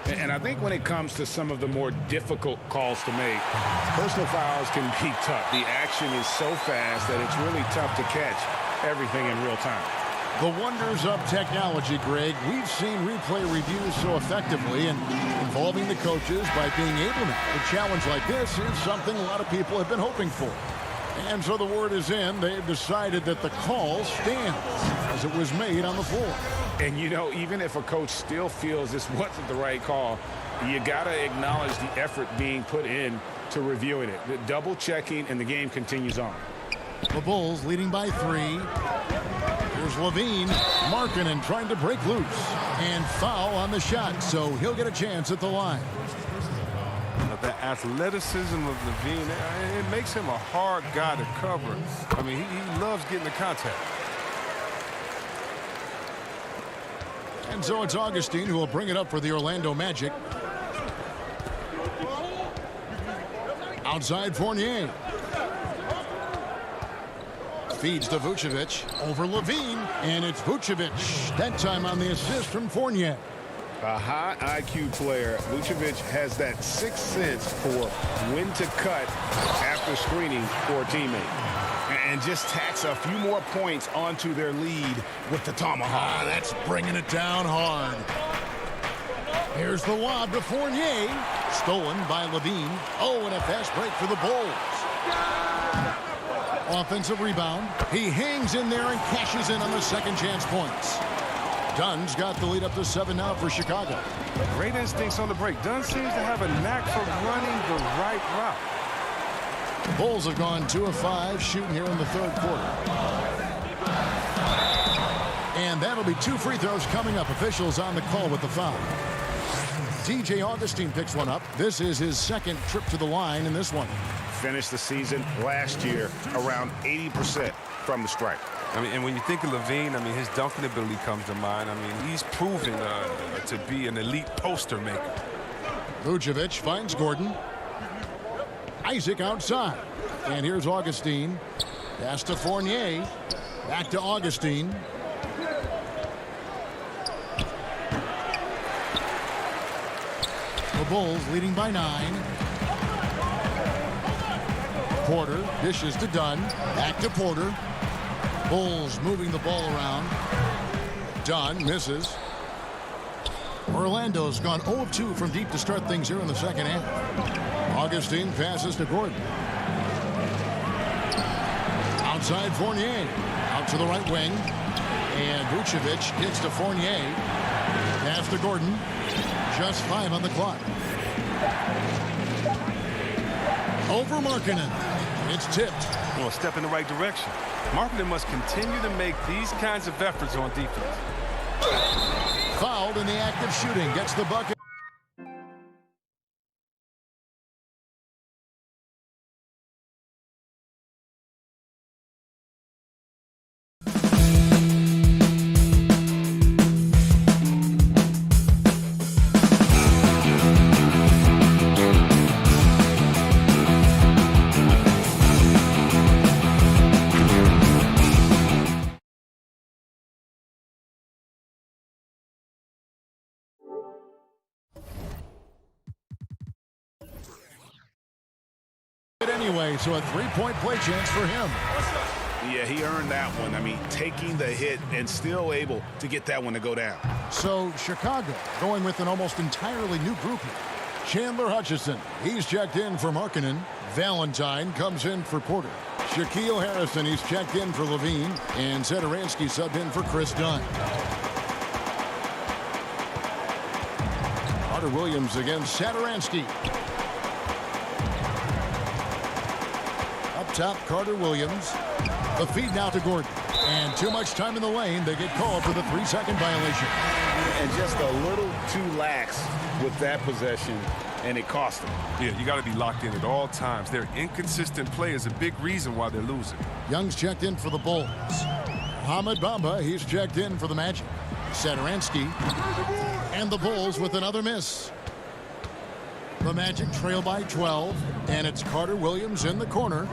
And I think when it comes to some of the more difficult calls to make, personal fouls can be tough. The action is so fast that it's really tough to catch everything in real time. The wonders of technology, Greg. We've seen replay reviews so effectively, and involving the coaches by being able to. A challenge like this is something a lot of people have been hoping for. And so the word is in. They've decided that the call stands as it was made on the floor. And, you know, even if a coach still feels this wasn't the right call, you got to acknowledge the effort being put in to reviewing it. The double checking, and the game continues on. The Bulls leading by 3. Here's Levine. Markkanen trying to break loose. And foul on the shot, so he'll get a chance at the line. The athleticism of Levine, it makes him a hard guy to cover. I mean, he loves getting the contact. And so it's Augustine who will bring it up for the Orlando Magic. Outside Fournier. Feeds to Vucevic. Over Levine. And it's Vucevic. That time on the assist from Fournier. A high IQ player. Vucevic has that sixth sense for when to cut after screening for a teammate. And just tacks a few more points onto their lead with the tomahawk. That's bringing it down hard. Here's the lob to Fournier. Stolen by Levine. Oh, and a fast break for the Bulls. Offensive rebound. He hangs in there and cashes in on the second chance points. Dunn's got the lead up to 7 now for Chicago. Great instincts on the break. Dunn seems to have a knack for running the right route. The Bulls have gone 2 of 5 shooting here in the third quarter. And that'll be 2 free throws coming up. Officials on the call with the foul. DJ Augustine picks one up. This is his second trip to the line in this one. Finished the season last year around 80% from the stripe. I mean, and when you think of Levine, I mean, his dunking ability comes to mind. I mean, he's proven to be an elite poster maker. Vucevic finds Gordon. Isaac outside. And here's Augustine. Pass to Fournier. Back to Augustine. The Bulls leading by 9. Porter dishes to Dunn. Back to Porter. Bulls moving the ball around. Dunn misses. Orlando's gone 0 of 2 from deep to start things here in the second half. Augustine passes to Gordon. Outside Fournier. Out to the right wing. And Vucevic kicks to Fournier. Pass to Gordon. Just 5 on the clock. Over Markkanen. It's tipped. Well, a step in the right direction. Markkanen must continue to make these kinds of efforts on defense. Fouled in the act of shooting. Gets the bucket. Anyway, so a 3-point play chance for him. Yeah, he earned that one. I mean, taking the hit and still able to get that one to go down. So Chicago going with an almost entirely new group here. Chandler Hutchison, he's checked in for Markkanen. Valentine comes in for Porter. Shaquille Harrison, he's checked in for Levine. And Satoransky subbed in for Chris Dunn. Carter Williams against Satoransky. Top Carter Williams. The feed now to Gordon. And too much time in the lane. They get called for the 3-second violation. And just a little too lax with that possession, and it cost them. Yeah, you got to be locked in at all times. Their inconsistent play is a big reason why they're losing. Young's checked in for the Bulls. Mohamed Bamba, he's checked in for the Magic. Satoransky. And the Bulls with another miss. The Magic trail by 12, and it's Carter Williams in the corner.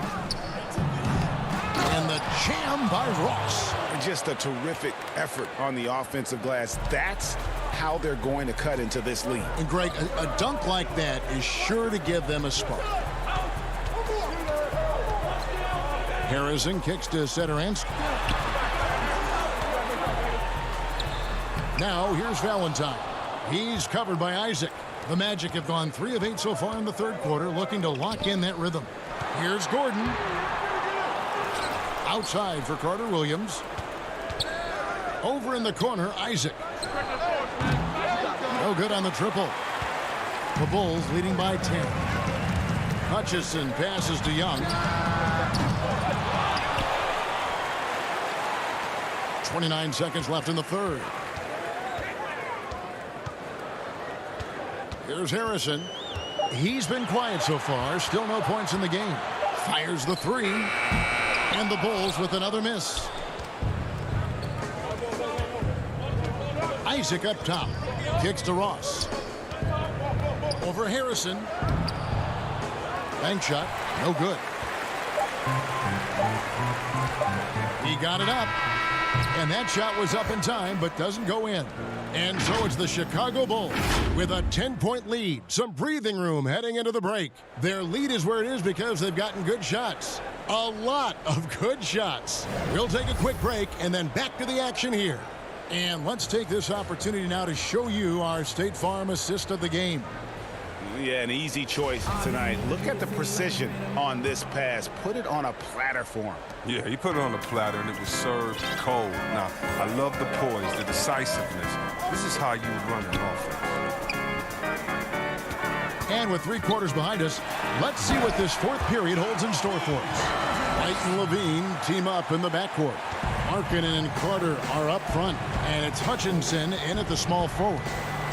And the jam by Ross. Just a terrific effort on the offensive glass. That's how they're going to cut into this lead. And Greg, a dunk like that is sure to give them a spark. Harrison kicks to Setoransky. Now here's Valentine. He's covered by Isaac. The Magic have gone 3 of 8 so far in the third quarter, looking to lock in that rhythm. Here's Gordon. Outside for Carter Williams. Over in the corner, Isaac. No good on the triple. The Bulls leading by 10. Hutchison passes to Young. 29 seconds left in the third. Here's Harrison. He's been quiet so far. Still no points in the game. Fires the three. And the Bulls with another miss. Isaac up top. Kicks to Ross. Over Harrison. Bank shot. No good. He got it up. And that shot was up in time, but doesn't go in. And so it's the Chicago Bulls with a 10-point lead. Some breathing room heading into the break. Their lead is where it is because they've gotten good shots. A lot of good shots. We'll take a quick break and then back to the action here. And let's take this opportunity now to show you our State Farm assist of the game. Yeah, an easy choice tonight. Look at the precision on this pass. Put it on a platter for him. Yeah, he put it on a platter, and it was served cold. Now, I love the poise, the decisiveness. This is how you run an offense. And with 3 quarters behind us, let's see what this fourth period holds in store for us. White and Levine team up in the backcourt. Markkanen and Carter are up front, and it's Hutchinson in at the small forward.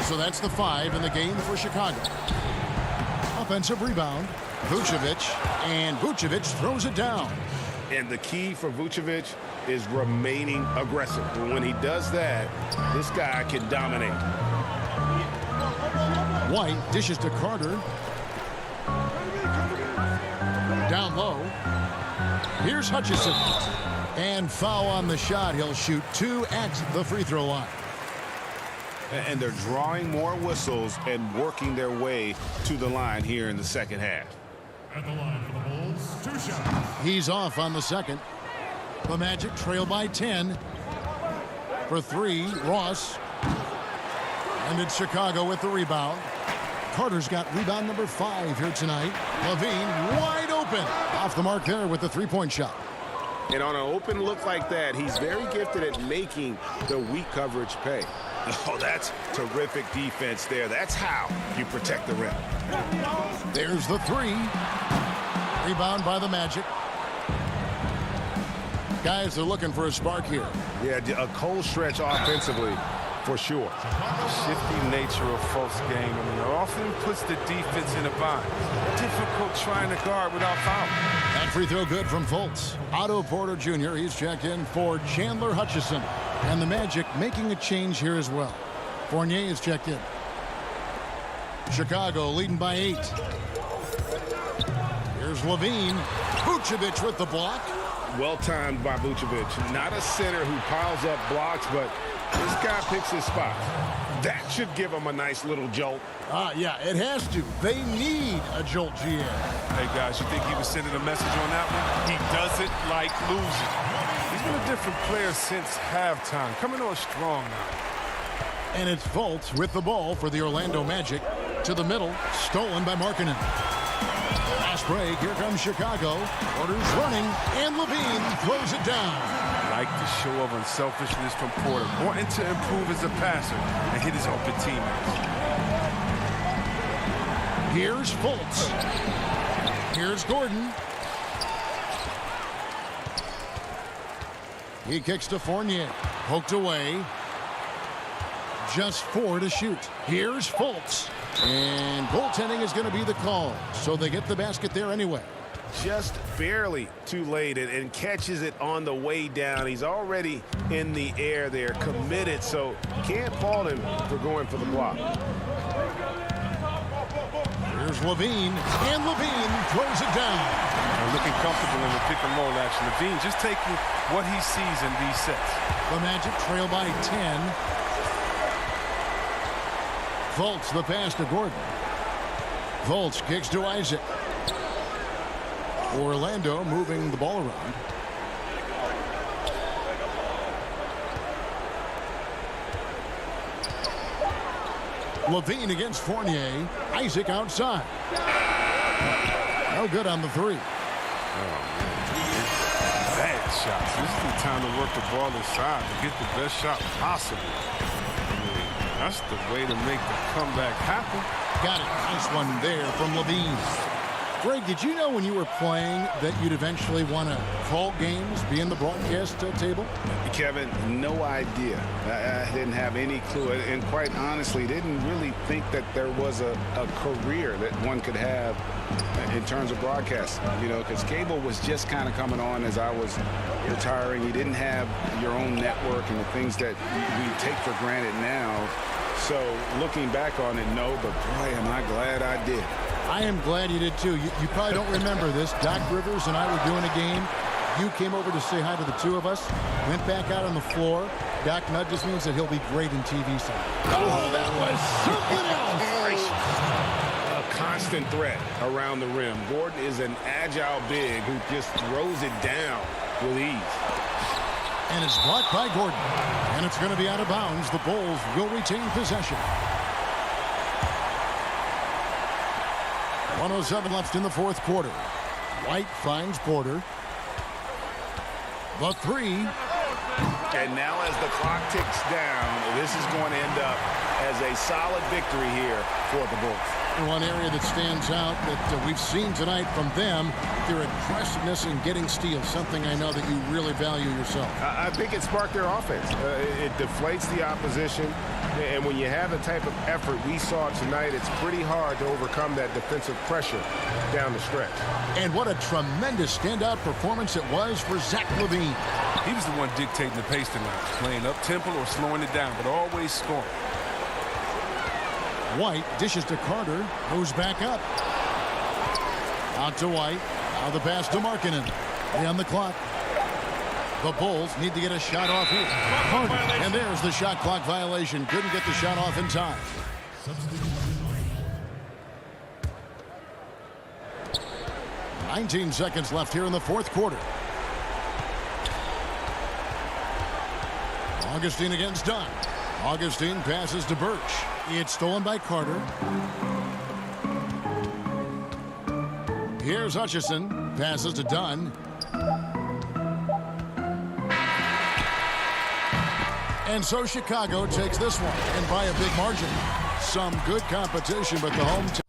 So that's the 5 in the game for Chicago. Offensive rebound, Vucevic, and Vucevic throws it down. And the key for Vucevic is remaining aggressive. When he does that, this guy can dominate. White dishes to Carter. Down low. Here's Hutchison. And foul on the shot. He'll shoot 2 at the free throw line. And they're drawing more whistles and working their way to the line here in the second half. At the line for the Bulls, 2 shots. He's off on the second. The Magic trail by 10. For 3, Ross. And it's Chicago with the rebound. Carter's got rebound number 5 here tonight. Levine wide open. Off the mark there with the 3-point shot. And on an open look like that, he's very gifted at making the weak coverage pay. Oh, that's terrific defense there. That's how you protect the rim. There's the 3. Rebound by the Magic. Guys, they're looking for a spark here. Yeah, a cold stretch offensively for sure. Shifty nature of Fultz's game. I mean, it often puts the defense in a bind. Difficult trying to guard without fouling. That free throw good from Fultz. Otto Porter Jr., he's checked in for Chandler Hutchison. And the Magic making a change here as well. Fournier is checked in. Chicago leading by 8. Here's Levine. Vucevic with the block. Well timed by Vucevic. Not a center who piles up blocks, but this guy picks his spot. That should give him a nice little jolt. Yeah, it has to. They need a jolt, GM. Hey, guys, you think he was sending a message on that one? He doesn't like losing. He's been a different player since halftime. Coming on strong now. And it's Fultz with the ball for the Orlando Magic. To the middle, stolen by Markkanen. Fast break, here comes Chicago. Porter's running, and Levine throws it down. Like the show of unselfishness from Porter, wanting to improve as a passer and hit his open teammates. Here's Fultz. Here's Gordon. He kicks to Fournier. Poked away. Just 4 to shoot. Here's Fultz. And goaltending is going to be the call. So they get the basket there anyway. Just barely too late and catches it on the way down. He's already in the air there, committed, so can't fault him for going for the block. Here's Levine, and Levine throws it down. Looking comfortable in the pick and roll action. Levine just taking what he sees in these sets. The Magic trail by 10. Fultz, the pass to Gordon. Fultz kicks to Isaac. Orlando moving the ball around. Levine against Fournier. Isaac outside. No good on the three. Bad shots. This is the time to work the ball inside to get the best shot possible. I mean, that's the way to make the comeback happen. Got it. Nice one there from Levine. Greg, did you know when you were playing that you'd eventually want to call games, be in the broadcast table? Kevin, no idea. I didn't have any clue. And quite honestly, didn't really think that there was a career that one could have in terms of broadcast. You know, because cable was just kind of coming on as I was retiring. You didn't have your own network and the things that we take for granted now. So looking back on it, no, but boy, am I glad I did. I am glad you did too. You probably don't remember this. Doc Rivers and I were doing a game. You came over to say hi to the two of us. Went back out on the floor. Doc nudges me and said he'll be great in TV someday. Oh, that was something else. A constant threat around the rim. Gordon is an agile big who just throws it down with ease. And it's blocked by Gordon. And it's going to be out of bounds. The Bulls will retain possession. 1:07 left in the fourth quarter. White finds Porter. The three. And now as the clock ticks down, this is going to end up as a solid victory here for the Bulls. One area that stands out that we've seen tonight from them, their aggressiveness in getting steals, something I know that you really value yourself. I think it sparked their offense. It deflates the opposition, and when you have the type of effort we saw tonight, it's pretty hard to overcome that defensive pressure down the stretch. And what a tremendous standout performance it was for Zach LaVine. He was the one dictating the pace tonight, playing up-tempo or slowing it down, but always scoring. White dishes to Carter, moves back up. Out to White. Now the pass to Markkanen. On the clock. The Bulls need to get a shot off here. Carter, and there's the shot clock violation. Couldn't get the shot off in time. 19 seconds left here in the fourth quarter. Augustine against Dunn. Augustine passes to Birch. It's stolen by Carter. Here's Hutchison. Passes to Dunn. And so Chicago takes this one, and by a big margin. Some good competition, but the home team.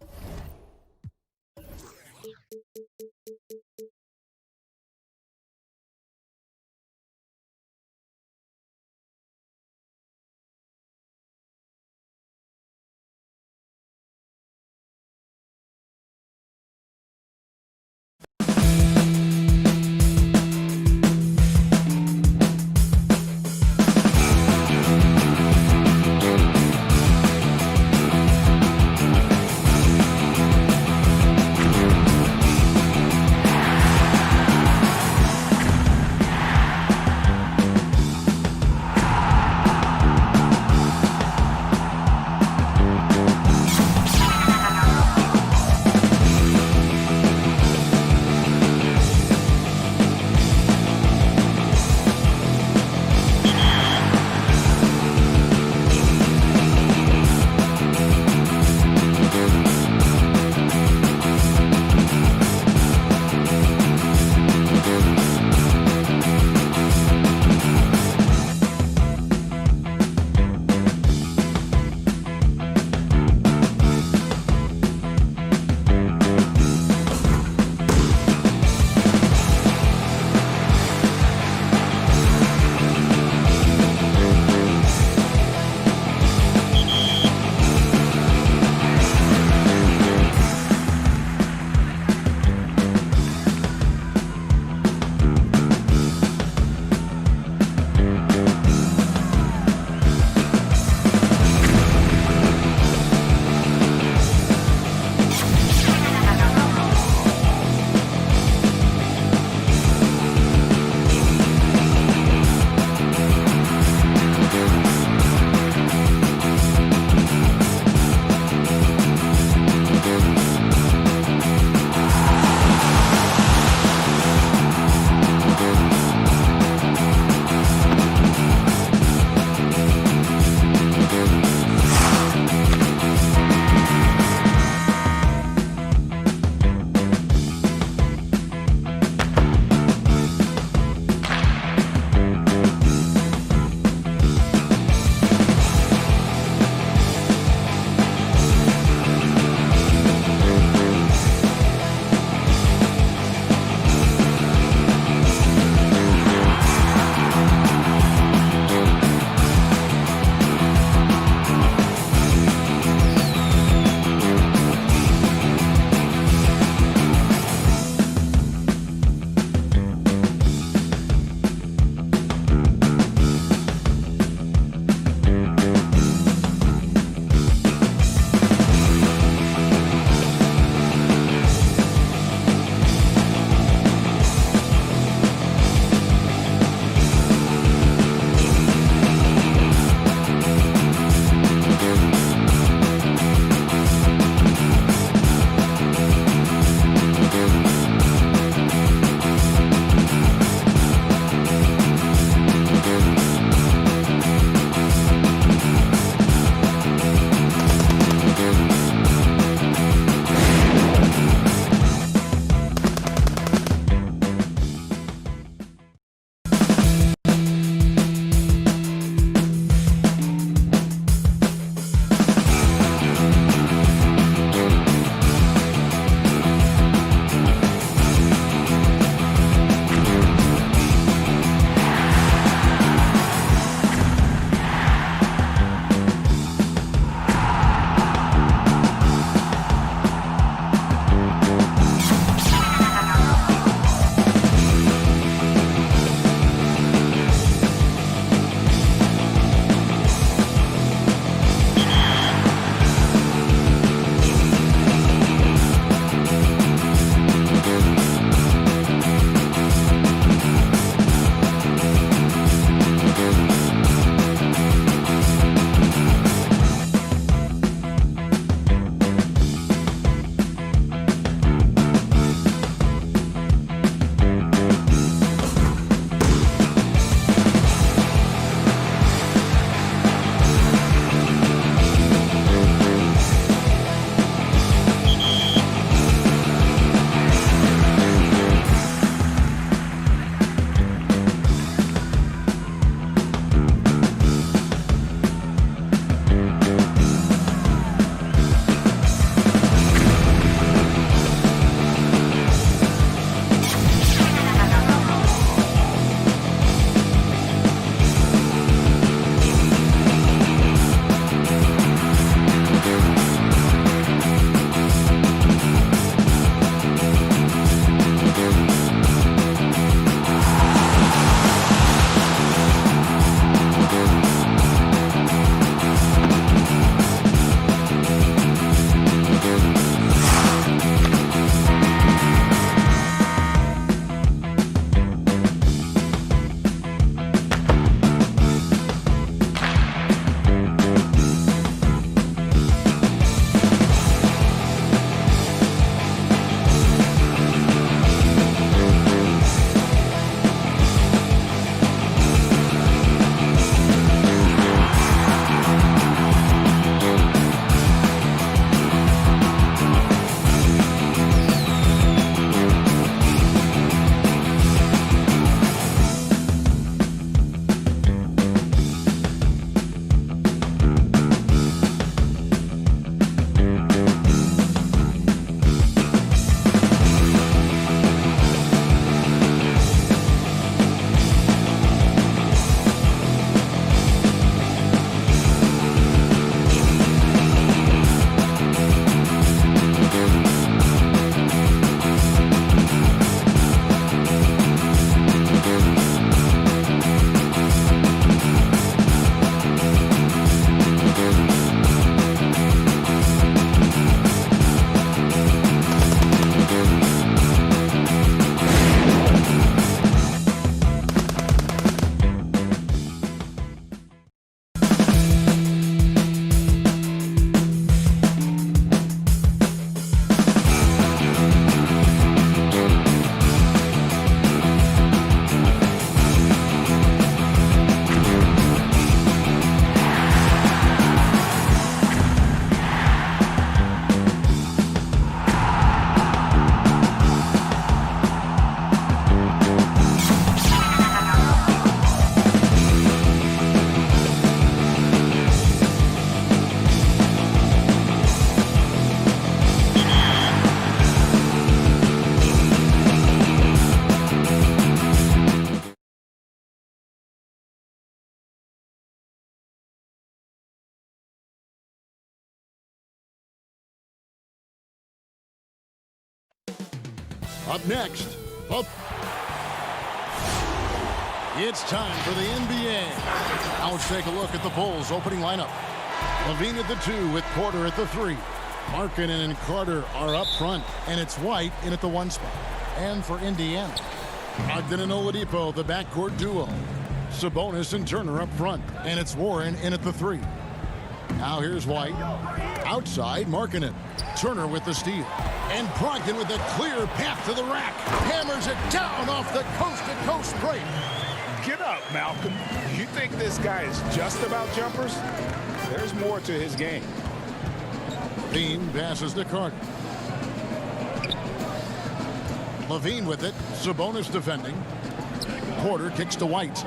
Up next, it's time for the NBA. Now let's take a look at the Bulls opening lineup. Levine at the 2 with Porter at the 3. Markkanen and Carter are up front, and it's White in at the 1 spot. And for Indiana, Ogden and Oladipo, the backcourt duo. Sabonis and Turner up front, and it's Warren in at the 3. Now here's White. Outside, Markkanen. Turner with the steal. And Brogdon with a clear path to the rack. Hammers it down off the coast-to-coast break. Get up, Malcolm. You think this guy is just about jumpers? There's more to his game. Levine passes to Carter. Levine with it. Sabonis defending. Porter kicks to White.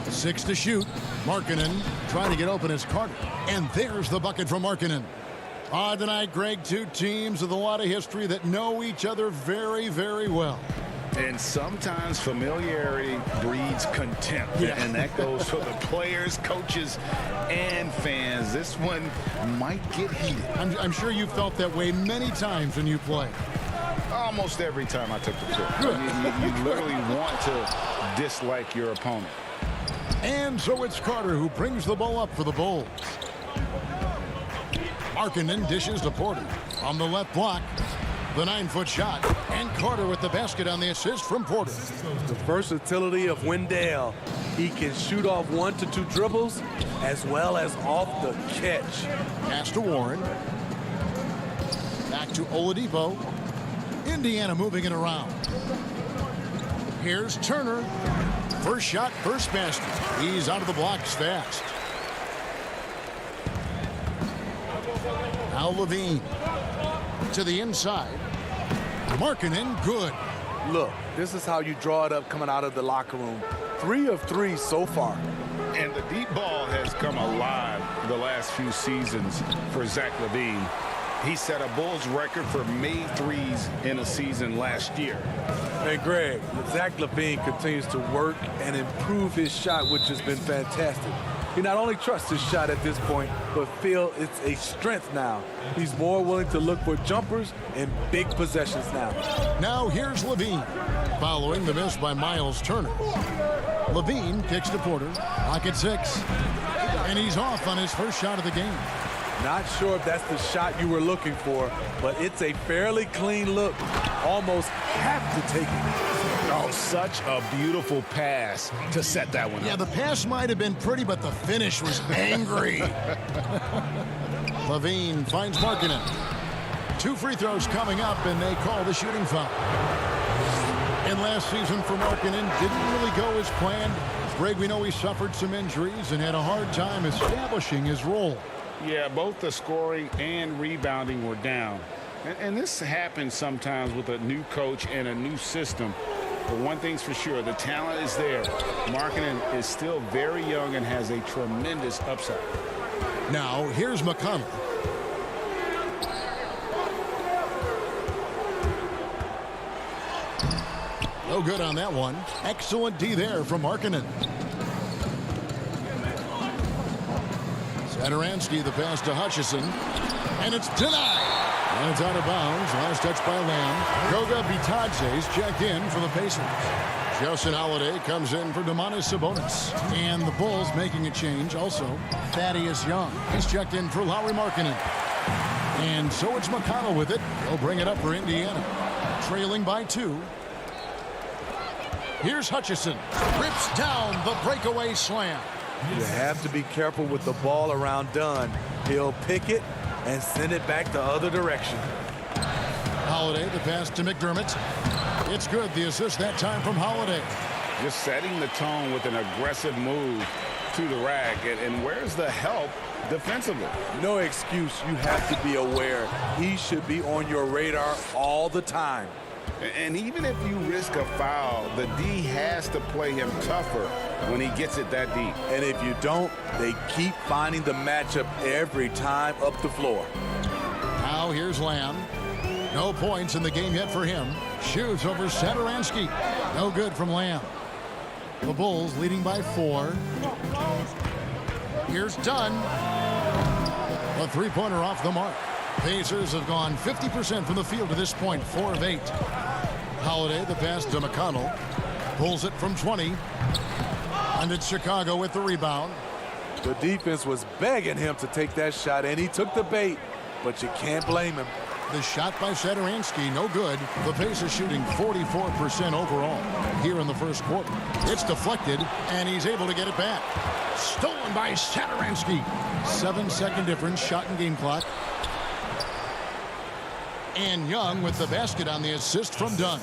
6 to shoot. Markkanen trying to get open as Carter. And there's the bucket from Markkanen. Tonight, Greg, 2 teams with a lot of history that know each other very, very well. And sometimes familiarity breeds contempt. Yeah. And that goes for the players, coaches, and fans. This one might get heated. I'm sure you felt that way many times when you play. Almost every time I took the court. You literally want to dislike your opponent. And so it's Carter who brings the ball up for the Bulls. Markkanen dishes to Porter on the left block. The 9-foot shot. And Carter with the basket on the assist from Porter. The versatility of Wendell. He can shoot off 1 to 2 dribbles as well as off the catch. Pass to Warren. Back to Oladipo. Indiana moving it around. Here's Turner. First shot, first basket. He's out of the blocks fast. Now Levine to the inside. Markkanen, good. Look, this is how you draw it up coming out of the locker room. 3 of 3 so far. And the deep ball has come alive the last few seasons for Zach LaVine. He set a Bulls record for made threes in a season last year. Hey, Greg, Zach LaVine continues to work and improve his shot, which has been fantastic. He not only trusts his shot at this point, but feel it's a strength now. He's more willing to look for jumpers and big possessions now. Now here's Levine, following the miss by Miles Turner. Levine kicks to Porter, pocket 6, and he's off on his first shot of the game. Not sure if that's the shot you were looking for, but it's a fairly clean look. Almost have to take it. Oh, such a beautiful pass to set that one up. Yeah, the pass might have been pretty, but the finish was angry. Levine finds Markkanen. 2 free throws coming up, and they call the shooting foul. And last season for Markkanen didn't really go as planned. Greg, we know he suffered some injuries and had a hard time establishing his role. Yeah, both the scoring and rebounding were down. And this happens sometimes with a new coach and a new system. But one thing's for sure, the talent is there. Markkanen is still very young and has a tremendous upside. Now, here's McConnell. No good on that one. Excellent D there from Markkanen. Satoransky, the pass to Hutchison. And it's denied. And it's out of bounds. Last touch by Lamb. Goga Bitadze's checked in for the Pacers. Justin Holiday comes in for Domantas Sabonis. And the Bulls making a change. Also, Thaddeus Young. He's checked in for Lauri Markkanen. And so it's McConnell with it. He'll bring it up for Indiana. Trailing by 2. Here's Hutchison. Rips down the breakaway slam. You have to be careful with the ball around Dunn. He'll pick it and send it back the other direction. Holiday, the pass to McDermott. It's good. The assist that time from Holiday. Just setting the tone with an aggressive move to the rack. And where's the help defensively? No excuse. You have to be aware. He should be on your radar all the time. And even if you risk a foul, the D has to play him tougher when he gets it that deep. And if you don't, they keep finding the matchup every time up the floor. Now here's Lamb. No points in the game yet for him. Shoots over Satoransky. No good from Lamb. The Bulls leading by 4. Here's Dunn. A 3-pointer off the mark. Pacers have gone 50% from the field to this point, 4 of 8. Holiday, the pass to McConnell. Pulls it from 20. And it's Chicago with the rebound. The defense was begging him to take that shot, and he took the bait, but you can't blame him. The shot by Satoransky, no good. The Pacers shooting 44% overall here in the first quarter. It's deflected, and he's able to get it back. Stolen by Satoransky. 7-second difference, shot and game clock. And Young with the basket on the assist from Dunn.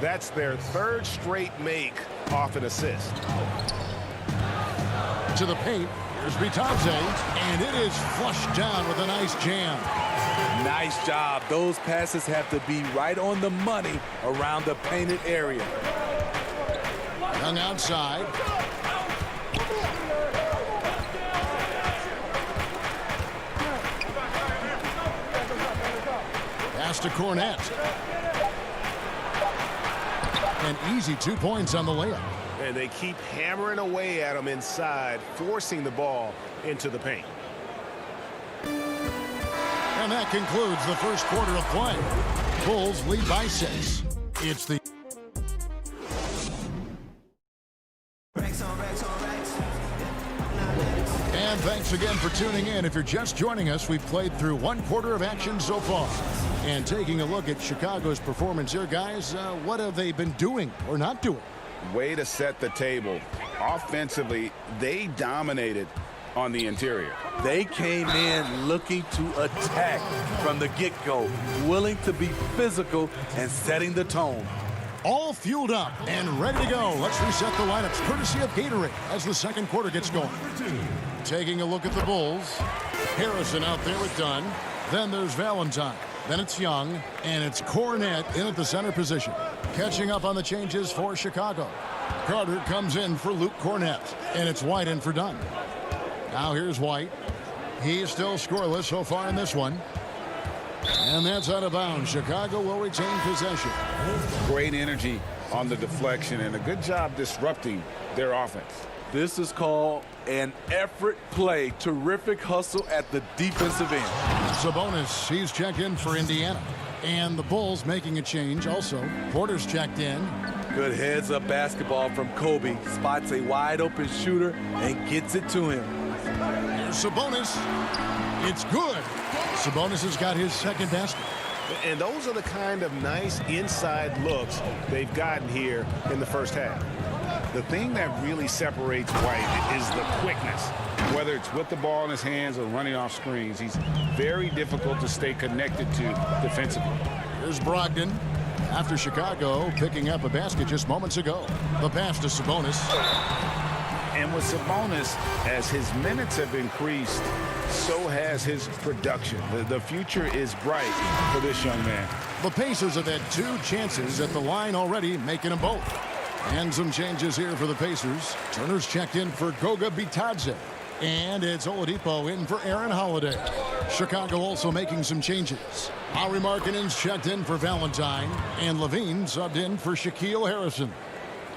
That's their third straight make off an assist. To the paint, here's Bitadze, and it is flushed down with a nice jam. Nice job. Those passes have to be right on the money around the painted area. Young outside. Pass to Cornette. An easy 2 points on the layup. And they keep hammering away at him inside, forcing the ball into the paint. And that concludes the first quarter of play. Bulls lead by 6. It's the... And thanks again for tuning in. If you're just joining us, we've played through 1 quarter of action so far. And taking a look at Chicago's performance here, guys, what have they been doing or not doing? Way to set the table. Offensively, they dominated on the interior. They came in looking to attack from the get-go, willing to be physical and setting the tone. All fueled up and ready to go. Let's reset the lineups courtesy of Gatorade as the second quarter gets going. Taking a look at the Bulls. Harrison out there with Dunn. Then there's Valentine. Then it's Young. And it's Cornette in at the center position. Catching up on the changes for Chicago. Carter comes in for Luke Cornette. And it's White in for Dunn. Now here's White. He's still scoreless so far in this one. And that's out of bounds. Chicago will retain possession. Great energy on the deflection and a good job disrupting their offense. This is called an effort play. Terrific hustle at the defensive end. Sabonis, he's checked in for Indiana. And the Bulls making a change also. Porter's checked in. Good heads-up basketball from Kobe. Spots a wide-open shooter and gets it to him. Here's Sabonis. It's good. Sabonis has got his second basket. And those are the kind of nice inside looks they've gotten here in the first half. The thing that really separates White is the quickness. Whether it's with the ball in his hands or running off screens, he's very difficult to stay connected to defensively. Here's Brogdon. After Chicago picking up a basket just moments ago. The pass to Sabonis. And with Sabonis, as his minutes have increased, so has his production. The future is bright for this young man. The Pacers have had 2 chances at the line already, making them both. And some changes here for the Pacers. Turner's checked in for Goga Bitadze. And it's Oladipo in for Aaron Holiday. Chicago also making some changes. Lauri Markkanen's checked in for Valentine. And Levine subbed in for Shaquille Harrison.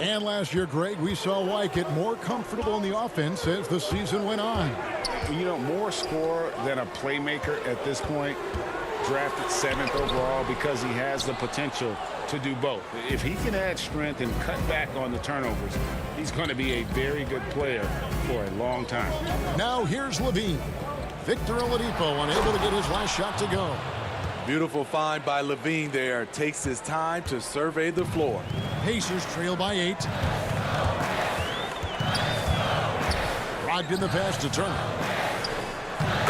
And last year, Greg, we saw White get more comfortable in the offense as the season went on. You know, more scorer than a playmaker at this point. Drafted 7th overall because he has the potential to do both. If he can add strength and cut back on the turnovers, he's going to be a very good player for a long time. Now here's Levine. Victor Oladipo unable to get his last shot to go. Beautiful find by Levine there. Takes his time to survey the floor. Pacers trail by 8. Brogdon the pass to Turner.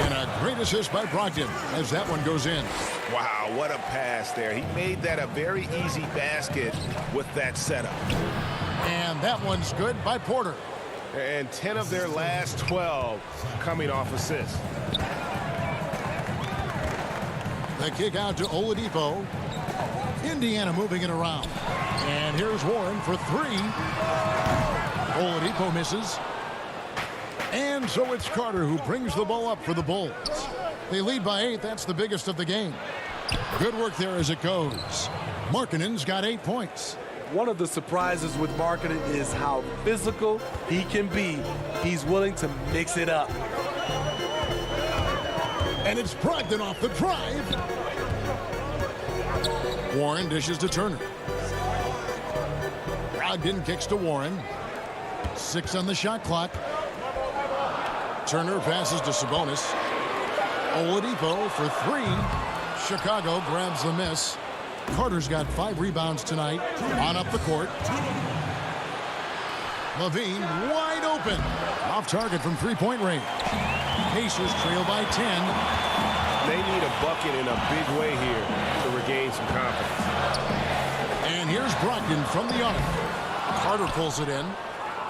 And a great assist by Brogdon as that one goes in. Wow, what a pass there. He made that a very easy basket with that setup. And that one's good by Porter. And 10 of their last 12 coming off assists. The kick out to Oladipo. Indiana moving it around. And here's Warren for 3. Oladipo misses. And so it's Carter who brings the ball up for the Bulls. They lead by 8. That's the biggest of the game. Good work there as it goes. Markkanen's got 8 points. One of the surprises with Markkanen is how physical he can be. He's willing to mix it up. And it's Brogdon off the drive. Warren dishes to Turner. Brogdon kicks to Warren. 6 on the shot clock. Turner passes to Sabonis. Oladipo for 3. Chicago grabs the miss. Carter's got 5 rebounds tonight. On up the court. Levine wide open. Off target from three-point range. Pacers trail by 10. They need a bucket in a big way here to regain some confidence. And here's Brogdon from the arc. Carter pulls it in.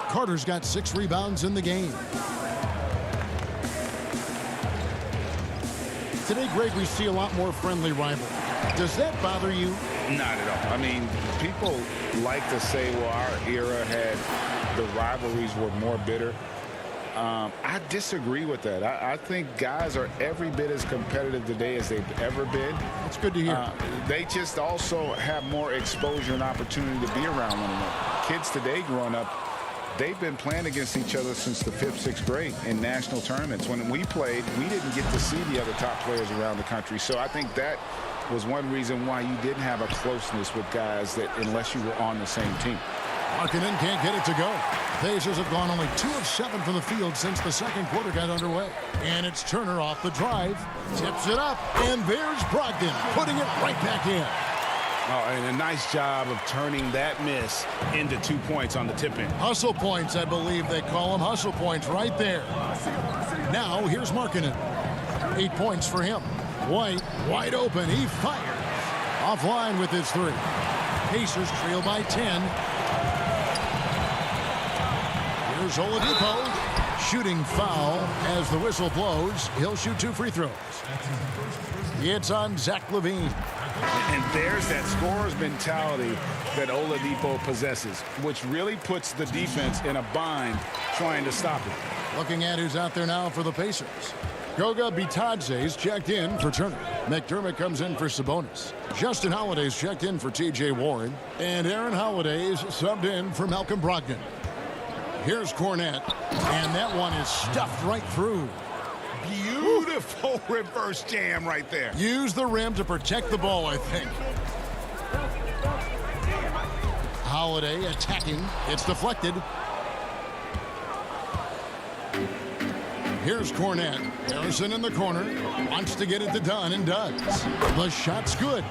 Carter's got 6 rebounds in the game. Today, Greg, we see a lot more friendly rivalry. Does that bother you? Not at all. I mean, people like to say, well, our era had the rivalries were more bitter. I disagree with that. I think guys are every bit as competitive today as they've ever been. That's good to hear. They just also have more exposure and opportunity to be around one another. Kids today growing up, they've been playing against each other since the 5th, 6th grade in national tournaments. When we played, we didn't get to see the other top players around the country. So I think that was one reason why you didn't have a closeness with guys that unless you were on the same team. Markkanen can't get it to go. Pacers have gone only 2 of 7 from the field since the second quarter got underway. And it's Turner off the drive. Tips it up. And there's Brogdon putting it right back in. Oh, and a nice job of turning that miss into 2 points on the tip-in. Hustle points, I believe they call them. Hustle points right there. Now, here's Markkanen. 8 points for him. White, wide open. He fires. Offline with his 3. Pacers trail by 10. Here's Oladipo. Shooting foul as the whistle blows. He'll shoot 2 free throws. It's on Zach LaVine. And there's that scorer's mentality that Oladipo possesses, which really puts the defense in a bind trying to stop him. Looking at who's out there now for the Pacers. Goga Bitadze's checked in for Turner. McDermott comes in for Sabonis. Justin Holiday's checked in for T.J. Warren. And Aaron Holiday's subbed in for Malcolm Brogdon. Here's Cornette. And that one is stuffed right through. Beautiful reverse jam right there. Use the rim to protect the ball, I think. Holiday attacking. It's deflected. Here's Cornette. Harrison in the corner. Wants to get it to Dunn and does. The shot's good.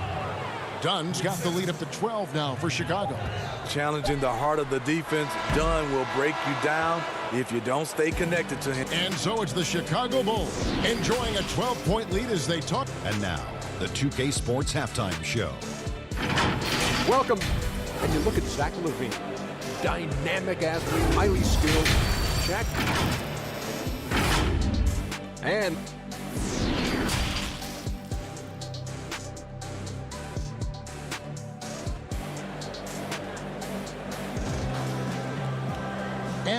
Dunn's got the lead up to 12 now for Chicago. Challenging the heart of the defense. Dunn will break you down if you don't stay connected to him. And so it's the Chicago Bulls enjoying a 12-point lead as they talk. And now, the 2K Sports Halftime Show. Welcome. And you look at Zach LaVine. Dynamic athlete, highly skilled. Check. And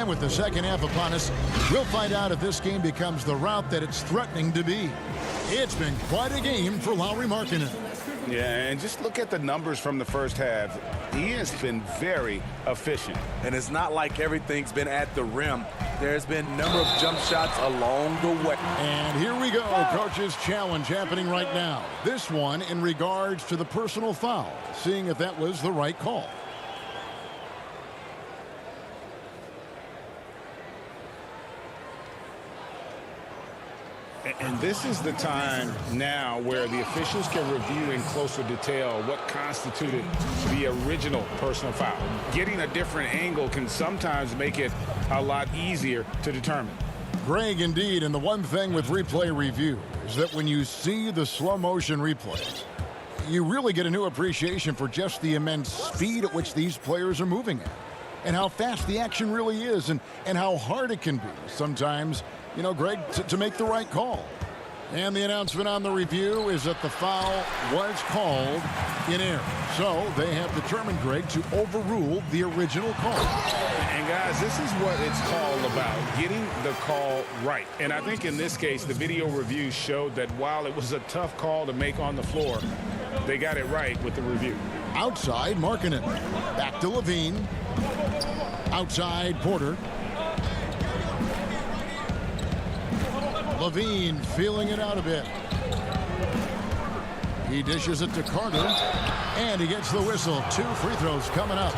with the second half upon us, we'll find out if this game becomes the route that it's threatening to be. It's been quite a game for Lauri Markkanen. Yeah, and just look at the numbers from the first half. He has been very efficient. And it's not like everything's been at the rim. There's been a number of jump shots along the way. And here we go, coach's challenge happening right now. This one in regards to the personal foul, seeing if that was the right call. And this is the time now where the officials can review in closer detail what constituted the original personal foul. Getting a different angle can sometimes make it a lot easier to determine. Greg, indeed, and the one thing with replay review is that when you see the slow motion replays, you really get a new appreciation for just the immense speed at which these players are moving at, and how fast the action really is, and how hard it can be sometimes, you know, Greg, to make the right call. And the announcement on the review is that the foul was called in error. So they have determined, Greg, to overrule the original call. And guys, this is what it's all about, getting the call right. And I think in this case, the video review showed that while it was a tough call to make on the floor, they got it right with the review. Outside, Markkanen. Back to Levine. Outside, Porter. Levine feeling it out a bit. He dishes it to Carter, and he gets the whistle. 2 free throws coming up.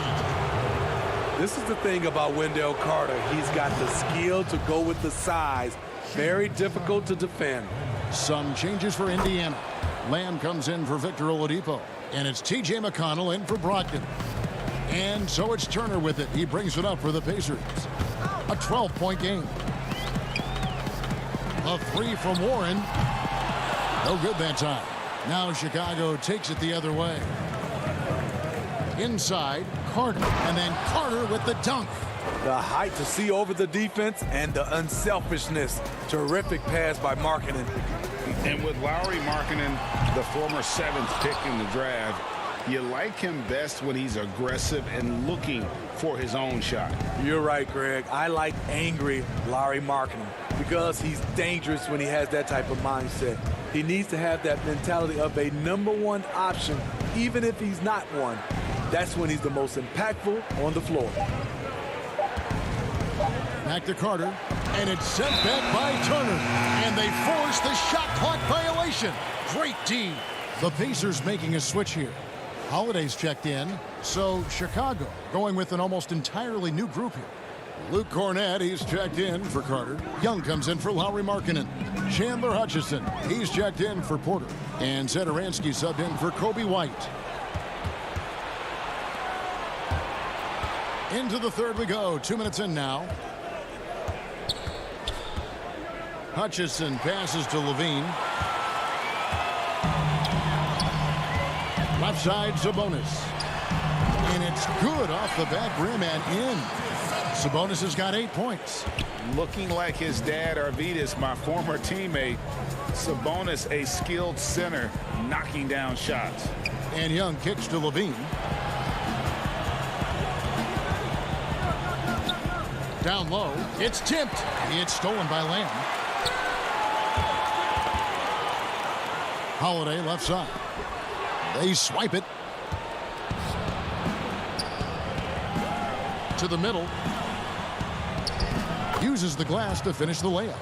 This is the thing about Wendell Carter. He's got the skill to go with the size. Very difficult to defend. Some changes for Indiana. Lamb comes in for Victor Oladipo, and it's T.J. McConnell in for Brogdon. And so it's Turner with it. He brings it up for the Pacers. A 12-point game. A 3 from Warren. No good that time. Now Chicago takes it the other way. Inside, Carter. And then Carter with the dunk. The height to see over the defense and the unselfishness. Terrific pass by Markkanen. And with Lauri Markkanen, the former 7th pick in the draft, you like him best when he's aggressive and looking for his own shot. You're right, Greg. I like angry Lauri Markkanen because he's dangerous when he has that type of mindset. He needs to have that mentality of a #1 option, even if he's not one. That's when he's the most impactful on the floor. Back to Carter, and it's sent back by Turner, and they force the shot clock violation. Great D. The Pacers making a switch here. Holiday's checked in, so Chicago going with an almost entirely new group here. Luke Cornett, he's checked in for Carter. Young comes in for Lauri Markkanen. Chandler Hutchison, he's checked in for Porter. And Satoransky subbed in for Kobe White. Into the third we go. 2 minutes in now. Hutchison passes to Levine. Left side, Sabonis. And it's good off the back rim and in. Sabonis has got 8 points. Looking like his dad, Arvydas, my former teammate. Sabonis, a skilled center, knocking down shots. And Young kicks to Levine. Down low, it's tipped. It's stolen by Lamb. Holiday left side. They swipe it to the middle. Uses the glass to finish the layup.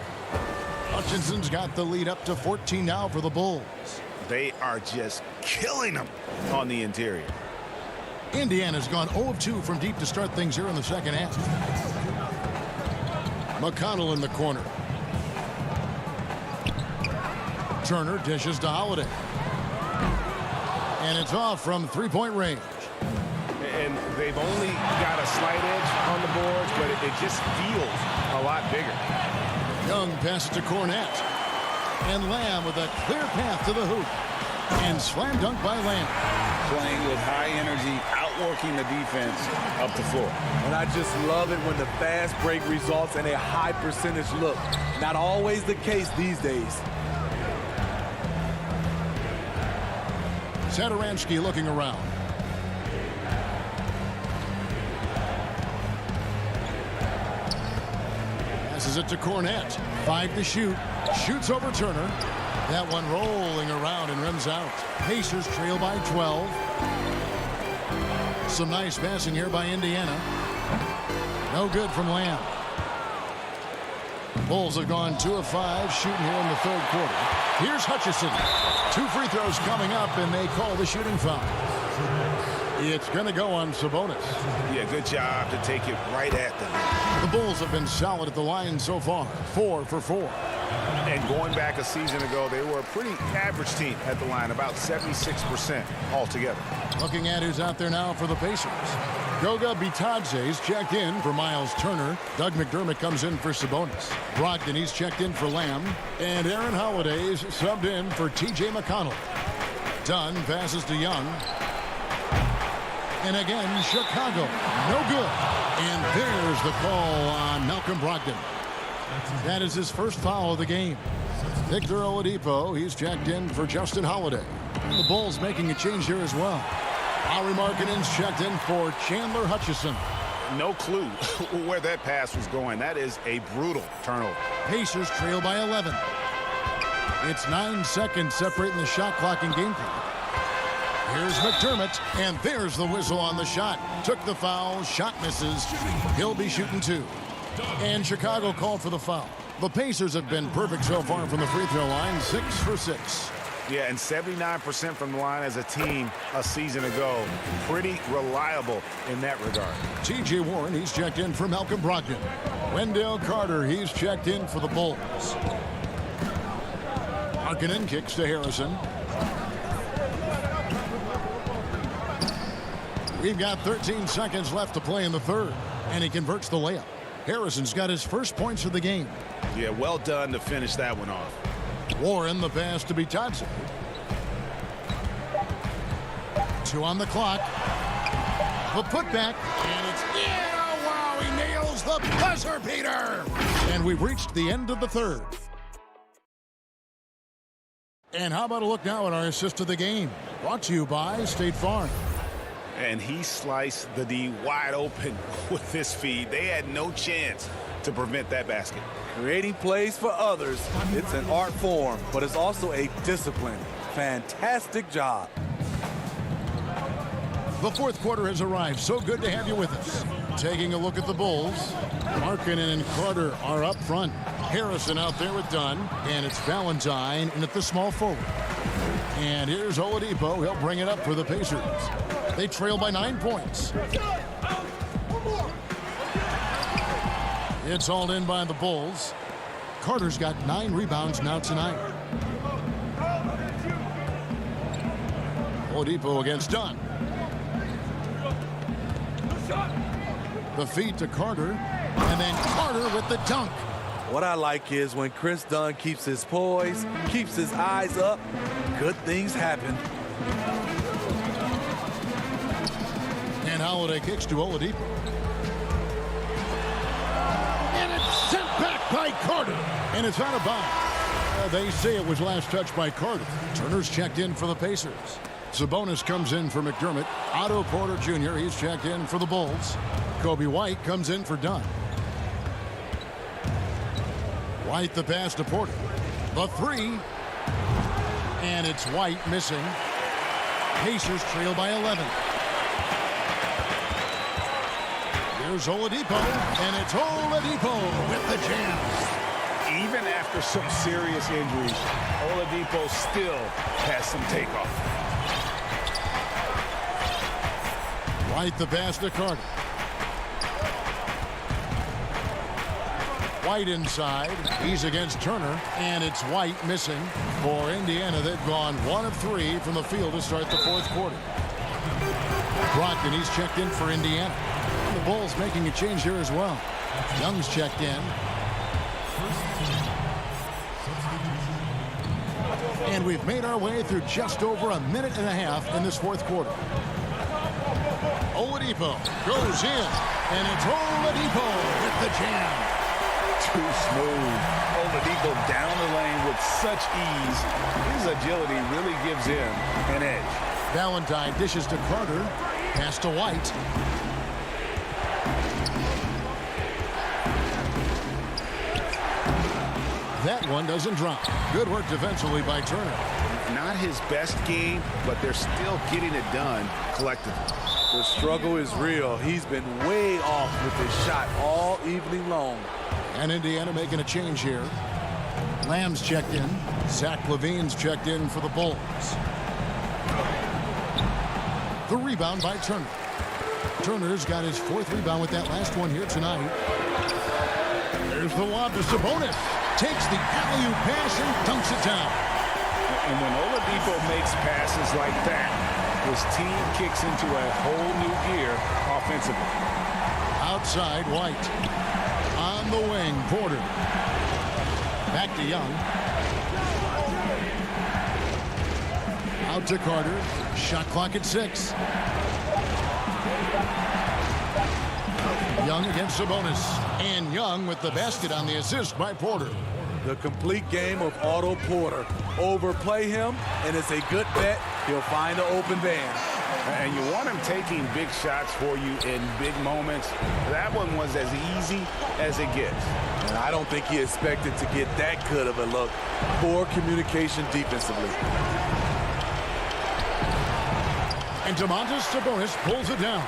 Hutchinson's got the lead up to 14 now for the Bulls. They are just killing them on the interior. Indiana's gone 0 of 2 from deep to start things here in the second half. McConnell in the corner. Turner dishes to Holiday. And it's off from 3-point range. And they've only got a slight edge on the boards, but it just feels a lot bigger. Young passes to Cornett. And Lamb with a clear path to the hoop. And slam dunk by Lamb. Playing with high energy, outworking the defense up the floor. And I just love it when the fast break results in a high percentage look. Not always the case these days. Satoransky looking around. Passes it to Cornett. 5 to shoot. Shoots over Turner. That one rolling around and rims out. Pacers trail by 12. Some nice passing here by Indiana. No good from Lamb. Bulls have gone 2 of 5 shooting here in the third quarter. Here's Hutchison. 2 free throws coming up, and they call the shooting foul. It's going to go on Sabonis. Yeah, good job to take it right at them. The Bulls have been solid at the line so far. 4 for 4. And going back a season ago, they were a pretty average team at the line, about 76% altogether. Looking at who's out there now for the Pacers. Goga Bitadze's checked in for Miles Turner. Doug McDermott comes in for Sabonis. Brogdon, he's checked in for Lamb. And Aaron Holiday's subbed in for T.J. McConnell. Dunn passes to Young. And again, Chicago. No good. And there's the call on Malcolm Brogdon. That is his first foul of the game. Victor Oladipo, he's checked in for Justin Holiday. The Bulls making a change here as well. Lauri Markkanen's checked in for Chandler Hutchison. No clue where that pass was going. That is a brutal turnover. Pacers trail by 11. It's 9 seconds separating the shot clock and game clock. Here's McDermott, and there's the whistle on the shot. Took the foul, shot misses. He'll be shooting 2. And Chicago called for the foul. The Pacers have been perfect so far from the free throw line, 6 for 6. Yeah, and 79% from the line as a team a season ago. Pretty reliable in that regard. T.J. Warren, he's checked in for Malcolm Brogdon. Wendell Carter, he's checked in for the Bulls. Markkanen kicks to Harrison. We've got 13 seconds left to play in the third, and he converts the layup. Harrison's got his first points of the game. Yeah, well done to finish that one off. Warren, the pass to Bitadze. 2 on the clock. The putback, and it's, yeah, wow, he nails the buzzer beater. And we've reached the end of the third. And how about a look now at our assist of the game? Brought to you by State Farm. And he sliced the D wide open with his feed. They had no chance to prevent that basket. Creating plays for others, it's an art form, but it's also a discipline. Fantastic job. The fourth quarter has arrived. So good to have you with us. Taking a look at the Bulls. Markkanen and Carter are up front. Harrison out there with Dunn. And it's Valentine in at the small forward. And here's Oladipo. He'll bring it up for the Pacers. They trail by 9 points. It's hauled in by the Bulls. Carter's got 9 rebounds now tonight. Oladipo against Dunn. The feed to Carter, and then Carter with the dunk. What I like is when Chris Dunn keeps his poise, keeps his eyes up, good things happen. And Holiday kicks to Oladipo. And it's sent back by Carter. And it's out of bounds. They say it was last touched by Carter. Turner's checked in for the Pacers. Sabonis comes in for McDermott. Otto Porter Jr., he's checked in for the Bulls. Kobe White comes in for Dunn. White the pass to Porter. The 3. And it's White missing. Pacers trail by 11. Here's Oladipo, and it's Oladipo with the jam. Even after some serious injuries, Oladipo still has some takeoff. White the pass to Carter. White inside. He's against Turner, and it's White missing. For Indiana, they've gone 1 of 3 from the field to start the fourth quarter. Brogdon, he's checked in for Indiana. The Bulls making a change here as well. Young's checked in. And we've made our way through just over a minute and a half in this fourth quarter. Oladipo goes in, and it's Oladipo with the jam. Too smooth. Oladipo down the lane with such ease. His agility really gives him an edge. Valentine dishes to Carter. Pass to White. That one doesn't drop. Good work defensively by Turner. Not his best game, but they're still getting it done collectively. The struggle is real. He's been way off with his shot all evening long. And Indiana making a change here. Lamb's checked in. Zach LaVine's checked in for the Bulls. The rebound by Turner. Turner's got his 4th rebound with that last one here tonight. There's the lob to Sabonis. Takes the alley-oop pass and dunks it down. And when Oladipo makes passes like that, his team kicks into a whole new gear offensively. Outside, White. On the wing, Porter. Back to Young. Out to Carter. Shot clock at 6. Young against Sabonis. And Young with the basket on the assist by Porter. The complete game of Otto Porter. Overplay him, and it's a good bet. He'll find an open man. And you want him taking big shots for you in big moments. That one was as easy as it gets. And I don't think he expected to get that good of a look. Poor communication defensively. And Domantas Sabonis pulls it down.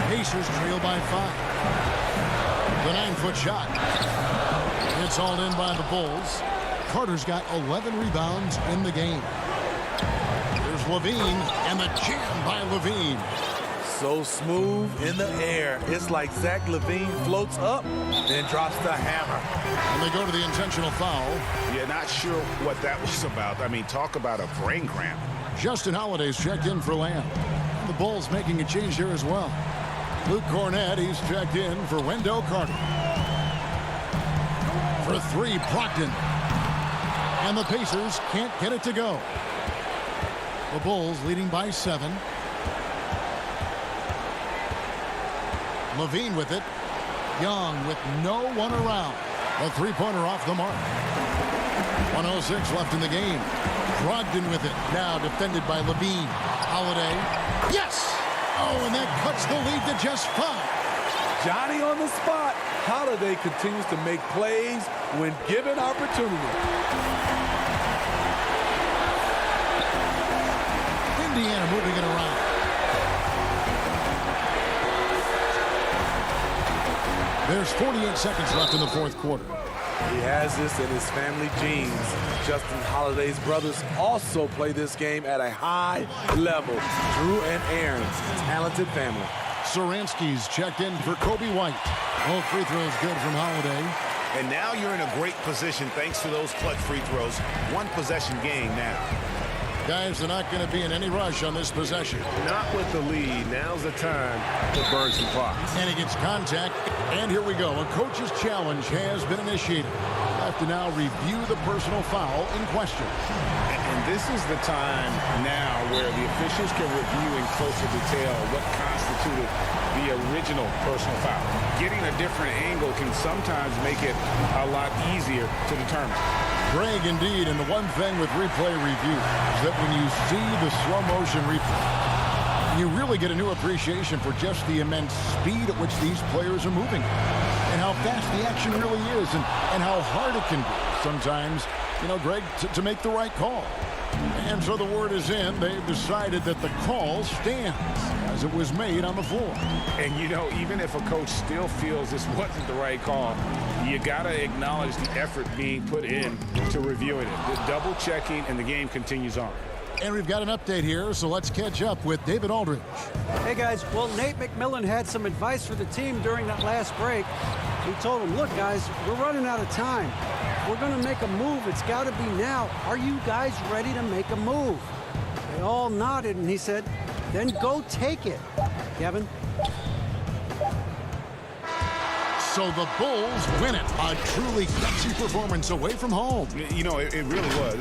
Pacers trail by 5. The 9-foot shot. It's It's hauled in by the Bulls. Carter's got 11 rebounds in the game. Here's Levine, and the jam by Levine. So smooth in the air. It's like Zach LaVine floats up, then drops the hammer. And they go to the intentional foul. Yeah, not sure what that was about. I mean, talk about a brain cramp. Justin Holiday's checked in for Lamb. And the Bulls making a change here as well. Luke Cornett, he's checked in for Wendell Carter. For three, Brogdon. And the Pacers can't get it to go. The Bulls leading by 7. Levine with it. Young with no one around. A three-pointer off the mark. 1:06 left in the game. Brogdon with it. Now defended by Levine. Holiday. Yes! Oh, and that cuts the lead to just 5. Johnny on the spot. Holiday continues to make plays when given opportunity. Indiana moving it around. There's 48 seconds left in the fourth quarter. He has this in his family genes. Justin Holiday's brothers also play this game at a high level. Drew and Aaron, talented family. Saransky's checked in for Kobe White. Both free throws good from Holiday. And now you're in a great position thanks to those clutch free throws. One possession game now. Guys are not going to be in any rush on this possession. Not with the lead. Now's the time to burn some clock. And he gets contact. And here we go. A coach's challenge has been initiated. Have to now review the personal foul in question. And this is the time now where the officials can review in closer detail what constituted the original personal foul. Getting a different angle can sometimes make it a lot easier to determine. Greg, indeed, and the one thing with replay review is that when you see the slow motion replay, you really get a new appreciation for just the immense speed at which these players are moving and how fast the action really is and how hard it can be sometimes, you know, Greg, to make the right call. And so the word is in. They've decided that the call stands as it was made on the floor. And, you know, even if a coach still feels this wasn't the right call, you got to acknowledge the effort being put in to reviewing it. The double checking, and the game continues on. And we've got an update here, so let's catch up with David Aldridge. Hey, guys. Well, Nate McMillan had some advice for the team during that last break. He told them, look, guys, we're running out of time. If we're going to make a move, it's got to be now. Are you guys ready to make a move? They all nodded, and he said, then go take it. Kevin? So the Bulls win it. A truly gutsy performance away from home. You know, it really was.